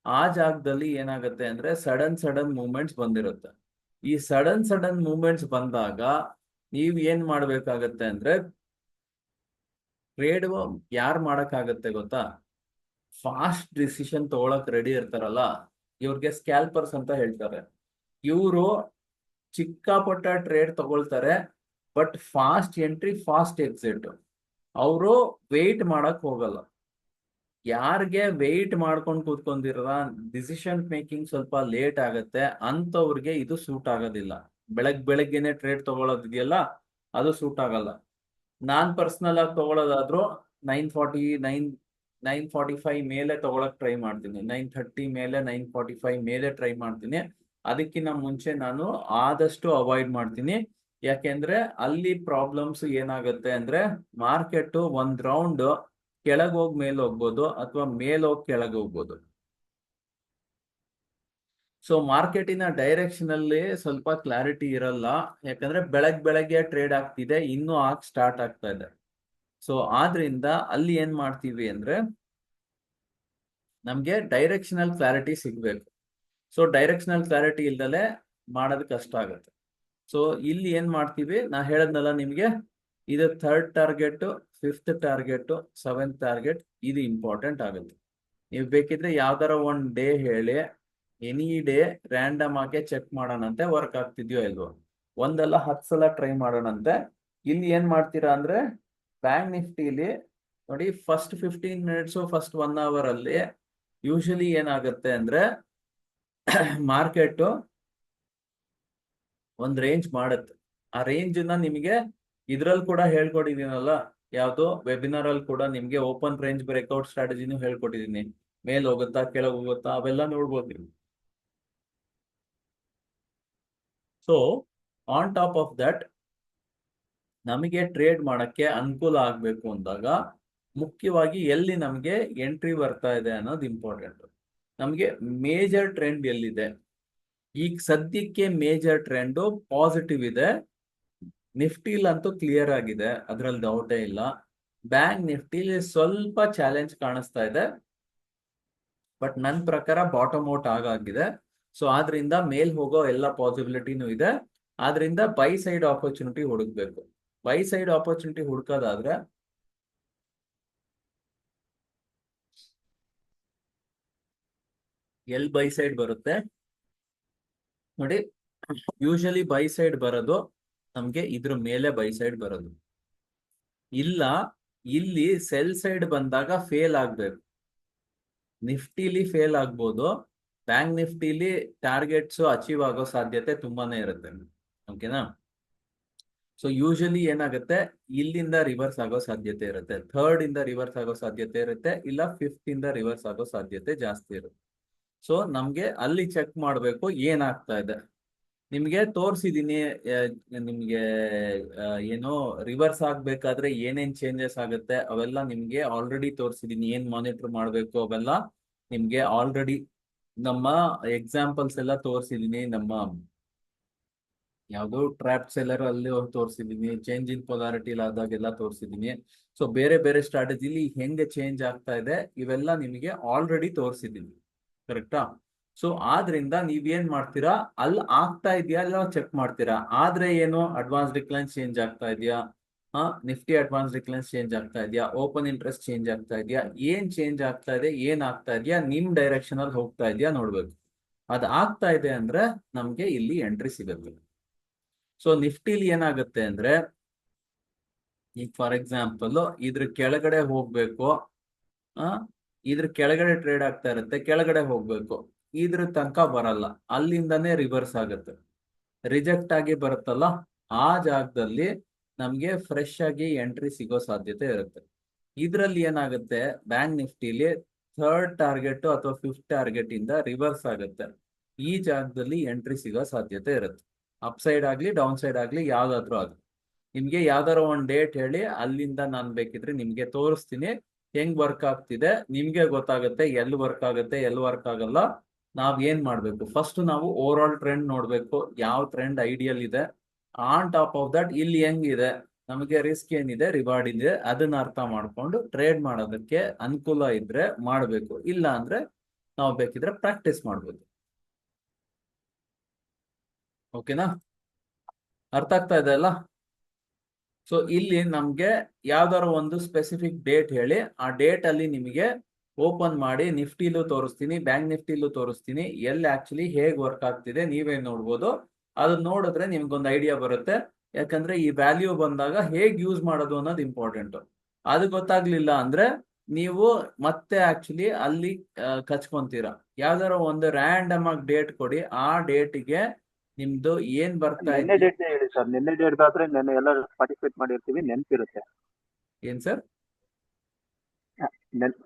ಆ ಜಾಗದಲ್ಲಿ ಏನಾಗುತ್ತೆ ಅಂದ್ರೆ ಸಡನ್ ಮೂವ್ಮೆಂಟ್ಸ್ ಬಂದಿರುತ್ತೆ. ಈ ಸಡನ್ ಮೂವ್ಮೆಂಟ್ಸ್ ಬಂದಾಗ ನೀವ್ ಏನ್ ಮಾಡ್ಬೇಕಾಗತ್ತೆ ಅಂದ್ರೆ, ಟ್ರೇಡ್ ಯಾರು ಮಾಡಕ್ಕಾಗತ್ತೆ ಗೊತ್ತಾ? ಫಾಸ್ಟ್ ಡಿಸಿಷನ್ ತಗೊಳಕ್ ರೆಡಿ ಇರ್ತಾರಲ್ಲ, ಇವ್ರಿಗೆ ಸ್ಕ್ಯಾಲ್ಪರ್ಸ್ ಅಂತ ಹೇಳ್ತಾರೆ. ಇವರು ಚಿಕ್ಕಾಪಟ್ಟ ಟ್ರೇಡ್ ತಗೊಳ್ತಾರೆ, but fast entry, fast exit. ಅವರು ವೆಯ್ಟ್ ಮಾಡಕ್ ಹೋಗಲ್ಲ. ಯಾರಿಗೆ ವೆಯ್ಟ್ ಮಾಡ್ಕೊಂಡು ಕೂತ್ಕೊಂಡಿರ, ಡಿಸಿಷನ್ ಮೇಕಿಂಗ್ ಸ್ವಲ್ಪ ಲೇಟ್ ಆಗತ್ತೆ ಅಂತವ್ರಿಗೆ ಇದು ಸೂಟ್ ಆಗೋದಿಲ್ಲ. ಬೆಳಗ್ಗೆನೆ ಟ್ರೇಡ್ ತಗೊಳ್ಳೋದಿದೆಯಲ್ಲ, ಅದು ಸೂಟ್ ಆಗಲ್ಲ. ನಾನ್ ಪರ್ಸನಲ್ ಆಗಿ ತಗೊಳ್ಳೋದಾದ್ರೂ 945 ಮೇಲೆ ತಗೊಳಕ್ ಟ್ರೈ ಮಾಡ್ತೀನಿ. 930 ಮೇಲೆ, 945 ಮೇಲೆ ಟ್ರೈ ಮಾಡ್ತೀನಿ. ಅದಕ್ಕಿಂತ ಮುಂಚೆ ನಾನು ಆದಷ್ಟು ಅವಾಯ್ಡ್ ಮಾಡ್ತೀನಿ. ಯಾಕೆಂದ್ರೆ ಅಲ್ಲಿ ಪ್ರಾಬ್ಲಮ್ಸ್ ಏನಾಗುತ್ತೆ ಅಂದ್ರೆ, ಮಾರ್ಕೆಟ್ ಒಂದ್ ರೌಂಡ್ ಕೆಳಗೆ ಹೋಗಿ ಮೇಲೆ ಹೋಗ್ಬೋದು ಅಥವಾ ಮೇಲೋಗಿ ಕೆಳಗೆ ಹೋಗ್ಬೋದು. ಸೊ ಮಾರ್ಕೆಟಿನ ಡೈರೆಕ್ಷನ್ ಅಲ್ಲಿ ಸ್ವಲ್ಪ ಕ್ಲಾರಿಟಿ ಇರಲ್ಲ, ಯಾಕಂದ್ರೆ ಬೆಳಗ್ಗೆ ಟ್ರೇಡ್ ಆಗ್ತಿದೆ, ಇನ್ನೂ ಸ್ಟಾರ್ಟ್ ಆಗ್ತಾ ಇದೆ. ಸೊ ಆದ್ರಿಂದ ಅಲ್ಲಿ ಏನ್ ಮಾಡ್ತೀವಿ ಅಂದ್ರೆ ನಮ್ಗೆ ಡೈರೆಕ್ಷನಲ್ ಕ್ಲಾರಿಟಿ ಸಿಗ್ಬೇಕು. ಸೊ ಡೈರೆಕ್ಷನಲ್ ಕ್ಲಾರಿಟಿ ಇಲ್ದಲೆ ಮಾಡೋದು ಕಷ್ಟ ಆಗುತ್ತೆ. ಸೊ ಇಲ್ಲಿ ಏನ್ ಮಾಡ್ತೀವಿ, ನಾ ಹೇಳದ್ನಲ್ಲ ನಿಮ್ಗೆ, ಇದು 3rd target, 5th target, 7th target, ಇದು ಇಂಪಾರ್ಟೆಂಟ್ ಆಗುತ್ತೆ. ನೀವು ಬೇಕಿದ್ರೆ ಯಾವ್ದಾರ ಒಂದ್ ಡೇ ಹೇಳಿ, ಎನಿ ಡೇ ರ್ಯಾಂಡಮ್ ಆಗಿ ಚೆಕ್ ಮಾಡೋಣಂತೆ, ವರ್ಕ್ ಆಗ್ತಿದ್ಯೋ ಇಲ್ವೋ. ಒಂದಲ್ಲ 10 ಸಲ ಟ್ರೈ ಮಾಡೋಣಂತೆ. ಇಲ್ಲಿ ಏನ್ ಮಾಡ್ತೀರಾ ಅಂದ್ರೆ, ಬ್ಯಾಂಕ್ ನಿಫ್ಟಿಲಿ ನೋಡಿ, ಫಸ್ಟ್ 15 ಮಿನಿಟ್ಸ್, ಫಸ್ಟ್ 1 ಅವರ್ ಅಲ್ಲಿ ಯೂಶಲಿ ಏನಾಗುತ್ತೆ ಅಂದ್ರೆ ಮಾರ್ಕೆಟ್ ಒಂದ್ ರೇಂಜ್ ಮಾಡುತ್ತೆ. ಆ ರೇಂಜ್ ನ ನಿಮಗೆ ಇದ್ರಲ್ಲಿ ಕೂಡ ಹೇಳ್ಕೊಟ್ಟಿದ್ದೀನಲ್ಲ, ಯಾವ್ದು ವೆಬಿನಾರ್ ಅಲ್ಲಿ ಕೂಡ ನಿಮ್ಗೆ ಓಪನ್ ರೇಂಜ್ ಬ್ರೇಕ್ಔಟ್ ಸ್ಟ್ರಾಟಜಿನೂ ಹೇಳ್ಕೊಟ್ಟಿದ್ದೀನಿ. ಮೇಲ್ ಹೋಗುತ್ತಾ, ಕೆಳಗೆ ಹೋಗುತ್ತಾ, ಅವೆಲ್ಲ ನೋಡ್ಬೋದು ನೀವು. So on top of that, ನಮಗೆ ಟ್ರೇಡ್ ಮಾಡಕ್ಕೆ ಅನುಕೂಲ ಆಗ್ಬೇಕು ಅಂದಾಗ ಮುಖ್ಯವಾಗಿ ಎಲ್ಲಿ ನಮಗೆ ಎಂಟ್ರಿ ಬರ್ತಾ ಇದೆ ಅನ್ನೋದು ಇಂಪಾರ್ಟೆಂಟ್. ನಮಗೆ ಮೇಜರ್ ಟ್ರೆಂಡ್ ಎಲ್ಲಿದೆ? ಈಗ ಸದ್ಯಕ್ಕೆ ಮೇಜರ್ ಟ್ರೆಂಡ್ ಪಾಸಿಟಿವ್ ಇದೆ. ನಿಫ್ಟಿಲಂತೂ ಕ್ಲಿಯರ್ ಆಗಿದೆ, ಅದ್ರಲ್ಲಿ ಡೌಟೇ ಇಲ್ಲ. ಬ್ಯಾಂಕ್ ನಿಫ್ಟಿಲಿ ಸ್ವಲ್ಪ ಚಾಲೆಂಜ್ ಕಾಣಿಸ್ತಾ ಇದೆ, ಬಟ್ ನನ್ನ ಪ್ರಕಾರ ಬಾಟಮ್ ಔಟ್ ಆಗಿದೆ. ಸೊ ಆದ್ರಿಂದ ಮೇಲ್ ಹೋಗೋ ಎಲ್ಲ ಪಾಸಿಬಿಲಿಟಿನೂ ಇದೆ. ಆದ್ರಿಂದ ಬೈ ಸೈಡ್ ಆಪರ್ಚುನಿಟಿ ಹುಡುಕ್ಬೇಕು. ಬೈ ಸೈಡ್ ಆಪರ್ಚುನಿಟಿ ಹುಡ್ಕೋದಾದ್ರೆ ಎಲ್ ಬೈ ಸೈಡ್ ಬರುತ್ತೆ ನೋಡಿ, ಯೂಶಲಿ ಬೈ ಸೈಡ್ ಬರೋದು ನಮ್ಗೆ ಇದ್ರ ಮೇಲೆ ಬೈ ಸೈಡ್ ಬರೋದು ಇಲ್ಲ. ಇಲ್ಲಿ ಸೆಲ್ ಸೈಡ್ ಬಂದಾಗ ಫೇಲ್ ಆಗ್ಬೇಕು. ನಿಫ್ಟಿಲಿ ಫೇಲ್ ಆಗ್ಬೋದು, ಬ್ಯಾಂಕ್ ನಿಫ್ಟಿಲಿ ಟಾರ್ಗೆಟ್ಸ್ ಅಚೀವ್ ಆಗೋ ಸಾಧ್ಯತೆ ತುಂಬಾನೇ ಇರುತ್ತೆ. ಓಕೆನಾ? ಸೊ ಯೂಶಲಿ ಏನಾಗುತ್ತೆ, ಇಲ್ಲಿಂದ ರಿವರ್ಸ್ ಆಗೋ ಸಾಧ್ಯತೆ ಇರುತ್ತೆ, 3rd ಇಂದ ರಿವರ್ಸ್ ಆಗೋ ಸಾಧ್ಯತೆ ಇರುತ್ತೆ, ಇಲ್ಲ 5th ಇಂದ ರಿವರ್ಸ್ ಆಗೋ ಸಾಧ್ಯತೆ ಜಾಸ್ತಿ ಇರುತ್ತೆ. ಸೊ ನಮ್ಗೆ ಅಲ್ಲಿ ಚೆಕ್ ಮಾಡ್ಬೇಕು ಏನಾಗ್ತಾ ಇದೆ. ನಿಮ್ಗೆ ತೋರ್ಸಿದೀನಿ, ನಿಮ್ಗೆ ಏನೋ ರಿವರ್ಸ್ ಆಗ್ಬೇಕಾದ್ರೆ ಏನೇನ್ ಚೇಂಜಸ್ ಆಗುತ್ತೆ ಅವೆಲ್ಲ ನಿಮ್ಗೆ ಆಲ್ರೆಡಿ ತೋರ್ಸಿದೀನಿ. ಏನ್ ಮಾನಿಟರ್ ಮಾಡ್ಬೇಕು ಅವೆಲ್ಲ ನಿಮ್ಗೆ ಆಲ್ರೆಡಿ ನಮ್ಮ ಎಕ್ಸಾಂಪಲ್ಸ್ ಎಲ್ಲ ತೋರ್ಸಿದೀನಿ. ನಮ್ಮ ಯಾವ್ದು ಟ್ರ್ಯಾಪ್ ಸೆಲ್ಲರ್ ಅಲ್ಲಿ ತೋರಿಸಿದೀನಿ, ಚೇಂಜ್ ಇನ್ ಪೊಲಾರಿಟಿ ಆದಾಗೆಲ್ಲ ತೋರಿಸಿದೀನಿ. ಸೊ ಬೇರೆ ಬೇರೆ ಸ್ಟ್ರಾಟಜಿಲಿ ಹೆಂಗೆ ಚೇಂಜ್ ಆಗ್ತಾ ಇದೆ ಇವೆಲ್ಲ ನಿಮಗೆ ಆಲ್ರೆಡಿ ತೋರಿಸಿದೀನಿ. ಕರೆಕ್ಟಾ? ಸೊ ಆದ್ರಿಂದ ನೀವೇನ್ ಮಾಡ್ತೀರಾ, ಅಲ್ಲಿ ಆಗ್ತಾ ಇದೆಯಾ ಇಲ್ಲ ಚೆಕ್ ಮಾಡ್ತೀರಾ. ಆದ್ರೆ ಏನು ಅಡ್ವಾನ್ಸ್ ಡಿಕ್ಲೈನ್ಸ್ ಚೇಂಜ್ ಆಗ್ತಾ ಇದೆಯಾ, ನಿಫ್ಟಿ ಅಡ್ವಾನ್ಸ್ ಡಿಕ್ಲೈನ್ಸ್ ಚೇಂಜ್ ಆಗ್ತಾ ಇದೆಯಾ, ಓಪನ್ ಇಂಟ್ರೆಸ್ಟ್ ಚೇಂಜ್ ಆಗ್ತಾ ಇದೆಯಾ, ಏನ್ ಚೇಂಜ್ ಆಗ್ತಾ ಇದೆ, ಏನ್ ಆಗ್ತಾ ಇದೆಯಾ, ನಿಮ್ ಡೈರೆಕ್ಷನ್ ಅಲ್ಲಿ ಹೋಗ್ತಾ ಇದೆಯಾ ನೋಡ್ಬೇಕು. ಅದು ಆಗ್ತಾ ಇದೆ ಅಂದ್ರೆ ನಮ್ಗೆ ಇಲ್ಲಿ ಎಂಟ್ರಿ ಸಿಗುತ್ತೆ. ಸೊ ನಿಫ್ಟಿಲಿ ಏನಾಗುತ್ತೆ ಅಂದ್ರೆ, ಈಗ ಫಾರ್ ಎಕ್ಸಾಂಪಲ್ ಇದ್ರ ಕೆಳಗಡೆ ಹೋಗ್ಬೇಕು, ಇದ್ರ ಕೆಳಗಡೆ ಟ್ರೇಡ್ ಆಗ್ತಾ ಇರುತ್ತೆ, ಕೆಳಗಡೆ ಹೋಗ್ಬೇಕು, ಇದ್ರ ತನಕ ಬರಲ್ಲ, ಅಲ್ಲಿಂದಾನೇ ರಿವರ್ಸ್ ಆಗುತ್ತೆ, ರಿಜೆಕ್ಟ್ ಆಗಿ ಬರುತ್ತಲ್ಲ, ಆ ಜಾಗದಲ್ಲಿ ನಮ್ಗೆ ಫ್ರೆಶ್ ಆಗಿ ಎಂಟ್ರಿ ಸಿಗೋ ಸಾಧ್ಯತೆ ಇರುತ್ತೆ. ಇದ್ರಲ್ಲಿ ಏನಾಗುತ್ತೆ, ಬ್ಯಾಂಕ್ ನಿಫ್ಟಿಲಿ ಥರ್ಡ್ ಟಾರ್ಗೆಟ್ ಅಥವಾ ಫಿಫ್ತ್ ಟಾರ್ಗೆಟ್ ಇಂದ ರಿವರ್ಸ್ ಆಗುತ್ತೆ, ಈ ಜಾಗದಲ್ಲಿ ಎಂಟ್ರಿ ಸಿಗೋ ಸಾಧ್ಯತೆ ಇರುತ್ತೆ. ಅಪ್ ಸೈಡ್ ಆಗ್ಲಿ ಡೌನ್ ಸೈಡ್ ಆಗ್ಲಿ ಯಾವ್ದಾದ್ರು ಆಗ್ಲಿ, ನಿಮ್ಗೆ ಯಾವ್ದಾರ ಒಂದ್ ಡೇಟ್ ಹೇಳಿ, ಅಲ್ಲಿಂದ ನಾನ್ ಬೇಕಿದ್ರೆ ನಿಮ್ಗೆ ತೋರಿಸ್ತೀನಿ ಹೆಂಗ್ ವರ್ಕ್ ಆಗ್ತಿದೆ, ನಿಮ್ಗೆ ಗೊತ್ತಾಗುತ್ತೆ ಎಲ್ಲಿ ವರ್ಕ್ ಆಗುತ್ತೆ ಎಲ್ಲಿ ವರ್ಕ್ ಆಗಲ್ಲ. ನಾವ್ ಏನ್ ಮಾಡ್ಬೇಕು, ಫಸ್ಟ್ ನಾವು ಓವರ್ ಆಲ್ ಟ್ರೆಂಡ್ ನೋಡ್ಬೇಕು, ಯಾವ ಟ್ರೆಂಡ್ ಐಡಿಯಲ್ ಇದೆ. ಆನ್ ಟಾಪ್ ಆಫ್ ದಟ್ ಇಲ್ಲಿ ಹೆಂಗಿದೆ, ನಮಗೆ ರಿಸ್ಕ್ ಏನಿದೆ, ರಿವಾರ್ಡ್ ಇದೆ, ಅದನ್ನ ಅರ್ಥ ಮಾಡ್ಕೊಂಡು ಟ್ರೇಡ್ ಮಾಡೋದಕ್ಕೆ ಅನುಕೂಲ ಇದ್ರೆ ಮಾಡ್ಬೇಕು, ಇಲ್ಲ ಅಂದ್ರೆ ನಾವು ಬೇಕಿದ್ರೆ ಪ್ರಾಕ್ಟೀಸ್ ಮಾಡ್ಬೇಕು. ಓಕೆನಾ? ಅರ್ಥ ಆಗ್ತಾ ಇದೆ ಅಲ್ಲ? ಸೊ ಇಲ್ಲಿ ನಮ್ಗೆ ಯಾವ್ದಾರ ಒಂದು ಸ್ಪೆಸಿಫಿಕ್ ಡೇಟ್ ಹೇಳಿ, ಆ ಡೇಟ್ ಅಲ್ಲಿ ನಿಮಗೆ ಓಪನ್ ಮಾಡಿ ನಿಫ್ಟಿಲೂ ತೋರಿಸ್ತೀನಿ, ಬ್ಯಾಂಕ್ ನಿಫ್ಟಿಲೂ ತೋರಿಸ್ತೀನಿ, ಎಲ್ಲಿ ಆಕ್ಚುಲಿ ಹೇಗ್ ವರ್ಕ್ ಆಗ್ತಿದೆ ನೀವೇ ನೋಡ್ಬೋದು. ಅದನ್ನ ನೋಡಿದ್ರೆ ನಿಮ್ಗೊಂದು ಐಡಿಯಾ ಬರುತ್ತೆ. ಯಾಕಂದ್ರೆ ಈ ವ್ಯಾಲ್ಯೂ ಬಂದಾಗ ಹೇಗ್ ಯೂಸ್ ಮಾಡೋದು ಅನ್ನೋದು ಇಂಪಾರ್ಟೆಂಟ್. ಅದು ಗೊತ್ತಾಗ್ಲಿಲ್ಲ ಅಂದ್ರೆ ನೀವು ಮತ್ತೆ ಆಕ್ಚುಲಿ ಅಲ್ಲಿ ಕಚ್ಕೊಂತೀರಾ. ಯಾವ್ದಾರ ಒಂದು ರ್ಯಾಂಡಮ್ ಆಗಿ ಡೇಟ್ ಕೊಡಿ, ಆ ಡೇಟಿಗೆ ನಿಮ್ದು ಏನ್ ಬರ್ತಾ ನಿನ್ನೆ ಇದೆ. ಡೇಟ್ ಹೇಳಿ ಸರ್, ನಿನ್ನೆ ಡೇಟ್ ಆದ್ರೆ ನೆನ್ನೆ ಎಲ್ಲ ಪಾರ್ಟಿಸಿಪೇಟ್ ಮಾಡಿರ್ತೀವಿ, ನೆನಪಿರುತ್ತೆ. ಏನ್ ಸರ್?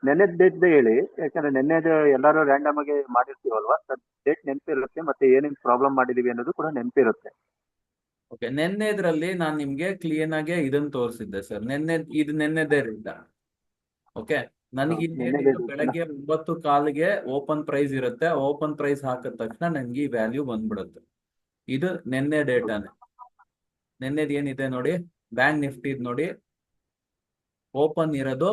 ನೆನ್ನೆ ಡೇಟ್ ಹೇಳಿ, ಯಾಕಂದ್ರೆ ನೆನ್ನೆದು ಎಲ್ಲರೂ ರ್ಯಾಂಡಮ್ ಆಗಿ ಮಾಡಿರ್ತೀವಲ್ವಾ ಸರ್, ಡೇಟ್ ನೆನಪಿರುತ್ತೆ, ಮತ್ತೆ ಏನೇನ್ ಪ್ರಾಬ್ಲಮ್ ಮಾಡಿದೀವಿ ಅನ್ನೋದು ಕೂಡ ನೆನಪಿರುತ್ತೆ. ಓಕೆ, ನೆನ್ನೆದ್ರಲ್ಲಿ ನಾನು ನಿಮ್ಗೆ ಕ್ಲೀನ್ ಆಗಿ ಇದನ್ನ ತೋರಿಸಿದ್ದೆ ಸರ್. ನೆನ್ನೆದೇ ಇಲ್ಲ. ಓಕೆ, ನನಗೆ ನೆನ್ನೆ ಏನಿದೆ, ಬೆಳಗ್ಗೆ 9:15ಗೆ ಓಪನ್ ಪ್ರೈಸ್ ಇರುತ್ತೆ, ಓಪನ್ ಪ್ರೈಸ್ ಹಾಕಿದ ತಕ್ಷಣ ನಂಗೆ ಈ ವ್ಯಾಲ್ಯೂ ಬಂದ್ಬಿಡುತ್ತೆ. ಇದು ನೆನ್ನೆ ಡೇಟಾನೆ. ನೆನ್ನೆದು ಏನಿದೆ ನೋಡಿ, ಬ್ಯಾಂಕ್ ನಿಫ್ಟಿ ನೋಡಿ, ಓಪನ್ ಇರೋದು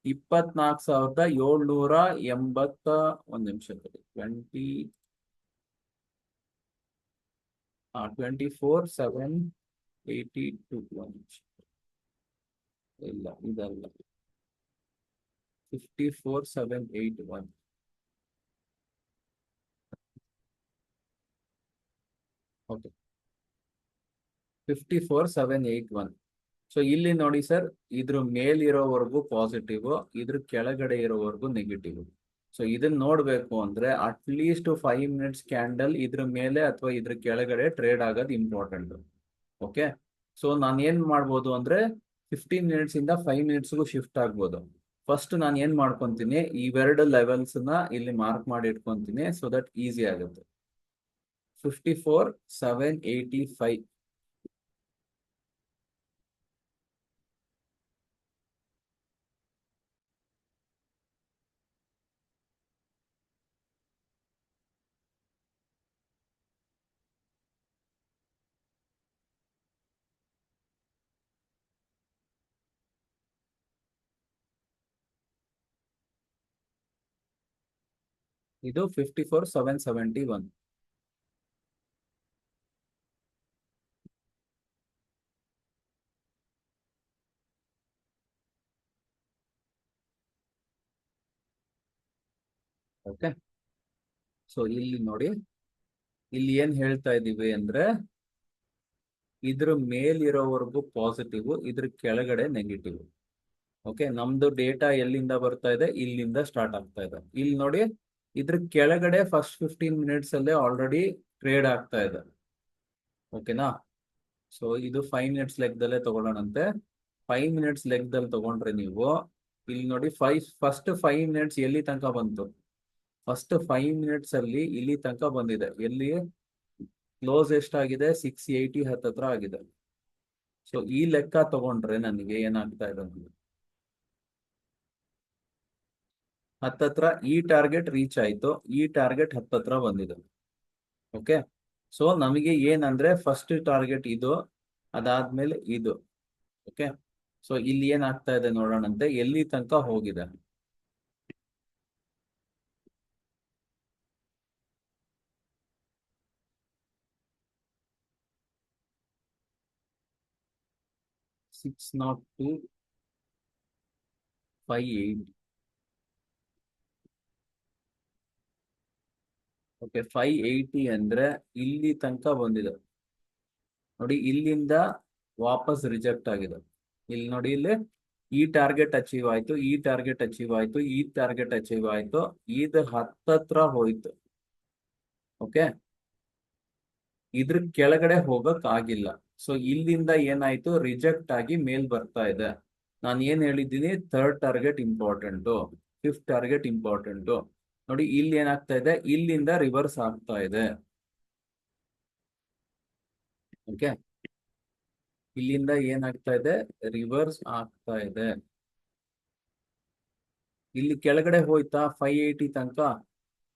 24,780. ಒಂದ್ ನಿಮಿಷ, 24,782. ಇಲ್ಲ, ಇದಲ್ಲ, 54,781. ಓಕೆ, 54,781. ಸೊ ಇಲ್ಲಿ ನೋಡಿ ಸರ್, ಇದ್ರ ಮೇಲಿರೋವರೆಗೂ ಪಾಸಿಟಿವ್, ಇದ್ರ ಕೆಳಗಡೆ ಇರೋವರೆಗೂ ನೆಗೆಟಿವ್. ಸೊ ಇದನ್ನ ನೋಡ್ಬೇಕು ಅಂದ್ರೆ ಅಟ್ಲೀಸ್ಟ್ 5 ಮಿನಿಟ್ಸ್ ಕ್ಯಾಂಡಲ್ ಇದ್ರ ಮೇಲೆ ಅಥವಾ ಇದ್ರ ಕೆಳಗಡೆ ಟ್ರೇಡ್ ಆಗೋದು ಇಂಪಾರ್ಟೆಂಟ್. ಓಕೆ, ಸೊ ನಾನು ಏನ್ ಮಾಡ್ಬೋದು ಅಂದ್ರೆ 15 ಮಿನಿಟ್ಸ್ ಇಂದ 5 ಮಿನಿಟ್ಸ್ಗೂ ಶಿಫ್ಟ್ ಆಗ್ಬೋದು. ಫಸ್ಟ್ ನಾನು ಏನ್ ಮಾಡ್ಕೊಂತೀನಿ, ಇವೆರಡು ಲೆವೆಲ್ಸ್ ನ ಇಲ್ಲಿ ಮಾರ್ಕ್ ಮಾಡಿ ಇಟ್ಕೊಂತೀನಿ, ಸೊ ದಟ್ ಈಸಿ ಆಗುತ್ತೆ. 54,785. ಇದು 54,771. ಓಕೆ, ಸೊ ಇಲ್ಲಿ ನೋಡಿ, ಇಲ್ಲಿ ಏನ್ ಹೇಳ್ತಾ ಇದೀವಿ ಅಂದ್ರೆ ಇದ್ರ ಮೇಲಿರೋವರೆಗೂ ಪಾಸಿಟಿವ್, ಇದ್ರ ಕೆಳಗಡೆ ನೆಗೆಟಿವ್. ಓಕೆ, ನಮ್ದು ಡೇಟಾ ಎಲ್ಲಿಂದ ಬರ್ತಾ ಇದೆ, ಇಲ್ಲಿಂದ ಸ್ಟಾರ್ಟ್ ಆಗ್ತಾ ಇದೆ. ಇಲ್ಲಿ ನೋಡಿ, ಇದ್ರ ಕೆಳಗಡೆ ಫಸ್ಟ್ 15 ಮಿನಿಟ್ಸ್ ಅಲ್ಲೇ ಆಲ್ರೆಡಿ ಟ್ರೇಡ್ ಆಗ್ತಾ ಇದೆ. ಓಕೆನಾ? ಸೊ ಇದು 5 ಮಿನಿಟ್ಸ್ ಲೆಕ್ಕದಲ್ಲೇ ತಗೊಳ್ಳೋಣಂತೆ. 5 ಮಿನಿಟ್ಸ್ ಲೆಕ್ಕದಲ್ಲಿ ತಗೊಂಡ್ರೆ ನೀವು ಇಲ್ಲಿ ನೋಡಿ, ಫಸ್ಟ್ 5 ಮಿನಿಟ್ಸ್ ಎಲ್ಲಿ ತನಕ ಬಂತು, ಫಸ್ಟ್ 5 ಮಿನಿಟ್ಸ್ ಅಲ್ಲಿ ಇಲ್ಲಿ ತನಕ ಬಂದಿದೆ. ಎಲ್ಲಿ ಕ್ಲೋಸ್ ಎಷ್ಟಾಗಿದೆ, 680 ಹತ್ತತ್ರ ಆಗಿದೆ. ಸೊ ಈ ಲೆಕ್ಕ ತಗೊಂಡ್ರೆ ನನಗೆ ಏನಾಗ್ತಾ ಇದೆ ಅಂದ್ರೆ ಹತ್ತತ್ರ ಈ ಟಾರ್ಗೆಟ್ ರೀಚ್ ಆಯ್ತು, ಈ ಟಾರ್ಗೆಟ್ ಹತ್ತತ್ರ ಬಂದಿದೆ. ಓಕೆ, ಸೊ ನಮಗೆ ಏನಂದ್ರೆ ಫಸ್ಟ್ ಟಾರ್ಗೆಟ್ ಇದು, ಅದಾದ್ಮೇಲೆ ಇದು. ಓಕೆ, ಸೊ ಇಲ್ಲಿ ಏನಾಗ್ತಾ ಇದೆ ನೋಡೋಣಂತೆ, ಎಲ್ಲಿ ತನಕ ಹೋಗಿದೆ. 602 580. ಓಕೆ 580 ಅಂದ್ರೆ ಇಲ್ಲಿ ತನಕ ಬಂದಿದೆ ನೋಡಿ, ಇಲ್ಲಿಂದ ವಾಪಸ್ ರಿಜೆಕ್ಟ್ ಆಗಿದೆ. ಇಲ್ಲಿ ನೋಡಿ, ಇಲ್ಲಿ ಈ ಟಾರ್ಗೆಟ್ ಅಚೀವ್ ಆಯ್ತು, ಈ ಟಾರ್ಗೆಟ್ ಅಚೀವ್ ಆಯ್ತು, ಈ ಟಾರ್ಗೆಟ್ ಅಚೀವ್ ಆಯ್ತು, ಇದು ಹತ್ತತ್ರ ಹೋಯ್ತು. ಓಕೆ, ಇದ್ರ ಕೆಳಗಡೆ ಹೋಗಕ್ ಆಗಿಲ್ಲ. ಸೊ ಇಲ್ಲಿಂದ ಏನಾಯ್ತು, ರಿಜೆಕ್ಟ್ ಆಗಿ ಮೇಲ್ ಬರ್ತಾ ಇದೆ. ನಾನು ಏನ್ ಹೇಳಿದ್ದೀನಿ, third target important, fifth target important. ನೋಡಿ ಇಲ್ಲಿ ಏನಾಗ್ತಾ ಇದೆ, ಇಲ್ಲಿಂದ ರಿವರ್ಸ್ ಆಗ್ತಾ ಇದೆ. ಓಕೆ, ಇಲ್ಲಿಂದ ಏನಾಗ್ತಾ ಇದೆ, ರಿವರ್ಸ್ ಆಗ್ತಾ ಇದೆ. ಇಲ್ಲಿ ಕೆಳಗಡೆ ಹೋಯ್ತಾ 580 ತನಕ,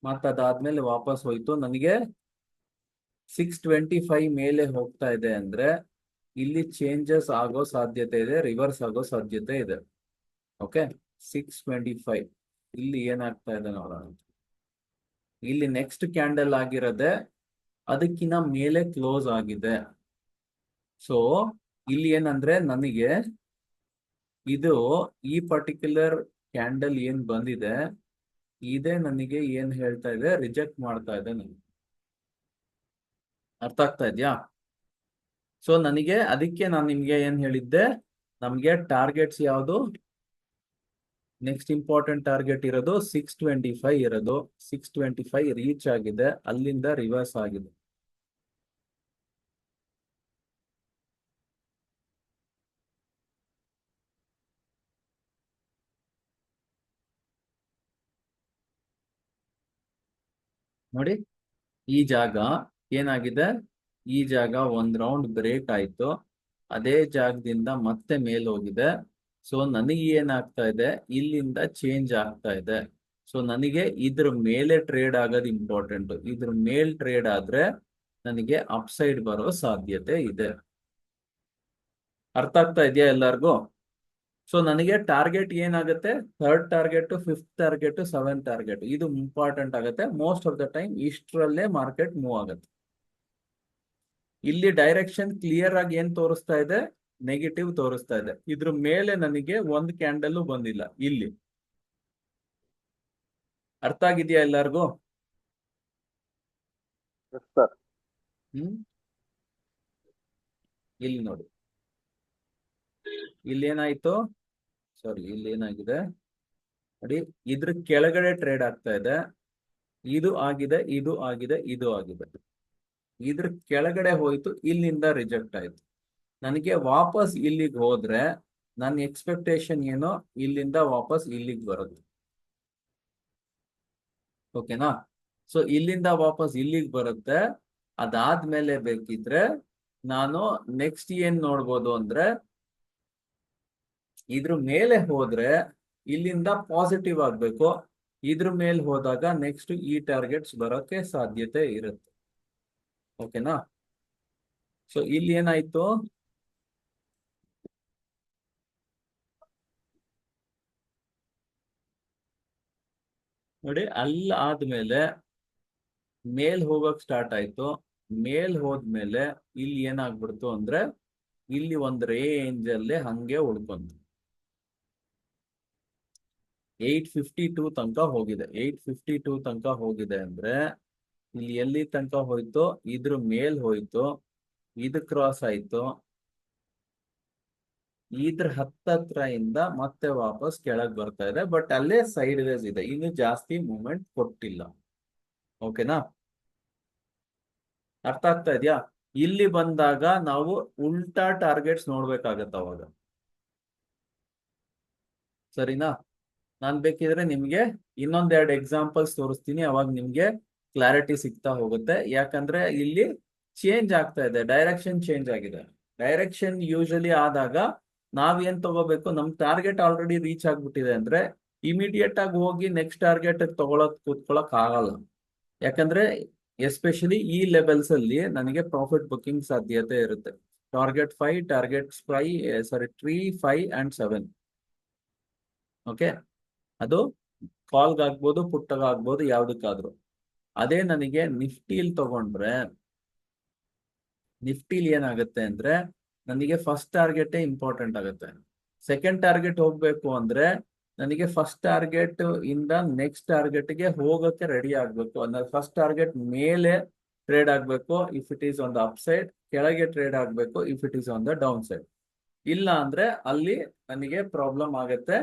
ಮತ್ತೆ ಅದಾದ್ಮೇಲೆ ವಾಪಸ್ ಹೋಯ್ತು. ನನಗೆ 625 ಮೇಲೆ ಹೋಗ್ತಾ ಇದೆ ಅಂದ್ರೆ ಇಲ್ಲಿ ಚೇಂಜಸ್ ಆಗೋ ಸಾಧ್ಯತೆ ಇದೆ, ರಿವರ್ಸ್ ಆಗೋ ಸಾಧ್ಯತೆ ಇದೆ. ಓಕೆ, 625 ಇಲ್ಲಿ ಏನಾಗ್ತಾ ಇದೆ ನೋಡೋಣ. ಇಲ್ಲಿ ನೆಕ್ಸ್ಟ್ ಕ್ಯಾಂಡಲ್ ಆಗಿರೋದೆ ಅದಕ್ಕಿಂತ ಮೇಲೆ ಕ್ಲೋಸ್ ಆಗಿದೆ. ಸೊ ಇಲ್ಲಿ ಏನಂದ್ರೆ ನನಗೆ ಇದು ಈ ಪರ್ಟಿಕ್ಯುಲರ್ ಕ್ಯಾಂಡಲ್ ಏನ್ ಬಂದಿದೆ ಇದೇ ನನಗೆ ಏನ್ ಹೇಳ್ತಾ ಇದೆ, ರಿಜೆಕ್ಟ್ ಮಾಡ್ತಾ ಇದೆ ನನಗೆ. ಅರ್ಥ ಆಗ್ತಾ ಇದೆಯಾ? ಸೊ ನನಗೆ ಅದಕ್ಕೆ ನಾನು ನಿಮ್ಗೆ ಏನ್ ಹೇಳಿದ್ದೆ, ನಮ್ಗೆ ಟಾರ್ಗೆಟ್ಸ್ ಯಾವುದು, ನೆಕ್ಸ್ಟ್ ಇಂಪಾರ್ಟೆಂಟ್ ಟಾರ್ಗೆಟ್ ಇರೋದು 625 ಇರೋದು. 625 ರೀಚ್ ಆಗಿದೆ, ಅಲ್ಲಿಂದ ರಿವರ್ಸ್ ಆಗಿದೆ. ನೋಡಿ ಈ ಜಾಗ ಏನಾಗಿದೆ, ಈ ಜಾಗ ಒಂದ್ ರೌಂಡ್ ಬ್ರೇಕ್ ಆಯ್ತು, ಅದೇ ಜಾಗದಿಂದ ಮತ್ತೆ ಮೇಲ್ ಹೋಗಿದೆ. ಸೊ ನನಗೆ ಏನಾಗ್ತಾ ಇದೆ, ಇಲ್ಲಿಂದ ಚೇಂಜ್ ಆಗ್ತಾ ಇದೆ. ಸೊ ನನಗೆ ಇದ್ರ ಮೇಲೆ ಟ್ರೇಡ್ ಆಗೋದು ಇಂಪಾರ್ಟೆಂಟ್. ಇದ್ರ ಮೇಲ್ ಟ್ರೇಡ್ ಆದ್ರೆ ನನಗೆ ಅಪ್ಸೈಡ್ ಬರೋ ಸಾಧ್ಯತೆ ಇದೆ. ಅರ್ಥ ಆಗ್ತಾ ಇದೆಯಾ ಎಲ್ಲರಿಗೂ? ಸೊ ನನಗೆ ಟಾರ್ಗೆಟ್ ಏನಾಗುತ್ತೆ, third target, fifth target, seventh target, ಇದು ಇಂಪಾರ್ಟೆಂಟ್ ಆಗುತ್ತೆ. ಮೋಸ್ಟ್ ಆಫ್ ದ ಟೈಮ್ ಇಷ್ಟರಲ್ಲೇ ಮಾರ್ಕೆಟ್ ಮೂವ್ ಆಗುತ್ತೆ. ಇಲ್ಲಿ ಡೈರೆಕ್ಷನ್ ಕ್ಲಿಯರ್ ಆಗಿ ಏನ್ ತೋರಿಸ್ತಾ ಇದೆ, ನೆಗೆಟಿವ್ ತೋರಿಸ್ತಾ ಇದೆ. ಇದ್ರ ಮೇಲೆ ನನಗೆ ಒಂದು ಕ್ಯಾಂಡಲ್ ಬಂದಿಲ್ಲ ಇಲ್ಲಿ. ಅರ್ಥ ಆಗಿದೆಯಾ ಎಲ್ಲರಿಗೂ? ಸರ್ ಇಲ್ಲಿ ನೋಡಿ, ಇಲ್ಲಿ ಏನಾಯ್ತು, ಸಾರಿ ಇಲ್ಲಿ ಏನಾಗಿದೆ ನೋಡಿ, ಇದ್ರ ಕೆಳಗಡೆ ಟ್ರೇಡ್ ಆಗ್ತಾ ಇದೆ. ಇದು ಆಗಿದೆ, ಇದು ಆಗಿದೆ, ಇದು ಆಗಿದೆ. ಇದ್ರ ಕೆಳಗಡೆ ಹೋಯ್ತು, ಇಲ್ಲಿಂದ ರಿಜೆಕ್ಟ್ ಆಯ್ತು. ನನಗೆ ವಾಪಸ್ ಇಲ್ಲಿಗೆ ಹೋದ್ರೆ ನನ್ನ ಎಕ್ಸ್ಪೆಕ್ಟೇಷನ್ ಏನೋ ಇಲ್ಲಿಂದ ವಾಪಸ್ ಇಲ್ಲಿಗೆ ಬರುತ್ತೆ. ಓಕೆನಾ? ಸೊ ಇಲ್ಲಿಂದ ವಾಪಸ್ ಇಲ್ಲಿಗೆ ಬರುತ್ತೆ. ಅದಾದ್ಮೇಲೆ ಬೇಕಿದ್ರೆ ನಾನು ನೆಕ್ಸ್ಟ್ ಏನ್ ನೋಡ್ಬೋದು ಅಂದ್ರೆ, ಇದ್ರ ಮೇಲೆ ಹೋದ್ರೆ ಇಲ್ಲಿಂದ ಪಾಸಿಟಿವ್ ಆಗ್ಬೇಕು. ಇದ್ರ ಮೇಲೆ ಹೋದಾಗ ನೆಕ್ಸ್ಟ್ ಈ ಟಾರ್ಗೆಟ್ಸ್ ಬರೋಕೆ ಸಾಧ್ಯತೆ ಇರುತ್ತೆ. ಓಕೆನಾ? ಸೊ ಇಲ್ಲಿ ಏನಾಯ್ತು, ನೋಡಿ ಅಲ್ಲ ಆದ್ಮೇಲೆ ಮೇಲ್ ಹೋಗಕ್ ಸ್ಟಾರ್ಟ್ ಆಯ್ತು. ಮೇಲ್ ಹೋದ್ಮೇಲೆ ಇಲ್ಲಿ ಏನಾಗ್ಬಿಡ್ತು ಅಂದ್ರೆ, ಇಲ್ಲಿ ಒಂದ್ ರೇಂಜ್ ಅಲ್ಲಿ ಹಂಗೆ ಉಳ್ಕೊಂತು. 852 ತನಕ ಹೋಗಿದೆ. 852 ತನಕ ಹೋಗಿದೆ ಅಂದ್ರೆ ಇಲ್ಲಿ ಎಲ್ಲಿ ತನಕ ಹೋಯ್ತು, ಇದ್ರ ಮೇಲ್ ಹೋಯ್ತು, ಇದು ಕ್ರಾಸ್ ಆಯ್ತು, ಇದ್ರ ಹತ್ತತ್ರ ಇಂದ ಮತ್ತೆ ವಾಪಸ್ ಕೆಳಗ್ ಬರ್ತಾ ಇದೆ. ಬಟ್ ಅಲ್ಲೇ ಸೈಡ್ ವೇಸ್ ಇದೆ, ಇನ್ನು ಜಾಸ್ತಿ ಮೂವ್ಮೆಂಟ್ ಕೊಟ್ಟಿಲ್ಲ. ಓಕೆನಾ? ಅರ್ಥ ಆಗ್ತಾ ಇದೆಯಾ? ಇಲ್ಲಿ ಬಂದಾಗ ನಾವು ಉಲ್ಟಾ ಟಾರ್ಗೆಟ್ಸ್ ನೋಡ್ಬೇಕಾಗತ್ತ ಅವಾಗ. ಸರಿನಾ? ನಾನ್ ಬೇಕಿದ್ರೆ ನಿಮ್ಗೆ ಇನ್ನೊಂದೆರಡು ಎಕ್ಸಾಂಪಲ್ಸ್ ತೋರಿಸ್ತೀನಿ, ಅವಾಗ ನಿಮ್ಗೆ ಕ್ಲಾರಿಟಿ ಸಿಗ್ತಾ ಹೋಗುತ್ತೆ. ಯಾಕಂದ್ರೆ ಇಲ್ಲಿ ಚೇಂಜ್ ಆಗ್ತಾ ಇದೆ, ಡೈರೆಕ್ಷನ್ ಚೇಂಜ್ ಆಗಿದೆ. ಡೈರೆಕ್ಷನ್ ಯೂಶಲಿ ಆದಾಗ ನಾವೇನ್ ತಗೋಬೇಕು, ನಮ್ ಟಾರ್ಗೆಟ್ ಆಲ್ರೆಡಿ ರೀಚ್ ಆಗ್ಬಿಟ್ಟಿದೆ ಅಂದ್ರೆ ಇಮಿಡಿಯೇಟ್ ಆಗಿ ಹೋಗಿ ನೆಕ್ಸ್ಟ್ ಟಾರ್ಗೆಟ್ ಕೂತ್ಕೊಳ್ಳಕ್ ಆಗಲ್ಲ. ಯಾಕಂದ್ರೆ ಎಸ್ಪೆಷಲಿ ಈ ಲೆವೆಲ್ಸ್ ಅಲ್ಲಿ ನನಗೆ ಪ್ರಾಫಿಟ್ ಬುಕ್ಕಿಂಗ್ ಸಾಧ್ಯತೆ ಇರುತ್ತೆ. Target 5, target 3, 5 and 7. ಓಕೆ, ಅದು ಕಾಲ್ಗಾಗ್ಬೋದು, ಪುಟ್ಟಗಾಗ್ಬೋದು, ಯಾವ್ದಕ್ಕಾದ್ರು. ಅದೇ ನನಗೆ ನಿಫ್ಟಿಲ್ ತಗೊಂಡ್ರೆ, ನಿಫ್ಟಿಲ್ ಏನಾಗುತ್ತೆ ಅಂದ್ರೆ ನನಗೆ ಫಸ್ಟ್ ಟಾರ್ಗೆಟೇ ಇಂಪಾರ್ಟೆಂಟ್ ಆಗುತ್ತೆ. ಸೆಕೆಂಡ್ ಟಾರ್ಗೆಟ್ ಹೋಗ್ಬೇಕು ಅಂದ್ರೆ ನನಗೆ ಫಸ್ಟ್ ಟಾರ್ಗೆಟ್ ಇಂದ ನೆಕ್ಸ್ಟ್ ಟಾರ್ಗೆಟ್ಗೆ ಹೋಗೋಕೆ ರೆಡಿ ಆಗ್ಬೇಕು. ಅಂದ್ರೆ ಫಸ್ಟ್ ಟಾರ್ಗೆಟ್ ಮೇಲೆ ಟ್ರೇಡ್ ಆಗ್ಬೇಕು if it is on the up side, ಕೆಳಗೆ ಟ್ರೇಡ್ ಆಗ್ಬೇಕು if it is on the down side. ಇಲ್ಲ ಅಂದ್ರೆ ಅಲ್ಲಿ ನನಗೆ ಪ್ರಾಬ್ಲಮ್ ಆಗುತ್ತೆ,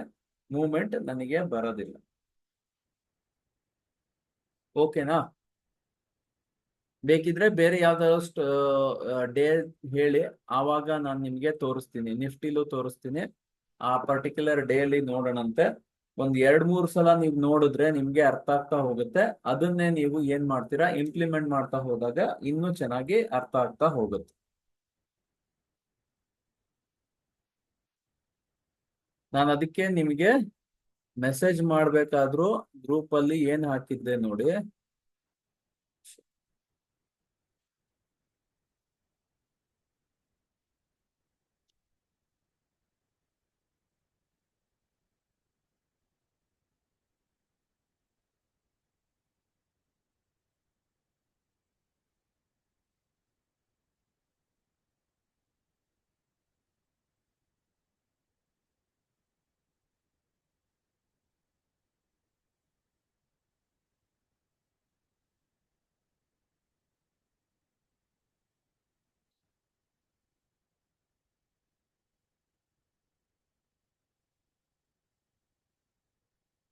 ಮೂವ್ಮೆಂಟ್ ನನಗೆ ಬರೋದಿಲ್ಲ. ಓಕೆನಾ? ಬೇಕಿದ್ರೆ ಬೇರೆ ಯಾವ್ದಾದ್ರು ಡೇ ಹೇಳಿ, ಆವಾಗ ನಾನು ನಿಮ್ಗೆ ತೋರಿಸ್ತೀನಿ, ನಿಫ್ಟಿಲೂ ತೋರಿಸ್ತೀನಿ. ಆ ಪರ್ಟಿಕ್ಯುಲರ್ ಡೇ ಅಲ್ಲಿ ನೋಡೋಣಂತೆ. ಒಂದ್ 2-3 ಸಲ ನೀವು ನೋಡಿದ್ರೆ ನಿಮ್ಗೆ ಅರ್ಥ ಆಗ್ತಾ ಹೋಗುತ್ತೆ. ಅದನ್ನೇ ನೀವು ಏನ್ ಮಾಡ್ತೀರಾ, ಇಂಪ್ಲಿಮೆಂಟ್ ಮಾಡ್ತಾ ಹೋದಾಗ ಇನ್ನೂ ಚೆನ್ನಾಗಿ ಅರ್ಥ ಆಗ್ತಾ ಹೋಗುತ್ತೆ. ನಾನು ಅದಕ್ಕೆ ನಿಮ್ಗೆ ಮೆಸೇಜ್ ಮಾಡ್ಬೇಕಾದ್ರೂ ಗ್ರೂಪ್ ಅಲ್ಲಿ ಏನ್ ಹಾಕಿದ್ದೆ ನೋಡಿ.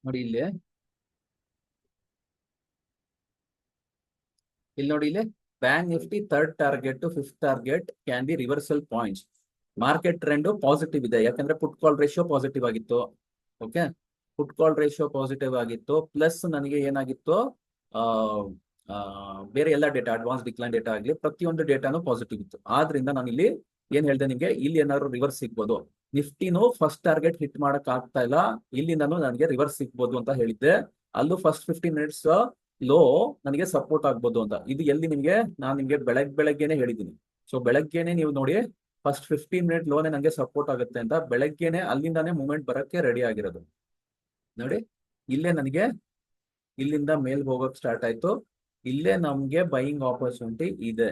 ನೋಡಿ ಇಲ್ಲಿ ನೋಡಿ, ಇಲ್ಲಿ bank Nifty third target to fifth target can be reversal points. Market trend positive ಇದೆ, ಯಾಕಂದ್ರೆ ಪುಟ್ ಕಾಲ್ ರೇಷಿಯೋ ಪಾಸಿಟಿವ್ ಆಗಿತ್ತು. Okay, put call ratio positive ಆಗಿತ್ತು. ಪ್ಲಸ್ ನನಗೆ ಏನಾಗಿತ್ತು, ಆ, ಆ, ಬೇರೆ ಎಲ್ಲ ಡೇಟಾ, ಅಡ್ವಾನ್ಸ್ ಡಿಕ್ಲೈನ್ ಡೇಟಾ ಆಗಲಿ, ಪ್ರತಿಯೊಂದು ಡೇಟಾನು ಪಾಸಿಟಿವ್ ಇತ್ತು. ಆದ್ರಿಂದ ನಾನು ಇಲ್ಲಿ ಏನ್ ಹೇಳ್ದೆ ನಿಮ್ಗೆ, ಇಲ್ಲಿ ಏನಾದ್ರು ರಿವರ್ಸ್ ಸಿಗ್ಬೋದು. ನಿಫ್ಟಿನೂ ಫಸ್ಟ್ ಟಾರ್ಗೆಟ್ ಹಿಟ್ ಮಾಡಕ್ ಆಗ್ತಾ ಇಲ್ಲ, ಇಲ್ಲಿಂದನೂ ನನಗೆ ರಿವರ್ಸ್ ಸಿಗ್ಬೋದು ಅಂತ ಹೇಳಿದ್ದೆ. ಅಲ್ಲೂ ಫಸ್ಟ್ 15 ಮಿನಿಟ್ಸ್ ಲೋ ನನಗೆ ಸಪೋರ್ಟ್ ಆಗ್ಬೋದು ಅಂತ. ಇದು ಎಲ್ಲಿ ನಿಮ್ಗೆ ನಾನು ನಿಮ್ಗೆ ಬೆಳಗ್ಗೆನೆ ಹೇಳಿದ್ದೀನಿ. ಸೊ ಬೆಳಗ್ಗೆನೆ ನೀವು ನೋಡಿ, ಫಸ್ಟ್ 15 ಮಿನಿಟ್ ಲೋನೆ ನನಗೆ ಸಪೋರ್ಟ್ ಆಗುತ್ತೆ ಅಂತ ಬೆಳಗ್ಗೆನೆ ಅಲ್ಲಿಂದಾನೇ ಮೂವ್ಮೆಂಟ್ ಬರಕ್ಕೆ ರೆಡಿ ಆಗಿರೋದು. ನೋಡಿ ಇಲ್ಲೇ ನನಗೆ ಇಲ್ಲಿಂದ ಮೇಲ್ ಹೋಗಕ್ ಸ್ಟಾರ್ಟ್ ಆಯ್ತು. ಇಲ್ಲೇ ನಮ್ಗೆ ಬೈಯಿಂಗ್ ಆಪರ್ಚುನಿಟಿ ಇದೆ.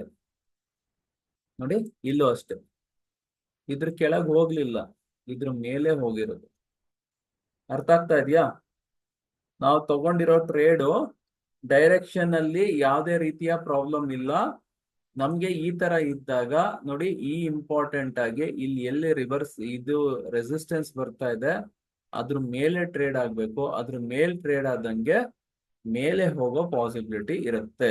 ನೋಡಿ ಇಲ್ಲೂ ಅಷ್ಟೇ, ಇದ್ರ ಕೆಳಗೆ ಹೋಗ್ಲಿಲ್ಲ, ಇದ್ರ ಮೇಲೆ ಹೋಗಿರೋದು. ಅರ್ಥ ಆಗ್ತಾ ಇದೆಯಾ? ನಾವು ತಗೊಂಡಿರೋ ಟ್ರೇಡು ಡೈರೆಕ್ಷನ್ ಅಲ್ಲಿ ಯಾವುದೇ ರೀತಿಯ ಪ್ರಾಬ್ಲಮ್ ಇಲ್ಲ. ನಮ್ಗೆ ಈ ತರ ಇದ್ದಾಗ ನೋಡಿ, ಈ ಇಂಪಾರ್ಟೆಂಟ್ ಆಗಿ ಇಲ್ಲಿ ಎಲ್ಲಿ ರಿವರ್ಸ್ ಇದು ರೆಸಿಸ್ಟೆನ್ಸ್ ಬರ್ತಾ ಇದೆ ಅದ್ರ ಮೇಲೆ ಟ್ರೇಡ್ ಆಗ್ಬೇಕು. ಅದ್ರ ಮೇಲ್ ಟ್ರೇಡ್ ಆದಂಗೆ ಮೇಲೆ ಹೋಗೋ ಪಾಸಿಬಿಲಿಟಿ ಇರುತ್ತೆ,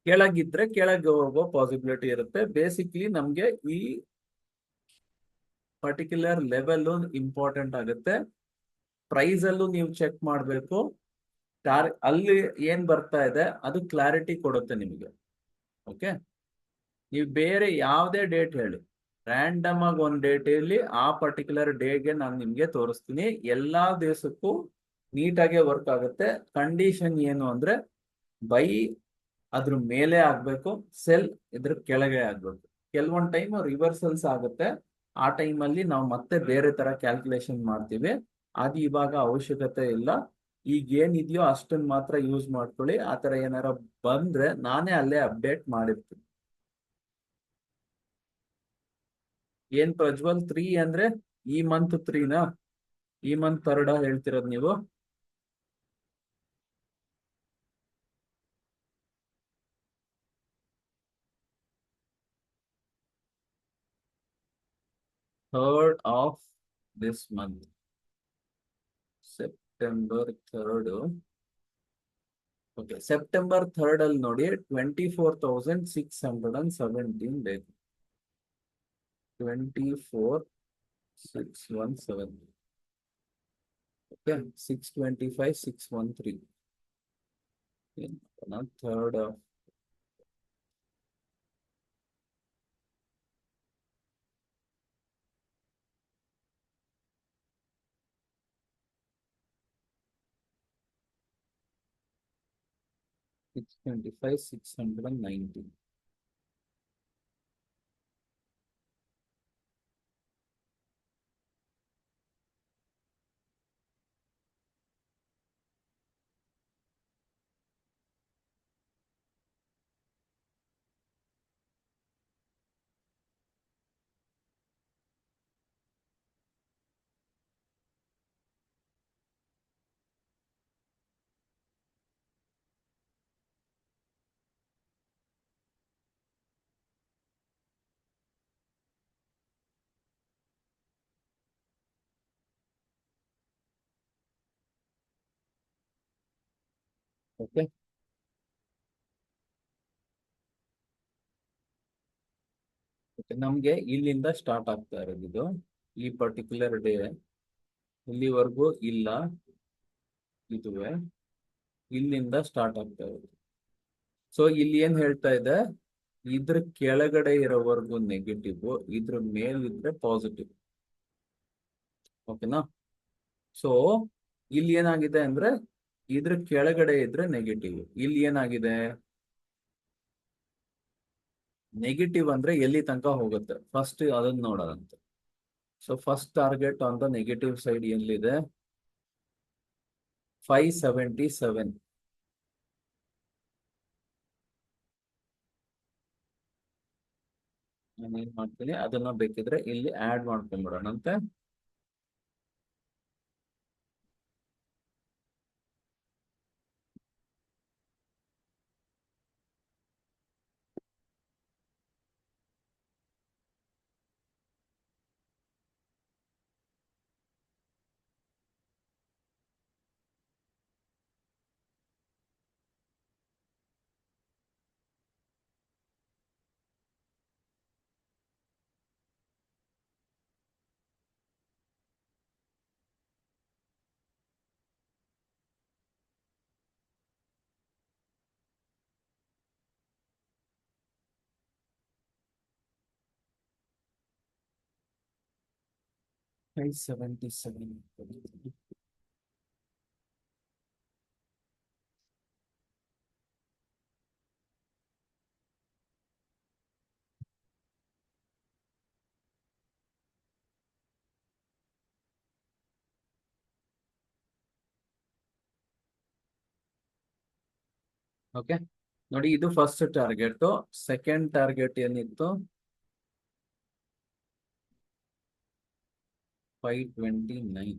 ಕೆಳಗಿದ್ರೆ ಕೆಳಗೆ ಹೋಗೋ ಪಾಸಿಬಿಲಿಟಿ ಇರುತ್ತೆ. ಬೇಸಿಕ್ಲಿ ನಮ್ಗೆ ಈ ಪರ್ಟಿಕ್ಯುಲರ್ ಲೆವೆಲ್ ಇಂಪಾರ್ಟೆಂಟ್ ಆಗುತ್ತೆ. ಪ್ರೈಸ್ ಅಲ್ಲೂ ನೀವು ಚೆಕ್ ಮಾಡಬೇಕು. ಅಲ್ಲಿ ಏನ್ ಬರ್ತಾ ಇದೆ ಅದು ಕ್ಲಾರಿಟಿ ಕೊಡುತ್ತೆ ನಿಮಗೆ. ಓಕೆ, ನೀವು ಬೇರೆ ಯಾವುದೇ ಡೇಟ್ ಹೇಳಿ, ರ್ಯಾಂಡಮ್ ಆಗಿ ಒಂದು ಡೇಟ್ ಇಲ್ಲಿ ಆ ಪರ್ಟಿಕ್ಯುಲರ್ ಡೇಗೆ ನಾನು ನಿಮ್ಗೆ ತೋರಿಸ್ತೀನಿ. ಎಲ್ಲಾ ದಿವಸಕ್ಕೂ ನೀಟಾಗೆ ವರ್ಕ್ ಆಗುತ್ತೆ. ಕಂಡೀಷನ್ ಏನು ಅಂದ್ರೆ ಬೈ ಅದ್ರ ಮೇಲೆ ಆಗ್ಬೇಕು, ಸೆಲ್ ಇದ್ರ ಕೆಳಗೆ ಆಗ್ಬೇಕು. ಕೆಲವೊಂದು ಟೈಮ್ ರಿವರ್ಸಲ್ಸ್ ಆಗುತ್ತೆ, ಆ ಟೈಮಲ್ಲಿ ನಾವು ಮತ್ತೆ ಬೇರೆ ತರ ಕ್ಯಾಲ್ಕುಲೇಷನ್ ಮಾಡ್ತೀವಿ. ಅದು ಇವಾಗ ಅವಶ್ಯಕತೆ ಇಲ್ಲ. ಈಗ ಏನಿದೆಯೋ ಅಷ್ಟನ್ನ ಮಾತ್ರ ಯೂಸ್ ಮಾಡ್ಕೊಳ್ಳಿ. ಆ ತರ ಏನಾರ ಬಂದ್ರೆ ನಾನೇ ಅಲ್ಲೇ ಅಪ್ಡೇಟ್ ಮಾಡಿರ್ತೀನಿ. ಏನ್ ಪ್ರಜ್ವಲ್ 3 ಅಂದ್ರೆ ಈ ಮಂತ್ 3ನಾ? ಈ ಮಂತ್ 3 ಹೇಳ್ತಿರೋದು ನೀವು? Third of this month, September 3. Okay, September 3 ಅಲ್ಲಿ ನೋಡಿ 24,617 ಬೇಕು. 24,617. ಓಕೆ, 625, 613. Third of $625, 690. ಓಕೆ. ನಮ್ಗೆ ಇಲ್ಲಿಂದ ಸ್ಟಾರ್ಟ್ ಆಗ್ತಾ ಇರೋದು ಇದು, ಈ ಪರ್ಟಿಕ್ಯುಲರ್ ಡೇ ಇಲ್ಲಿವರೆಗೂ ಇಲ್ಲ, ಇದುವೆ ಇಲ್ಲಿಂದ ಸ್ಟಾರ್ಟ್ ಆಗ್ತಾ ಇರೋದು. ಸೊ ಇಲ್ಲಿ ಏನ್ ಹೇಳ್ತಾ ಇದೆ, ಇದ್ರ ಕೆಳಗಡೆ ಇರೋವರೆಗೂ ನೆಗೆಟಿವ್, ಇದ್ರ ಮೇಲಿದ್ರೆ ಪಾಸಿಟಿವ್. ಓಕೆನಾ? ಸೊ ಇಲ್ಲಿ ಏನಾಗಿದೆ ಅಂದ್ರೆ ಇದ್ರ ಕೆಳಗಡೆ ಇದ್ರೆ ನೆಗೆಟಿವ್, ಇಲ್ಲಿ ಏನಾಗಿದೆ ನೆಗೆಟಿವ್ ಅಂದ್ರೆ ಎಲ್ಲಿ ತನಕ ಹೋಗುತ್ತೆ ಫಸ್ಟ್ ಅದನ್ನ ನೋಡೋದಂತೆ. So first target on the negative side ಎಲ್ಲಿದೆ, 577. ನಾನು ಏನ್ ಮಾಡ್ತೀನಿ ಅದನ್ನ ಬೇಕಿದ್ರೆ ಇಲ್ಲಿ ಆಡ್ ಮಾಡ್ಕೊಂಡ್ಬಿಡೋಣಂತೆ. Five 77. ಓಕೆ ನೋಡಿ, ಇದು ಫಸ್ಟ್ ಟಾರ್ಗೆಟ್. ಸೆಕೆಂಡ್ ಟಾರ್ಗೆಟ್ ಏನಿತ್ತು, 529.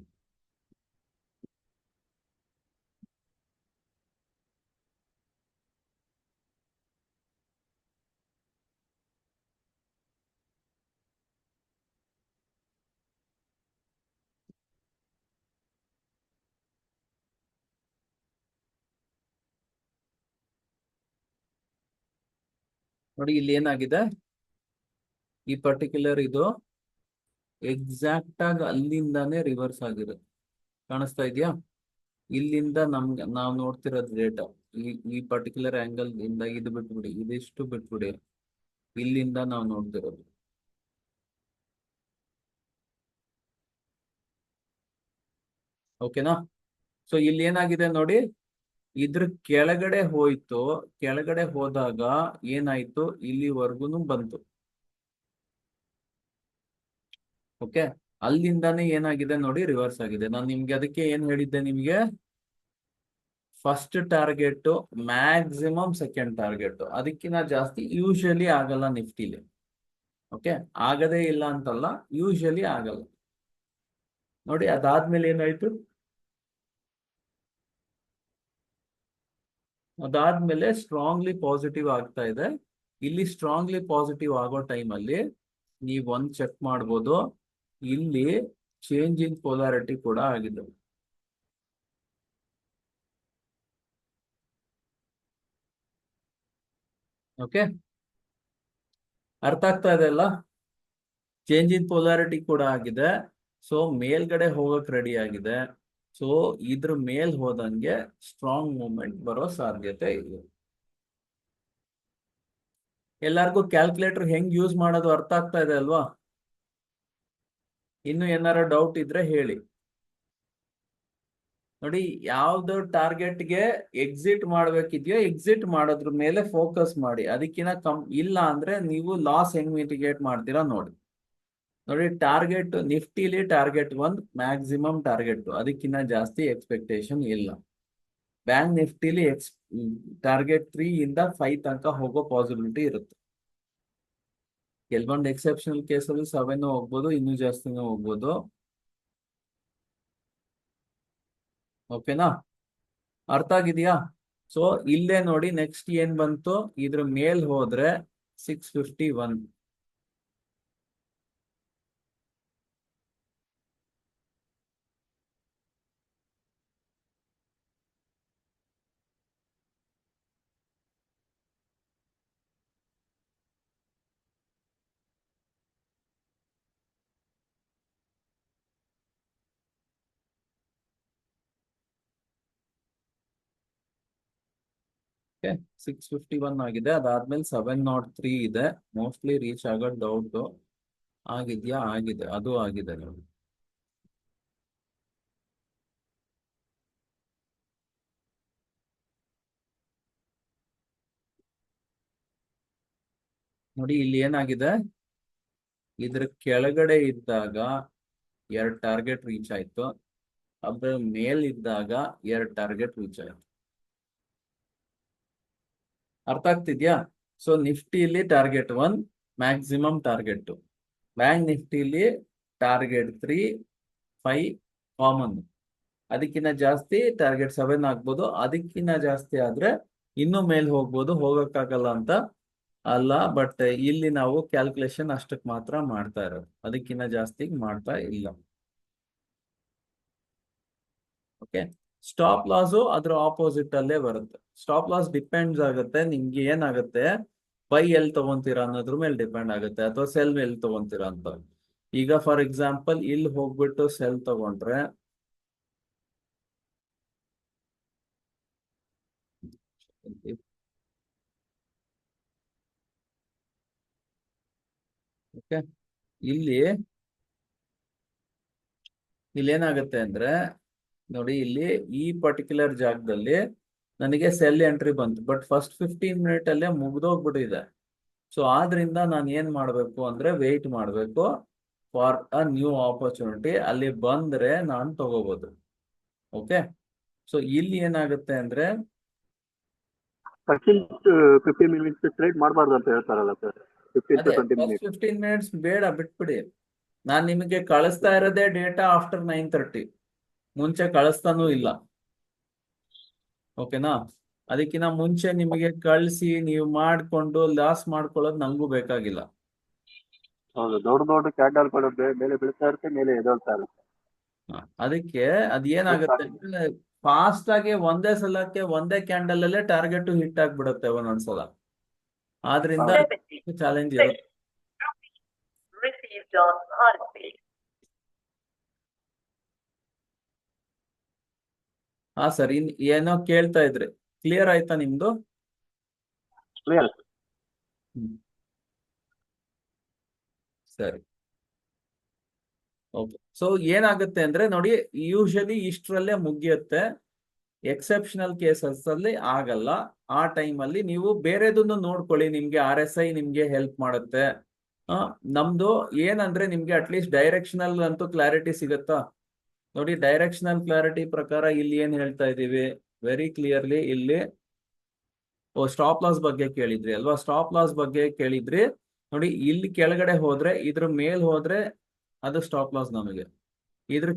ನೋಡಿ ಇಲ್ಲಿ ಏನಾಗಿದೆ, ಈ ಪರ್ಟಿಕ್ಯುಲರ್ ಇದು ಎಕ್ಸಾಕ್ಟ್ ಆಗಿ ಅಲ್ಲಿಂದಾನೇ ರಿವರ್ಸ್ ಆಗಿದೆ. ಕಾಣಿಸ್ತಾ ಇದೆಯಾ? ಇಲ್ಲಿಂದ ನಮ್ಗೆ ನಾವು ನೋಡ್ತಿರೋದು ಡೇಟಾ ಈ ಪರ್ಟಿಕ್ಯುಲರ್ ಆಂಗಲ್ ಇಂದ ಇದು ಬಿಟ್ಬಿಡಿ, ಇದಿಷ್ಟು ಬಿಟ್ಬಿಡಿ, ಇಲ್ಲಿಂದ ನಾವು ನೋಡ್ತಿರೋದು. ಓಕೆನಾ? ಸೊ ಇಲ್ಲಿ ಏನಾಗಿದೆ ನೋಡಿ, ಇದ್ರ ಕೆಳಗಡೆ ಹೋಯ್ತು, ಕೆಳಗಡೆ ಹೋದಾಗ ಏನಾಯ್ತು, ಇಲ್ಲಿವರೆಗೂ ಬಂತು. ಓಕೆ, ಅಲ್ಲಿಂದಾನೇ ಏನಾಗಿದೆ ನೋಡಿ, ರಿವರ್ಸ್ ಆಗಿದೆ. ನಾನು ನಿಮ್ಗೆ ಅದಕ್ಕೆ ಏನ್ ಹೇಳಿದ್ದೆ, ನಿಮ್ಗೆ first target maximum second target, ಅದಕ್ಕಿಂತ ಜಾಸ್ತಿ ಯೂಶಲಿ ಆಗಲ್ಲ ನಿಫ್ಟಿಲಿ. ಓಕೆ, ಆಗದೇ ಇಲ್ಲ ಅಂತಲ್ಲ, ಯೂಶಲಿ ಆಗಲ್ಲ. ನೋಡಿ ಅದಾದ್ಮೇಲೆ ಏನಾಯ್ತು, ಅದಾದ್ಮೇಲೆ ಸ್ಟ್ರಾಂಗ್ಲಿ ಪಾಸಿಟಿವ್ ಆಗ್ತಾ ಇದೆ. ಇಲ್ಲಿ ಸ್ಟ್ರಾಂಗ್ಲಿ ಪಾಸಿಟಿವ್ ಆಗೋ ಟೈಮಲ್ಲಿ ನೀವು ಒಂದ್ ಚೆಕ್ ಮಾಡ್ಬೋದು, ಇಲ್ಲಿ ಚೇಂಜ್ ಇನ್ ಪೊಲಾರಿಟಿ ಕೂಡ ಆಗಿದೆ. ಓಕೆ, ಅರ್ಥ ಆಗ್ತಾ ಇದೆ ಅಲ್ಲ? ಚೇಂಜ್ ಇನ್ ಪೊಲಾರಿಟಿ ಕೂಡ ಆಗಿದೆ. ಸೊ ಮೇಲ್ಗಡೆ ಹೋಗಕ್ ರೆಡಿ ಆಗಿದೆ. ಸೊ ಇದ್ರ ಮೇಲ್ ಹೋದಂಗೆ ಸ್ಟ್ರಾಂಗ್ ಮೂವ್ಮೆಂಟ್ ಬರೋ ಸಾಧ್ಯತೆ ಇದೆ. ಎಲ್ಲಾರ್ಗೂ ಕ್ಯಾಲ್ಕುಲೇಟರ್ ಹೆಂಗ್ ಯೂಸ್ ಮಾಡೋದು ಅರ್ಥ ಆಗ್ತಾ ಇದೆ ಅಲ್ವಾ? ಇನ್ನು ಏನಾರ ಡೌಟ್ ಇದ್ರೆ ಹೇಳಿ. ನೋಡಿ, ಯಾವ್ದು ಟಾರ್ಗೆಟ್ಗೆ ಎಕ್ಸಿಟ್ ಮಾಡ್ಬೇಕಿದ್ಯೋ ಎಕ್ಸಿಟ್ ಮಾಡೋದ್ರ ಮೇಲೆ ಫೋಕಸ್ ಮಾಡಿ. ಅದಕ್ಕಿಂತ ಇಲ್ಲ ಅಂದ್ರೆ ನೀವು ಲಾಸ್ ಹೆಂಗ್ ಮಿಟಿಗೇಟ್ ಮಾಡ್ತೀರಾ ನೋಡಿ. ನೋಡಿ, ಟಾರ್ಗೆಟ್ ನಿಫ್ಟಿಲಿ ಟಾರ್ಗೆಟ್ 1 ಮ್ಯಾಕ್ಸಿಮಮ್ ಟಾರ್ಗೆಟ್, ಅದಕ್ಕಿಂತ ಜಾಸ್ತಿ ಎಕ್ಸ್ಪೆಕ್ಟೇಷನ್ ಇಲ್ಲ. ಬ್ಯಾಂಕ್ ನಿಫ್ಟಿಲಿ ಟಾರ್ಗೆಟ್ 3 ಇಂದ 5 ತನಕ ಹೋಗೋ ಪಾಸಿಬಿಲಿಟಿ ಇರುತ್ತೆ. ಕೆಲವೊಂದು ಎಕ್ಸೆಪ್ಷನಲ್ ಕೇಸಲ್ಲಿ 7 ಹೋಗ್ಬೋದು, ಇನ್ನೂ ಜಾಸ್ತಿನೂ ಹೋಗ್ಬೋದು. ಓಕೆನಾ? ಅರ್ಥ ಆಗಿದೆಯಾ? ಸೊ ಇಲ್ಲೇ ನೋಡಿ, ನೆಕ್ಸ್ಟ್ ಏನ್ ಬಂತು, ಇದ್ರ ಮೇಲ್ ಹೋದ್ರೆ 651. ಓಕೆ 651 ಆಗಿದೆ. ಅದಾದ್ಮೇಲೆ 703 ಇದೆ. ಮೋಸ್ಟ್ಲಿ ರೀಚ್ ಆಗೋದು ಡೌಟ್. ಆಗಿದ್ಯಾ? ಆಗಿದೆ, ಅದು ಆಗಿದೆ ನೋಡಿ. ನೋಡಿ ಇಲ್ಲಿ ಏನಾಗಿದೆ, ಇದ್ರ ಕೆಳಗಡೆ ಇದ್ದಾಗ 2 ಟಾರ್ಗೆಟ್ ರೀಚ್ ಆಯ್ತು, ಅದ್ರ ಮೇಲಿದ್ದಾಗ 2 ಟಾರ್ಗೆಟ್ ರೀಚ್ ಆಯ್ತು. ಅರ್ಥ ಆಗ್ತಿದ್ಯಾ? ಸೊ ನಿಫ್ಟಿಲಿ ಟಾರ್ಗೆಟ್ 1, ಮ್ಯಾಕ್ಸಿಮಮ್ ಟಾರ್ಗೆಟ್ 2. ಬ್ಯಾಂಕ್ ನಿಫ್ಟಿಲಿ ಟಾರ್ಗೆಟ್ 3, 5 ಕಾಮನ್. ಅದಕ್ಕಿಂತ ಜಾಸ್ತಿ ಟಾರ್ಗೆಟ್ 7 ಆಗ್ಬೋದು. ಅದಕ್ಕಿಂತ ಜಾಸ್ತಿ ಆದ್ರೆ ಇನ್ನೂ ಮೇಲ್ ಹೋಗ್ಬೋದು. ಹೋಗಕ್ಕಾಗಲ್ಲ ಅಂತ ಅಲ್ಲ, ಬಟ್ ಇಲ್ಲಿ ನಾವು ಕ್ಯಾಲ್ಕುಲೇಷನ್ ಅಷ್ಟಕ್ಕೆ ಮಾತ್ರ ಮಾಡ್ತಾ ಇರೋದು, ಅದಕ್ಕಿಂತ ಜಾಸ್ತಿ ಮಾಡ್ತಾ ಇಲ್ಲ. ಓಕೆ, ಸ್ಟಾಪ್ ಲಾಸು ಅದ್ರ ಆಪೋಸಿಟ್ ಅಲ್ಲೇ ಬರುತ್ತೆ. ಸ್ಟಾಪ್ ಲಾಸ್ ಡಿಪೆಂಡ್ಸ್ ಆಗುತ್ತೆ ನಿಮ್ಗೆ ಏನಾಗುತ್ತೆ, ಬೈ ಎಲ್ಲಿ ತಗೊಂತೀರಾ ಅನ್ನೋದ್ರ ಮೇಲೆ ಡಿಪೆಂಡ್ ಆಗುತ್ತೆ, ಅಥವಾ ಸೆಲ್ ಎಲ್ಲಿ ತಗೊಂತೀರಾ ಅಂತ. ಈಗ ಫಾರ್ ಎಕ್ಸಾಂಪಲ್ ಇಲ್ಲಿ ಹೋಗ್ಬಿಟ್ಟು ಸೆಲ್ ತಗೊಂಡ್ರೆ ಓಕೆ, ಇಲ್ಲಿ ಏನಾಗುತ್ತೆ ಅಂದ್ರೆ ನೋಡಿ, ಇಲ್ಲಿ ಈ ಪರ್ಟಿಕ್ಯುಲರ್ ಜಾಗದಲ್ಲಿ ನನಗೆ ಸೆಲ್ ಎಂಟ್ರಿ ಬಂತು, ಬಟ್ ಫಸ್ಟ್ 15 ಮಿನಿಟ್ ಅಲ್ಲೇ ಮುಗ್ದೋಗ್ಬಿಟ್ಟಿದೆ. ಸೊ ಆದ್ರಿಂದ ನಾನು ಏನ್ ಮಾಡ್ಬೇಕು ಅಂದ್ರೆ ವೆಯ್ಟ್ ಮಾಡ್ಬೇಕು ಫಾರ್ ಅ ನ್ಯೂ ಆಪರ್ಚುನಿಟಿ. ಅಲ್ಲಿ ಬಂದ್ರೆ ನಾನು ತಗೋಬಹುದು. ಓಕೆ, ಸೊ ಇಲ್ಲಿ ಏನಾಗುತ್ತೆ ಅಂದ್ರೆ 15 ಮಿನಿಟ್ಸ್ ಟ್ರೇಡ್ ಮಾಡಬಾರ್ದು ಅಂತ ಹೇಳ್ತಾರಲ್ಲ sir. 15 to 20 first minutes 15 minutes ಬೇಡ, ಬಿಟ್ಬಿಡಿ. ನಾನು ನಿಮಗೆ ಕಳಿಸ್ತಾ ಇರೋದೇ ಡೇಟಾ ಆಫ್ಟರ್ 9:30, ಮುಂಚೆ ಕಳಿಸ್ತಾನೂ ಇಲ್ಲ. ಓಕೆನಾ? ಅದಕ್ಕಿಂತ ಮುಂಚೆ ನಿಮಗೆ ಕಳಿಸಿ ನೀವು ಮಾಡ್ಕೊಂಡು ಲಾಸ್ ಮಾಡ್ಕೊಳ್ಳೋದು ನಂಗೂ ಬೇಕಾಗಿಲ್ಲ. ಹೌದು, ದೊಡ್ಡ ದೊಡ್ಡ ಕ್ಯಾಂಡಲ್ಗಳು ಮೇಲೆ ಬೀಳ್ತಾ ಇರುತ್ತೆ, ಮೇಲೆ ಎದೊಳ್ತಾ ಇರುತ್ತೆ. ಅದಕ್ಕೆ ಅದೇನಾಗುತ್ತೆ ಅಂದ್ರೆ ಫಾಸ್ಟ್ ಆಗಿ ಒಂದೇ ಸಲಕ್ಕೆ ಒಂದೇ ಕ್ಯಾಂಡಲ್ ಅಲ್ಲೇ ಟಾರ್ಗೆಟ್ ಹಿಟ್ ಆಗ್ಬಿಡುತ್ತೆ ಒಂದೊಂದ್ಸಲ. ಆದ್ರಿಂದ ಚಾಲೆಂಜ್ ಇರುತ್ತೆ. ಹಾ ಸರ್, ಏನೋ ಕೇಳ್ತಾ ಇದ್ರಿ, ಕ್ಲಿಯರ್ ಆಯ್ತಾ ನಿಮ್ದು? ಕ್ಲಿಯರ್. ಸರಿ, ಓಕೆ. ಸೊ ಏನಾಗುತ್ತೆ ಅಂದ್ರೆ ನೋಡಿ, ಯೂಶಲಿ ಇಷ್ಟರಲ್ಲೇ ಮುಗಿಯುತ್ತೆ. ಎಕ್ಸೆಪ್ಷನಲ್ ಕೇಸಸ್ ಅಲ್ಲಿ ಆಗಲ್ಲ. ಆ ಟೈಮ್ ಅಲ್ಲಿ ನೀವು ಬೇರೆದನ್ನು ನೋಡ್ಕೊಳ್ಳಿ, ನಿಮ್ಗೆ RSI ನಿಮ್ಗೆ ಹೆಲ್ಪ್ ಮಾಡುತ್ತೆ. ನಮ್ದು ಏನಂದ್ರೆ ನಿಮ್ಗೆ ಅಟ್ಲೀಸ್ಟ್ ಡೈರೆಕ್ಷನಲ್ ಅಂತೂ ಕ್ಲಾರಿಟಿ ಸಿಗುತ್ತಾ? ನೋಡಿ, ಡೈರೆಕ್ಷನಲ್ ಕ್ಲಾರಿಟಿ ಪ್ರಕಾರ ಇಲ್ಲಿ ಏನ್ ಹೇಳ್ತಾ ಇದೀವಿ, ವೆರಿ ಕ್ಲಿಯರ್ಲಿ ಇಲ್ಲಿ ಸ್ಟಾಪ್ ಲಾಸ್ ಬಗ್ಗೆ ಕೇಳಿದ್ರಿ ಅಲ್ವಾ? ಸ್ಟಾಪ್ ಲಾಸ್ ಬಗ್ಗೆ ಕೇಳಿದ್ರಿ. ನೋಡಿ, ಇಲ್ಲಿ ಕೆಳಗಡೆ ಹೋದ್ರೆ, ಇದ್ರ ಮೇಲ್ ಹೋದ್ರೆ ಅದು ಸ್ಟಾಪ್ ಲಾಸ್ ನಮಗೆ. ಇದ್ರ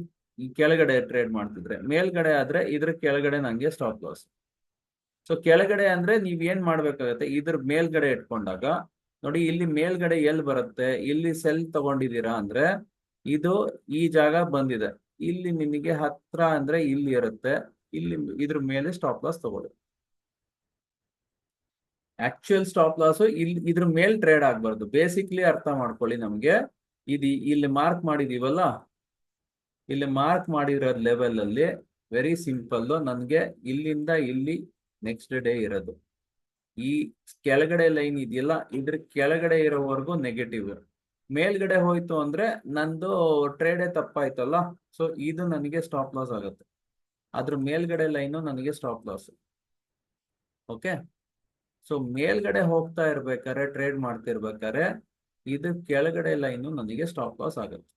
ಕೆಳಗಡೆ ಟ್ರೇಡ್ ಮಾಡ್ತಿದ್ರೆ, ಮೇಲ್ಗಡೆ ಆದ್ರೆ ಇದ್ರ ಕೆಳಗಡೆ ನಂಗೆ ಸ್ಟಾಪ್ ಲಾಸ್. ಸೊ ಕೆಳಗಡೆ ಅಂದ್ರೆ ನೀವ್ ಏನ್ ಮಾಡ್ಬೇಕಾಗತ್ತೆ, ಇದ್ರ ಮೇಲ್ಗಡೆ ಇಟ್ಕೊಂಡಾಗ ನೋಡಿ, ಇಲ್ಲಿ ಮೇಲ್ಗಡೆ ಎಲ್ಲಿ ಬರುತ್ತೆ, ಇಲ್ಲಿ ಸೆಲ್ ತಗೊಂಡಿದ್ದೀರಾ ಅಂದ್ರೆ ಇದು ಈ ಜಾಗ ಬಂದಿದೆ. ಇಲ್ಲಿ ನಿಮಗೆ ಹತ್ರ ಅಂದ್ರೆ ಇಲ್ಲಿ ಇರುತ್ತೆ, ಇಲ್ಲಿ ಇದ್ರ ಮೇಲೆ ಸ್ಟಾಪ್ ಲಾಸ್ ತಗೊಳ್ಳಿ. ಆಕ್ಚುಯಲ್ ಸ್ಟಾಪ್ ಲಾಸ್ ಇದ್ರ ಮೇಲ್ ಟ್ರೇಡ್ ಆಗ್ಬಾರ್ದು. ಬೇಸಿಕ್ಲಿ ಅರ್ಥ ಮಾಡ್ಕೊಳ್ಳಿ, ನಮ್ಗೆ ಇಲ್ಲಿ ಮಾರ್ಕ್ ಮಾಡಿದೀವಲ್ಲ, ಇಲ್ಲಿ ಮಾರ್ಕ್ ಮಾಡಿರೋ ಲೆವೆಲ್ ಅಲ್ಲಿ ವೆರಿ ಸಿಂಪಲ್, ನನ್ಗೆ ಇಲ್ಲಿಂದ ಇಲ್ಲಿ ನೆಕ್ಸ್ಟ್ ಡೇ ಇರೋದು. ಈ ಕೆಳಗಡೆ ಲೈನ್ ಇದೆಯಲ್ಲ, ಇದ್ರ ಕೆಳಗಡೆ ಇರೋವರೆಗೂ ನೆಗೆಟಿವ್. ಮೇಲ್ಗಡೆ ಹೋಯ್ತು ಅಂದ್ರೆ ನಂದು ಟ್ರೇಡೇ ತಪ್ಪಾಯ್ತಲ್ಲ, ಸೊ ಇದು ನನಗೆ ಸ್ಟಾಪ್ ಲಾಸ್ ಆಗುತ್ತೆ. ಅದ್ರ ಮೇಲ್ಗಡೆ ಲೈನು ನನಗೆ ಸ್ಟಾಪ್ ಲಾಸ್. ಓಕೆ, ಸೊ ಮೇಲ್ಗಡೆ ಹೋಗ್ತಾ ಇರ್ಬೇಕಾದ್ರೆ, ಟ್ರೇಡ್ ಮಾಡ್ತಿರ್ಬೇಕಾದ್ರೆ ಇದು ಕೆಳಗಡೆ ಲೈನು ನನಗೆ ಸ್ಟಾಪ್ ಲಾಸ್ ಆಗುತ್ತೆ.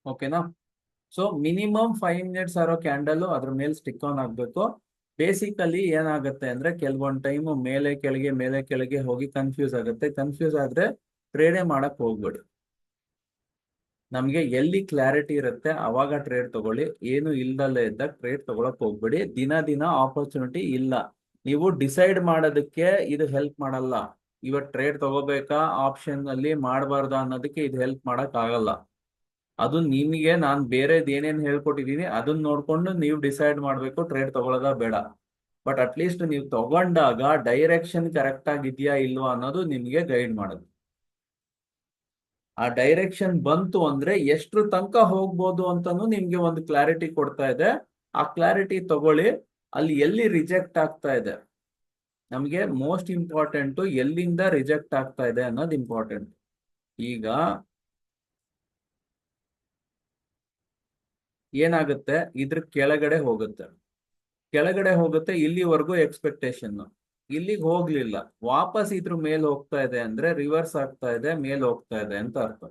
ಓಕೆನಾ? ಸೊ ಮಿನಿಮಮ್ 5 ಮಿನಿಟ್ಸ್ ಆರೋ ಕ್ಯಾಂಡಲ್ ಅದ್ರ ಮೇಲೆ ಸ್ಟಿಕ್ ಆನ್ ಆಗ್ಬೇಕು. ಬೇಸಿಕಲಿ ಏನಾಗುತ್ತೆ ಅಂದ್ರೆ ಕೆಲವೊಂದು ಟೈಮ್ ಮೇಲೆ ಕೆಳಗೆ ಹೋಗಿ ಕನ್ಫ್ಯೂಸ್ ಆಗುತ್ತೆ. ಕನ್ಫ್ಯೂಸ್ ಆದ್ರೆ ಟ್ರೇಡೇ ಮಾಡಕ್ ಹೋಗ್ಬೇಡಿ. ನಮ್ಗೆ ಎಲ್ಲಿ ಕ್ಲಾರಿಟಿ ಇರುತ್ತೆ ಅವಾಗ ಟ್ರೇಡ್ ತಗೊಳ್ಳಿ. ಏನು ಇಲ್ದಲ್ಲೇ ಇದ್ದಾಗ ಟ್ರೇಡ್ ತಗೊಳಕ್ ಹೋಗ್ಬೇಡಿ. ದಿನ ಆಪರ್ಚುನಿಟಿ ಇಲ್ಲ. ನೀವು ಡಿಸೈಡ್ ಮಾಡೋದಕ್ಕೆ ಇದು ಹೆಲ್ಪ್ ಮಾಡಲ್ಲ. ಇವತ್ತು ಟ್ರೇಡ್ ತಗೋಬೇಕಾ, ಆಪ್ಷನ್ ಅಲ್ಲಿ ಮಾಡಬಾರ್ದಾ ಅನ್ನೋದಕ್ಕೆ ಇದು ಹೆಲ್ಪ್ ಮಾಡಕ್ ಆಗಲ್ಲ. ಅದು ನಿಮಗೆ ನಾನು ಬೇರೆದ್ ಏನೇನು ಹೇಳ್ಕೊಟ್ಟಿದೀನಿ ಅದನ್ನ ನೋಡ್ಕೊಂಡು ನೀವು ಡಿಸೈಡ್ ಮಾಡ್ಬೇಕು ಟ್ರೇಡ್ ತಗೊಳ್ಳೋದಾ ಬೇಡ. ಬಟ್ ಅಟ್ಲೀಸ್ಟ್ ನೀವು ತಗೊಂಡಾಗ ಡೈರೆಕ್ಷನ್ ಕರೆಕ್ಟ್ ಆಗಿದ್ಯಾ ಇಲ್ವಾ ಅನ್ನೋದು ನಿಮ್ಗೆ ಗೈಡ್ ಮಾಡೋದು. ಆ ಡೈರೆಕ್ಷನ್ ಬಂತು ಅಂದ್ರೆ ಎಷ್ಟು ತನಕ ಹೋಗ್ಬೋದು ಅಂತಾನು ನಿಮ್ಗೆ ಒಂದು ಕ್ಲಾರಿಟಿ ಕೊಡ್ತಾ ಇದೆ. ಆ ಕ್ಲಾರಿಟಿ ತಗೊಳ್ಳಿ. ಅಲ್ಲಿ ಎಲ್ಲಿ ರಿಜೆಕ್ಟ್ ಆಗ್ತಾ ಇದೆ, ನಮಗೆ ಮೋಸ್ಟ್ ಇಂಪಾರ್ಟೆಂಟ್ ಎಲ್ಲಿಂದ ರಿಜೆಕ್ಟ್ ಆಗ್ತಾ ಇದೆ ಅನ್ನೋದು ಇಂಪಾರ್ಟೆಂಟ್. ಈಗ ಏನಾಗುತ್ತೆ, ಇದ್ರ ಕೆಳಗಡೆ ಹೋಗುತ್ತೆ ಇಲ್ಲಿವರೆಗೂ ಎಕ್ಸ್ಪೆಕ್ಟೇಷನ್, ಇಲ್ಲಿಗೆ ಹೋಗ್ಲಿಲ್ಲ, ವಾಪಸ್ ಇದ್ರ ಮೇಲ್ ಹೋಗ್ತಾ ಇದೆ ಅಂದ್ರೆ ರಿವರ್ಸ್ ಆಗ್ತಾ ಇದೆ, ಮೇಲ್ ಹೋಗ್ತಾ ಇದೆ ಅಂತ ಅರ್ಥ.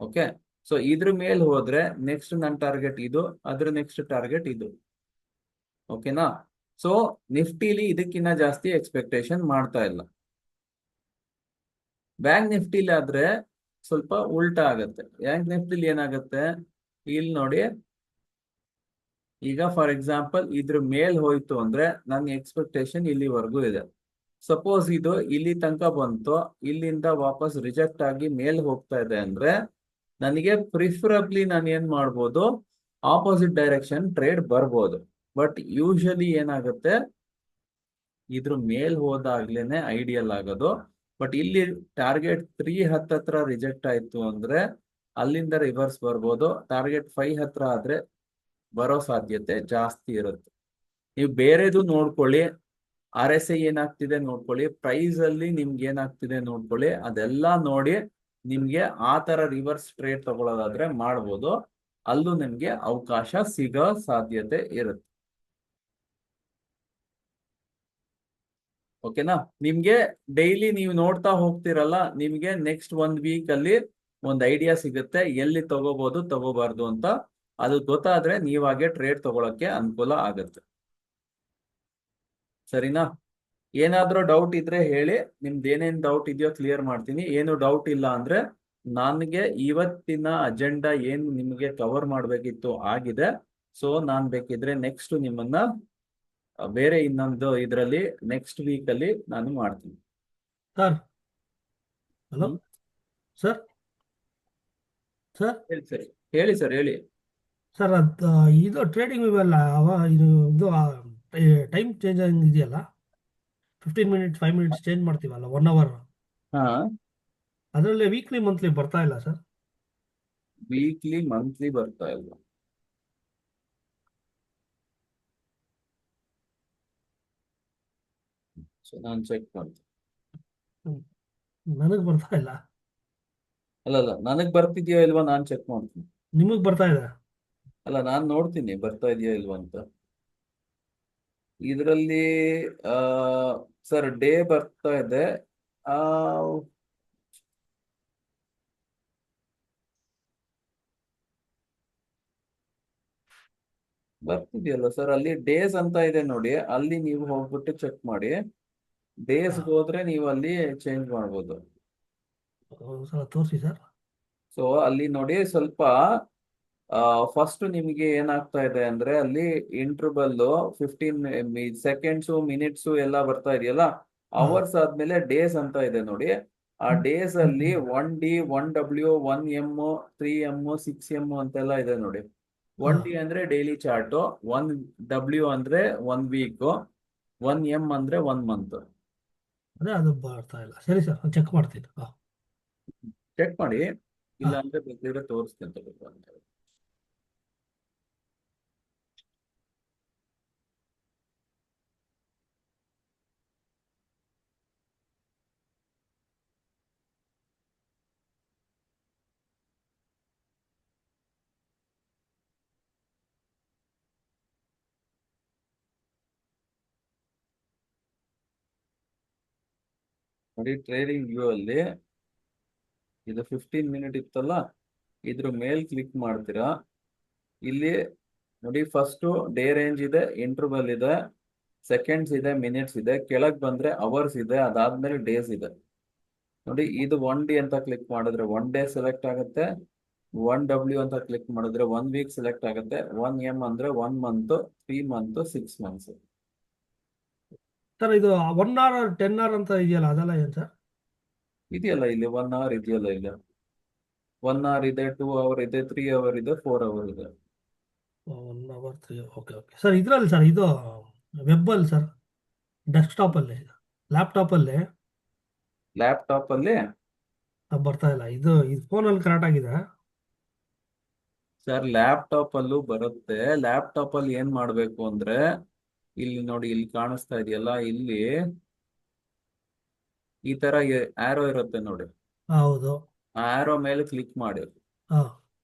ಓಕೆ, ಸೊ ಇದ್ರ ಮೇಲ್ ಹೋದ್ರೆ ನೆಕ್ಸ್ಟ್ ನನ್ನ ಟಾರ್ಗೆಟ್ ಇದು, ಅದ್ರ ನೆಕ್ಸ್ಟ್ ಟಾರ್ಗೆಟ್ ಇದು. ಓಕೆನಾ? ಸೊ ನಿಫ್ಟಿಲಿ ಇದಕ್ಕಿಂತ ಜಾಸ್ತಿ ಎಕ್ಸ್ಪೆಕ್ಟೇಷನ್ ಮಾಡ್ತಾ ಇಲ್ಲ. ಬ್ಯಾಂಕ್ ನಿಫ್ಟಿಲಿ ಆದ್ರೆ ಸ್ವಲ್ಪ ಉಲ್ಟಾ ಆಗತ್ತೆ. ಬ್ಯಾಂಕ್ ನಿಫ್ಟಿಲಿ ಏನಾಗುತ್ತೆ, ಇಲ್ಲಿ ನೋಡಿ, ಈಗ ಫಾರ್ ಎಕ್ಸಾಂಪಲ್ ಇದ್ರ ಮೇಲ್ ಹೋಯ್ತು ಅಂದ್ರೆ ನನ್ನ ಎಕ್ಸ್ಪೆಕ್ಟೇಷನ್ ಇಲ್ಲಿವರೆಗೂ ಇದೆ. ಸಪೋಸ್ ಇದು ಇಲ್ಲಿ ತನಕ ಬಂತು, ಇಲ್ಲಿಂದ ವಾಪಸ್ ರಿಜೆಕ್ಟ್ ಆಗಿ ಮೇಲ್ ಹೋಗ್ತಾ ಇದೆ ಅಂದ್ರೆ ನನಗೆ ಪ್ರಿಫರಬ್ಲಿ ನಾನು ಏನ್ ಮಾಡ್ಬೋದು, ಆಪೋಸಿಟ್ ಡೈರೆಕ್ಷನ್ ಟ್ರೇಡ್ ಬರ್ಬೋದು. ಬಟ್ ಯೂಶಲಿ ಏನಾಗುತ್ತೆ, ಇದ್ರ ಮೇಲ್ ಹೋದಾಗ್ಲೇನೆ ಐಡಿಯಲ್ ಆಗೋದು. ಬಟ್ ಇಲ್ಲಿ ಟಾರ್ಗೆಟ್ 3 ಹತ್ರ ರಿಜೆಕ್ಟ್ ಆಯ್ತು ಅಂದ್ರೆ ಅಲ್ಲಿಂದ ರಿವರ್ಸ್ ಬರ್ಬೋದು. ಟಾರ್ಗೆಟ್ 5 ಹತ್ರ ಆದ್ರೆ ಬರೋ ಸಾಧ್ಯತೆ ಜಾಸ್ತಿ ಇರುತ್ತೆ. ನೀವು ಬೇರೆದು ನೋಡ್ಕೊಳ್ಳಿ, RSI ಏನಾಗ್ತಿದೆ ನೋಡ್ಕೊಳ್ಳಿ, ಪ್ರೈಸ್ ಅಲ್ಲಿ ನಿಮ್ಗೆ ಏನಾಗ್ತಿದೆ ನೋಡ್ಕೊಳ್ಳಿ, ಅದೆಲ್ಲ ನೋಡಿ ನಿಮ್ಗೆ ಆ ತರ ರಿವರ್ಸ್ ಟ್ರೇಡ್ ತಗೊಳ್ಳೋದಾದ್ರೆ ಮಾಡ್ಬೋದು. ಅಲ್ಲೂ ನಿಮ್ಗೆ ಅವಕಾಶ ಸಿಗೋ ಸಾಧ್ಯತೆ ಇರುತ್ತೆ. ಓಕೆನಾ? ನಿಮ್ಗೆ ಡೈಲಿ ನೀವು ನೋಡ್ತಾ ಹೋಗ್ತಿರಲ್ಲ, ನಿಮ್ಗೆ ನೆಕ್ಸ್ಟ್ 1 ವೀಕ್ ಅಲ್ಲಿ ಒಂದು ಐಡಿಯಾ ಸಿಗುತ್ತೆ ಎಲ್ಲಿ ತಗೋಬಹುದು ತಗೋಬಾರ್ದು ಅಂತ. ಅದು ಗೊತ್ತಾದ್ರೆ ನೀವಾಗೆ ಟ್ರೇಡ್ ತಗೊಳಕ್ಕೆ ಅನುಕೂಲ ಆಗುತ್ತೆ. ಸರಿನಾ? ಏನಾದ್ರೂ ಡೌಟ್ ಇದ್ರೆ ಹೇಳಿ, ನಿಮ್ದು ಏನೇನ್ ಡೌಟ್ ಇದೆಯೋ ಕ್ಲಿಯರ್ ಮಾಡ್ತೀನಿ. ಏನು ಡೌಟ್ ಇಲ್ಲ ಅಂದ್ರೆ ನನಗೆ ಇವತ್ತಿನ ಅಜೆಂಡಾ ಏನು ನಿಮಗೆ ಕವರ್ ಮಾಡ್ಬೇಕಿತ್ತು ಆಗಿದೆ. ಸೊ ನಾನ್ ಬೇಕಿದ್ರೆ ನೆಕ್ಸ್ಟ್ ನಿಮ್ಮನ್ನ ಬೇರೆ ಇನ್ನೊಂದು ಇದರಲ್ಲಿ ನೆಕ್ಸ್ಟ್ ವೀಕ್ ಅಲ್ಲಿ ನಾನು ಮಾಡ್ತೀನಿ. ಸರ್ ಹಲೋ ಸರ್ ಸರ್ ಹೇಳಿ ಸರ್, ಹೇಳಿ ಸರ್, ಹೇಳಿ. ಸರ್ ಅದು ಇದು ಟ್ರೇಡಿಂಗ್ ಇವೆಲ್ಲ ಇದು ಟೈಮ್ ಚೇಂಜ್ ಇದೆಯಲ್ಲ, 15 ಮಿನಿಟ್ಸ್ 5 ಮಿನಿಟ್ಸ್ ಚೇಂಜ್ ಮಾಡ್ತೀವಲ್ಲ 1 ಅವರ್, ಹಾ, ಅದರಲ್ಲಿ ವೀಕ್ಲಿ ಮಂತ್ಲಿ ಬರ್ತಾ ಇಲ್ಲ ಸರ್. ವೀಕ್ಲಿ ಮಂತ್ಲಿ ಬರ್ತಾ ಇಲ್ಲ. ಸೊ ನಾನು ಚೆಕ್ ಮಾಡ್ತೀನಿ. ನನಗೆ ಬರ್ತಾ ಇಲ್ಲ. ಅಲ್ಲ ನನಗ್ ಬರ್ತಿದ್ಯೋ ಇಲ್ವಾ ನಾನು ಚೆಕ್ ಮಾಡ್ತೀನಿ. ನಿಮಗೆ ಬರ್ತಾ ಇದೆ? ಅಲ್ಲ, ನಾನ್ ನೋಡ್ತೀನಿ ಬರ್ತಾ ಇದೆಯಾ ಇಲ್ವಾ ಅಂತ. ಇದರಲ್ಲಿ ಸರ್ ಡೇ ಬರ್ತಾ ಇದೆ. ಆ ಬರ್ತಿದೆಯಲ್ಲ ಸರ್, ಅಲ್ಲಿ ಡೇಸ್ ಅಂತ ಇದೆ ನೋಡಿ, ಅಲ್ಲಿ ನೀವು ಹೋಗ್ಬಿಟ್ಟು ಚೆಕ್ ಮಾಡಿ. ಡೇಸ್ ಹೋದ್ರೆ ನೀವು ಅಲ್ಲಿ ಚೇಂಜ್ ಮಾಡ್ಬೋದು. ಒಂದ್ಸಲ ತೋರಿಸಿ ಸರ್. ಸೊ ಅಲ್ಲಿ ನೋಡಿ, ಸ್ವಲ್ಪ ಫಸ್ಟ್ ನಿಮಗೆ ಏನಾಗ್ತಾ ಇದೆ ಅಂದ್ರೆ ಅಲ್ಲಿ ಇಂಟರ್ವಲ್ 15 ಸೆಕೆಂಡ್ಸ್ ಮಿನಿಟ್ಸ್ ಎಲ್ಲ ಬರ್ತಾ ಇದೆಯಲ್ಲ, ಅವರ್ಸ್ ಆದ್ಮೇಲೆ ಡೇಸ್ ಅಂತ ಇದೆ ನೋಡಿ. ಆ ಡೇಸ್ ಅಲ್ಲಿ 1D 1W 1M 3M 6M ಅಂತೆಲ್ಲ ಇದೆ ನೋಡಿ. 1D ಅಂದ್ರೆ ಡೈಲಿ ಚಾರ್ಟ್, 1W ಅಂದ್ರೆ 1 ವೀಕ್, 1M ಅಂದ್ರೆ 1 ಮಂತ್. ಅದೇ ಅದು ಬರ್ತಾ ಇಲ್ಲ. ಸರಿ ಸರ್, ಚೆಕ್ ಮಾಡ್ತೀನಿ. ಚೆಕ್ ಮಾಡಿ, ಇಲ್ಲ ಅಂದ್ರೆ ಬೇಕಿದ್ರೆ ತೋರಿಸ್ತೀನಿ ಅಂತ. ನೋಡಿ, ಟ್ರೇಡಿಂಗ್ ವ್ಯೂ ಅಲ್ಲಿ ಇದು 15 ಮಿನಿಟ್ ಇತ್ತಲ್ಲ, ಇದ್ರ ಮೇಲ್ ಕ್ಲಿಕ್ ಮಾಡ್ತೀರಾ. ಇಲ್ಲಿ ನೋಡಿ, ಫಸ್ಟ್ ಡೇ ರೇಂಜ್ ಇದೆ, ಇಂಟರ್ವಲ್ ಇದೆ, ಸೆಕೆಂಡ್ಸ್ ಇದೆ, ಮಿನಿಟ್ಸ್ ಇದೆ, ಕೆಳಗ್ ಬಂದ್ರೆ ಅವರ್ಸ್ ಇದೆ, ಅದಾದ್ಮೇಲೆ ಡೇಸ್ ಇದೆ ನೋಡಿ. ಇದು 1D ಅಂತ ಕ್ಲಿಕ್ ಮಾಡಿದ್ರೆ 1 ಡೇ ಸೆಲೆಕ್ಟ್ ಆಗುತ್ತೆ, 1W ಅಂತ ಕ್ಲಿಕ್ ಮಾಡಿದ್ರೆ 1 ವೀಕ್ ಸೆಲೆಕ್ಟ್ ಆಗುತ್ತೆ, 1M ಅಂದ್ರೆ 1 ಮಂತ್, 3 ಮಂತ್, 6 ಮಂತ್ಸ್. ಸರ್ ಇದು 1 hour 10 hour ಅಂತ ಇದೆಯಲ್ಲ, ಅದೆಲ್ಲ ಏನ್ ಸರ್? ಇದೆಯಲ್ಲ ಇಲ್ಲಿ 1 hour ಇದೆಯಲ್ಲ, ಇಲ್ಲ 1 hour ಇದೆ, 2 hour ಇದೆ, 3 hour ಇದೆ, 4 hour ಇದೆ. 1 hour 3. Okay okay sir. ಇದ್ರಲ್ಲಿ ಸರ್ ಇದು ವೆಬ್ಬಲ್ಲಿ ಸರ್, ಡೆಸ್ಕ್ಟಾಪ್ ಅಲ್ಲಿ, ಲ್ಯಾಪ್ಟಾಪ್ ಅಲ್ಲಿ ಲ್ಯಾಪ್ಟಾಪ್ ಅಲ್ಲಿ ಬರ್ತಾ ಇಲ್ಲ. ಇದು ಫೋನಲ್ಲಿ ಕರೆಕ್ಟ್ ಆಗಿದೆ. ಸರ್ ಲ್ಯಾಪ್ಟಾಪ್ ಅಲ್ಲೂ ಬರುತ್ತೆ. ಲ್ಯಾಪ್ಟಾಪ್ ಅಲ್ಲಿ ಏನ್ ಮಾಡ್ಬೇಕು ಅಂದ್ರೆ, ಇಲ್ಲಿ ನೋಡಿ, ಇಲ್ಲಿ ಕಾಣಿಸ್ತಾ ಇದೆಯಲ್ಲ, ಇಲ್ಲಿ ಈ ತರ ಆರೋ ಇರುತ್ತೆ ನೋಡಿ. ಹೌದು. ಆ ಆರೋ ಮೇಲೆ ಕ್ಲಿಕ್ ಮಾಡಿ. ಹಾ,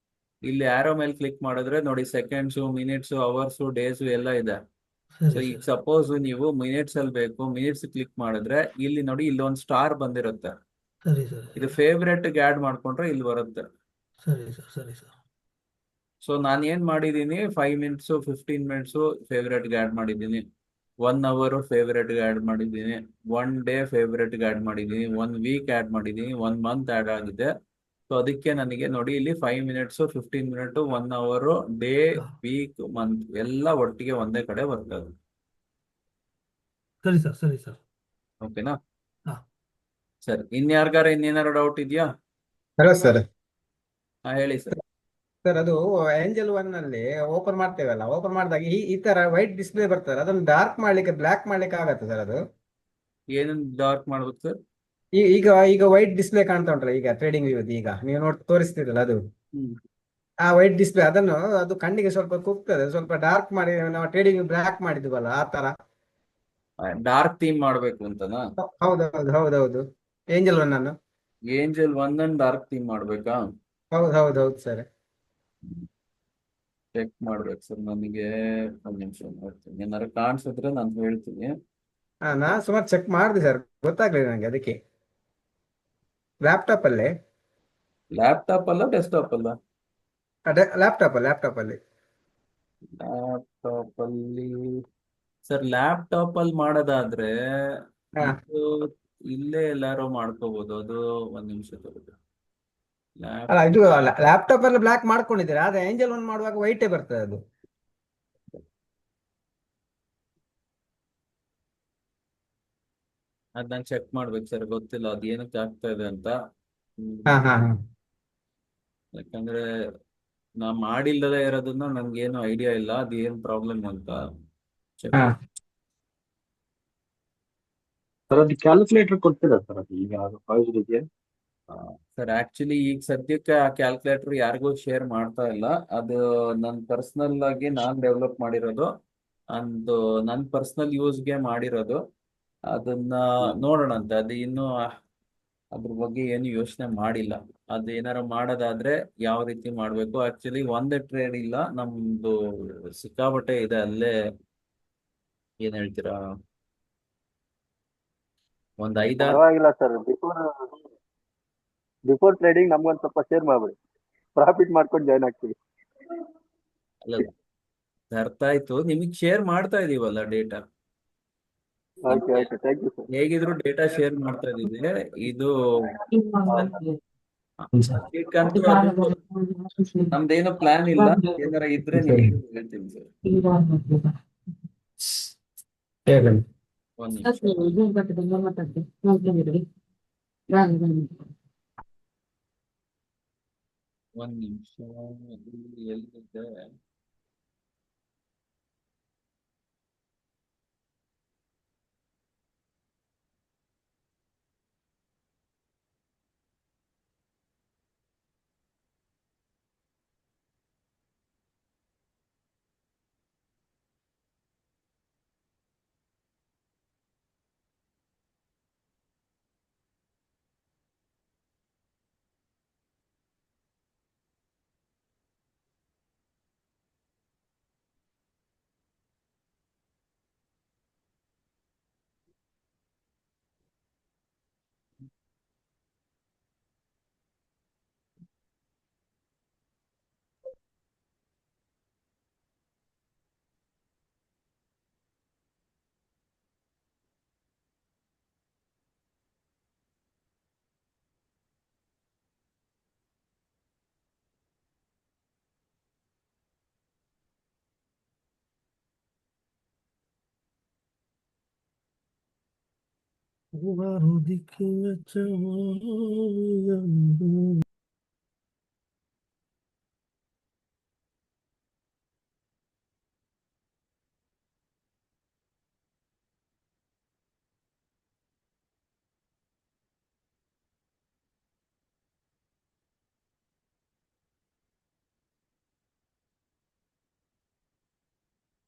ಇಲ್ಲಿ ಆರೋ ಮೇಲೆ ಕ್ಲಿಕ್ ಮಾಡಿದ್ರೆ ನೋಡಿ, ಸೆಕೆಂಡ್ಸು, ಮಿನಿಟ್ಸು, ಅವರ್ಸು, ಡೇಸು ಎಲ್ಲ ಇದೆ. ಸೊ ಸರಿ ಈಗ ಸರ್. ಸಪೋಸ್ ನೀವು ಮಿನಿಟ್ಸ್ ಅಲ್ಲಿ ಬೇಕು, ಮಿನಿಟ್ಸ್ ಕ್ಲಿಕ್ ಮಾಡಿದ್ರೆ ಇಲ್ಲಿ ನೋಡಿ, ಇಲ್ಲಿ ಒಂದು ಸ್ಟಾರ್ ಬಂದಿರುತ್ತೆ. ಸರಿ ಸರಿ ಇದು ಸರಿ ಫೇವ್ರೆಟ್ ಆಡ್ ಮಾಡ್ಕೊಂಡ್ರೆ ಇಲ್ಲಿ ಬರುತ್ತೆ. ಸರಿ ಸರ್. ಸರಿ ಸರ್. ಸೊ ನಾನು ಏನ್ ಮಾಡಿದ್ದೀನಿ, 5 ಮಿನಿಟ್ಸು, 15 ಮಿನಿಟ್ಸು ಫೇವ್ರೆಟ್ಗೆ ಆಡ್ ಮಾಡಿದ್ದೀನಿ. 1 ಅವರ್ ಫೇವ್ರೆಟ್ಗೆ ಆಡ್ ಮಾಡಿದ್ದೀನಿ. 1 ಡೇ ಫೇವ್ರೆಟ್ಗೆ ಆಡ್ ಮಾಡಿದ್ದೀನಿ. 1 ವೀಕ್ ಆಡ್ ಮಾಡಿದ್ದೀನಿ. 1 ಮಂತ್ ಆಡ್ ಆಗಿದೆ. ಸೊ ಅದಕ್ಕೆ ನನಗೆ ನೋಡಿ, ಇಲ್ಲಿ 5 ಮಿನಿಟ್ಸು, 15 ಮಿನಿಟ್, 1 ಅವರ್, ಡೇ, ಹಾ, ವೀಕ್, ಮಂತ್ ಎಲ್ಲ ಒಟ್ಟಿಗೆ ಒಂದೇ ಕಡೆ ಬರ್ತದೆ. ಸರಿ ಸರ್. ಸರಿ ಸರ್. ಓಕೆನಾ? ಹಾ, ಸರಿ, ಇನ್ನೇನಾರು ಡೌಟ್ ಇದೆಯಾ? Hello sir. ಹೇಳಿ ಸರ್. ಸರ್ ಅದು ಏಂಜಲ್ ಒನ್ ಅಲ್ಲಿ ಓಪನ್ ಮಾಡ್ತೇವಲ್ಲ, ಓಪನ್ ಮಾಡಿದಾಗ ಈ ಈ ತರ ವೈಟ್ ಡಿಸ್ಪ್ಲೇ ಬರ್ತದೆ, ಅದನ್ನು ಡಾರ್ಕ್ ಮಾಡ್ಲಿಕ್ಕೆ, ಬ್ಲಾಕ್ ಮಾಡ್ಲಿಕ್ಕೆ ಆಗತ್ತೆ ಸರ್ ಅದು? ಏನನ್ನ ಡಾರ್ಕ್ ಮಾಡ್ಬೇಕು ಸರ್? ಈಗ ಈಗ ವೈಟ್ ಡಿಸ್ಪ್ಲೇ ಕಾಣ್ತಾ ಉಂಟಲ್ಲ ಈಗ ಟ್ರೇಡಿಂಗ್ ವ್ಯೂ, ಈಗ ನೀವು ನೋಡಿ ತೋರಿಸ್ತಿರಲ್ಲ ಅದು, ಆ ವೈಟ್ ಡಿಸ್ಪ್ಲೇ ಅದನ್ನು ಅದು ಕಣ್ಣಿಗೆ ಸ್ವಲ್ಪ ಕುಗ್ತದೆ, ಸ್ವಲ್ಪ ಡಾರ್ಕ್ ಮಾಡಿ ನಾವು ಟ್ರೇಡಿಂಗ್ ಬ್ಲಾಕ್ ಮಾಡಿದ್ವಲ್ಲ ಆ ತರ. ಡಾರ್ಕ್ ಥೀಮ್ ಮಾಡ್ಬೇಕು ಅಂತನಾ? ಹೌದೌದು ಹೌದೌದು. ಏಂಜಲ್ ಒನ್ ಅನ್ನು. ಏಂಜಲ್ ಒನ್ ಅನ್ನು ಡಾರ್ಕ್ ಥೀಮ್ ಮಾಡ್ಬೇಕಾ? ಹೌದು ಹೌದೌದು ಸರ್. ಚೆಕ್ ಮಾಡ್ಬೇಕು ಸರ್, ನನಗೆ ಒಂದು ನಿಮಿಷ ನೋಡ್ತೀನಿ. ಏನಾರು ಕಾಣಿಸಿದ್ರೆ ನಾನು ಹೇಳ್ತೀನಿ. ನಾ ಸುಮಾರು ಚೆಕ್ ಮಾಡಿದೆ ಸರ್, ಗೊತ್ತಾಗ್ಲಿಲ್ಲ ನಂಗೆ ಅದಕ್ಕೆ. ಲ್ಯಾಪ್ಟಾಪ್ ಅಲ್ಲೇ. ಲ್ಯಾಪ್ಟಾಪ್ ಅಲ್ಲ, ಡೆಸ್ಕ್ಟಾಪ್ ಅಲ್ಲ? ಲ್ಯಾಪ್ಟಾಪ್ ಲ್ಯಾಪ್ಟಾಪ್ ಅಲ್ಲಿ. ಲ್ಯಾಪ್ಟಾಪ್ ಅಲ್ಲಿ ಸರ್, ಲ್ಯಾಪ್ಟಾಪ್ ಅಲ್ಲಿ ಮಾಡೋದಾದ್ರೆ ಹಾ. ಇದು ಇಲ್ಲೇ ಎಲ್ಲಾರು ಮಾಡ್ಕೋಬಹುದು. ಅದು ಒಂದ್ ನಿಮಿಷ ತಗೊಳ್ಳಿ. ಅಲ್ಲ ಇದು ಲ್ಯಾಪ್ಟಾಪ್ ಅಲ್ಲಿ ಬ್ಲಾಕ್ ಮಾಡ್ಕೊಂಡಿದ್ದೀರಾ, ಆದ್ರೆ ಏಂಜಲ್ ಒನ್ ಮಾಡುವಾಗ ವೈಟೇ ಬರ್ತದೆ ಅದು. ಅದ್ ನಾನು ಚೆಕ್ ಮಾಡ್ಬೇಕು ಸರ್, ಗೊತ್ತಿಲ್ಲ ಅದು ಏನಕ್ಕೆ ಆಗ್ತಾ ಇದೆ ಅಂತ. ಹಾ ಹಾ ಹಾ. ಯಾಕಂದ್ರೆ ನಾ ಮಾಡಿಲ್ಲದೆ ಇರೋದನ್ನ ನನ್ಗೇನು ಐಡಿಯಾ ಇಲ್ಲ ಅದು ಏನ್ ಪ್ರಾಬ್ಲಮ್ ಅಂತ. ಚೆಕ್ ಹಾ. ಸರ್ ಅದು ಕ್ಯಾಲ್ಕುಲೇಟರ್ ಕೊಡ್ತೀರಾ ಸರ್, ಅದು ಈಗ ಅದು ಕಾಲೇಜ್ ಇದೆಯಾ? ಸರ್ ಆಕ್ಚುಲಿ ಈಗ ಸದ್ಯಕ್ಕೆ ಆ ಕ್ಯಾಲ್ಕುಲೇಟರ್ ಯಾರಿಗೂ ಶೇರ್ ಮಾಡ್ತಾ ಇಲ್ಲ. ಅದು ನನ್ನ ಪರ್ಸನಲ್ ಆಗಿ ನಾನ್ ಡೆವಲಪ್ ಮಾಡಿರೋದು, ಒಂದು ನನ್ನ ಪರ್ಸನಲ್ ಯೂಸ್ಗೆ ಮಾಡಿರೋದು. ಅದನ್ನ ನೋಡೋಣಂತೆ, ಅದು ಇನ್ನು ಅದ್ರ ಬಗ್ಗೆ ಏನು ಯೋಚನೆ ಮಾಡಿಲ್ಲ. ಅದು ಏನಾರ ಮಾಡೋದಾದ್ರೆ ಯಾವ ರೀತಿ ಮಾಡ್ಬೇಕು. ಆಕ್ಚುಲಿ ಒಂದೇ ಟ್ರೇಡ್ ಇಲ್ಲ, ನಮ್ದು ಸಿಕ್ಕಾಪಟ್ಟೆ ಇದೆ ಅಲ್ಲೇ. ಏನ್ ಹೇಳ್ತೀರಾ, ಒಂದ್ 5-6. ಪರವಾಗಿಲ್ಲ ಸರ್, ಬಿಫೋರ್ ಟ್ರೇಡಿಂಗ್ ನಮ್ಗೊಂದು ಸ್ವಲ್ಪ ಶೇರ್ ಮಾಡ್ಬಿಡಿ, ಪ್ರಾಫಿಟ್ ಮಾಡ್ಕೊಂಡು ಜಾಯ್ನ್ ಆಗ್ತೀವಿ. ಅಲ್ಲ, ಅರ್ಥ ಆಯ್ತು, ನಿಮಗೆ ಶೇರ್ ಮಾಡ್ತಾ ಇದೀವಲ್ಲ data. Okay okay, thank you sir. ಹೇಗಿದ್ರು ಡೇಟಾ ಶೇರ್ ಮಾಡ್ತಾ ಇದೀವಿ. ಇದು ಸದ್ಯಕ್ಕಂತೂ ಅದು ನಮ್ದೇನು ಪ್ಲಾನ್ ಇಲ್ಲ. ಏನಾರ ಇದ್ರೆ ನಿಮ್ಗೆ ಹೇಳ್ತೀನಿ ಸರ್. ಹೇಳಿ. ಒಂದ್ ನಿಮಿಷ. ಒಂದ್ ನಿಮಿಷ, ಇಲ್ಲಿ ಎಲ್ಲಿದೆ?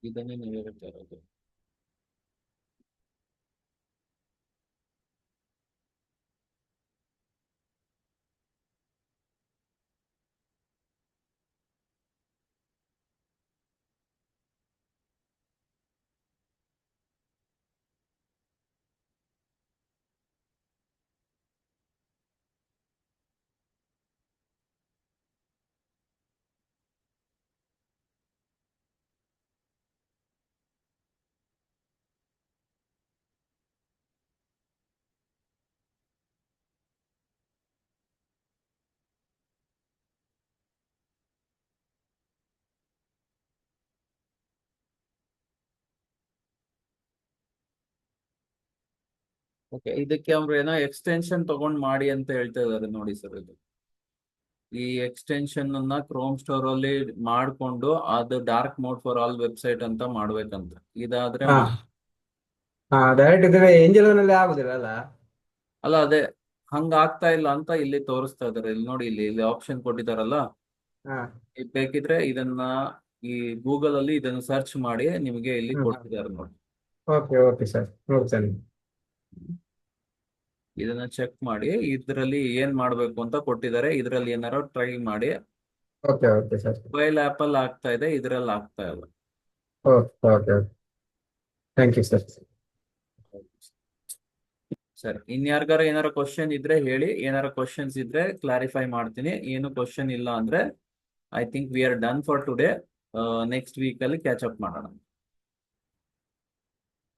ಇದನ್ನೇ ನೀವು ಹೇಳ್ತಾ ಇರೋದು. ಓಕೆ, ಇದಕ್ಕೆ ಅವ್ರು ಏನೋ ಎಕ್ಸ್ಟೆನ್ಷನ್ ತಗೊಂಡ್ ಮಾಡಿ ಅಂತ ಹೇಳ್ತಾ ಇದಾರೆ ನೋಡಿ ಸರ್. ಇದು ಈ ಎಕ್ಸ್ಟೆನ್ಷನ್ ಅನ್ನ ಕ್ರೋಮ್ ಸ್ಟೋರ್ ಅಲ್ಲಿ ಮಾಡ್ಕೊಂಡು ಅದು dark mode for all website ಅಂತ ಮಾಡ್ಬೇಕಂತ. ಇದಾದ್ರೆ ಹಾ ಹಾ ಡೈರೆಕ್ಟ್ ಇದ್ರೆ ಏಂಜಲ್ ನಲ್ಲಿ ಆಗುದಿಲ್ಲ ಅಲ್ಲ. ಅಲ್ಲ, ಅದೇ ಹಂಗ ಆಗ್ತಾ ಇಲ್ಲ ಅಂತ ಇಲ್ಲಿ ತೋರಿಸ್ತಾ ಇದಾರೆ. ಇಲ್ಲಿ ನೋಡಿ, ಇಲ್ಲಿ ಆಪ್ಷನ್ ಕೊಟ್ಟಿದಾರಲ್ಲ. ಹಾ ಇದು ಬೇಕಿದ್ರೆ ಇದನ್ನ ಈ ಗೂಗಲ್ ಅಲ್ಲಿ ಇದನ್ನ ಸರ್ಚ್ ಮಾಡಿ ನಿಮಗೆ ಇಲ್ಲಿ ಹ್ಮ್ ಕೊಟ್ಟಿದ್ದಾರೆ ನೋಡಿ. ಓಕೆ ಓಕೆ ಸರ್ ನೋಡ್ತೇನೆ. ಇದನ್ನ ಚೆಕ್ ಮಾಡಿ, ಇದ್ರಲ್ಲಿ ಏನ್ ಮಾಡ್ಬೇಕು ಅಂತ ಕೊಟ್ಟಿದ್ದಾರೆ. ಇದ್ರಲ್ಲಿ ಏನಾರು ಟ್ರೈ ಮಾಡಿ. Okay okay sir. Mobile app ಅಲ್ಲಿ ಆಗ್ತಾ ಇದೆ, ಇದ್ರಲ್ಲಿ ಆಗ್ತಾ ಇಲ್ಲ. Okay okay thank you sir. ಸರಿ, ಇನ್ಯಾರಿಗಾರ ಏನಾರ ಕ್ವಶನ್ ಇದ್ರೆ ಹೇಳಿ. ಏನಾರ ಕ್ವಶನ್ಸ್ ಇದ್ರೆ ಕ್ಲಾರಿಫೈ ಮಾಡ್ತೀನಿ. ಏನು ಕ್ವಶನ್ ಇಲ್ಲ ಅಂದ್ರೆ I think we are done for today. Next week ಅಲ್ಲಿ ಕ್ಯಾಚ್ ಅಪ್ ಮಾಡೋಣ.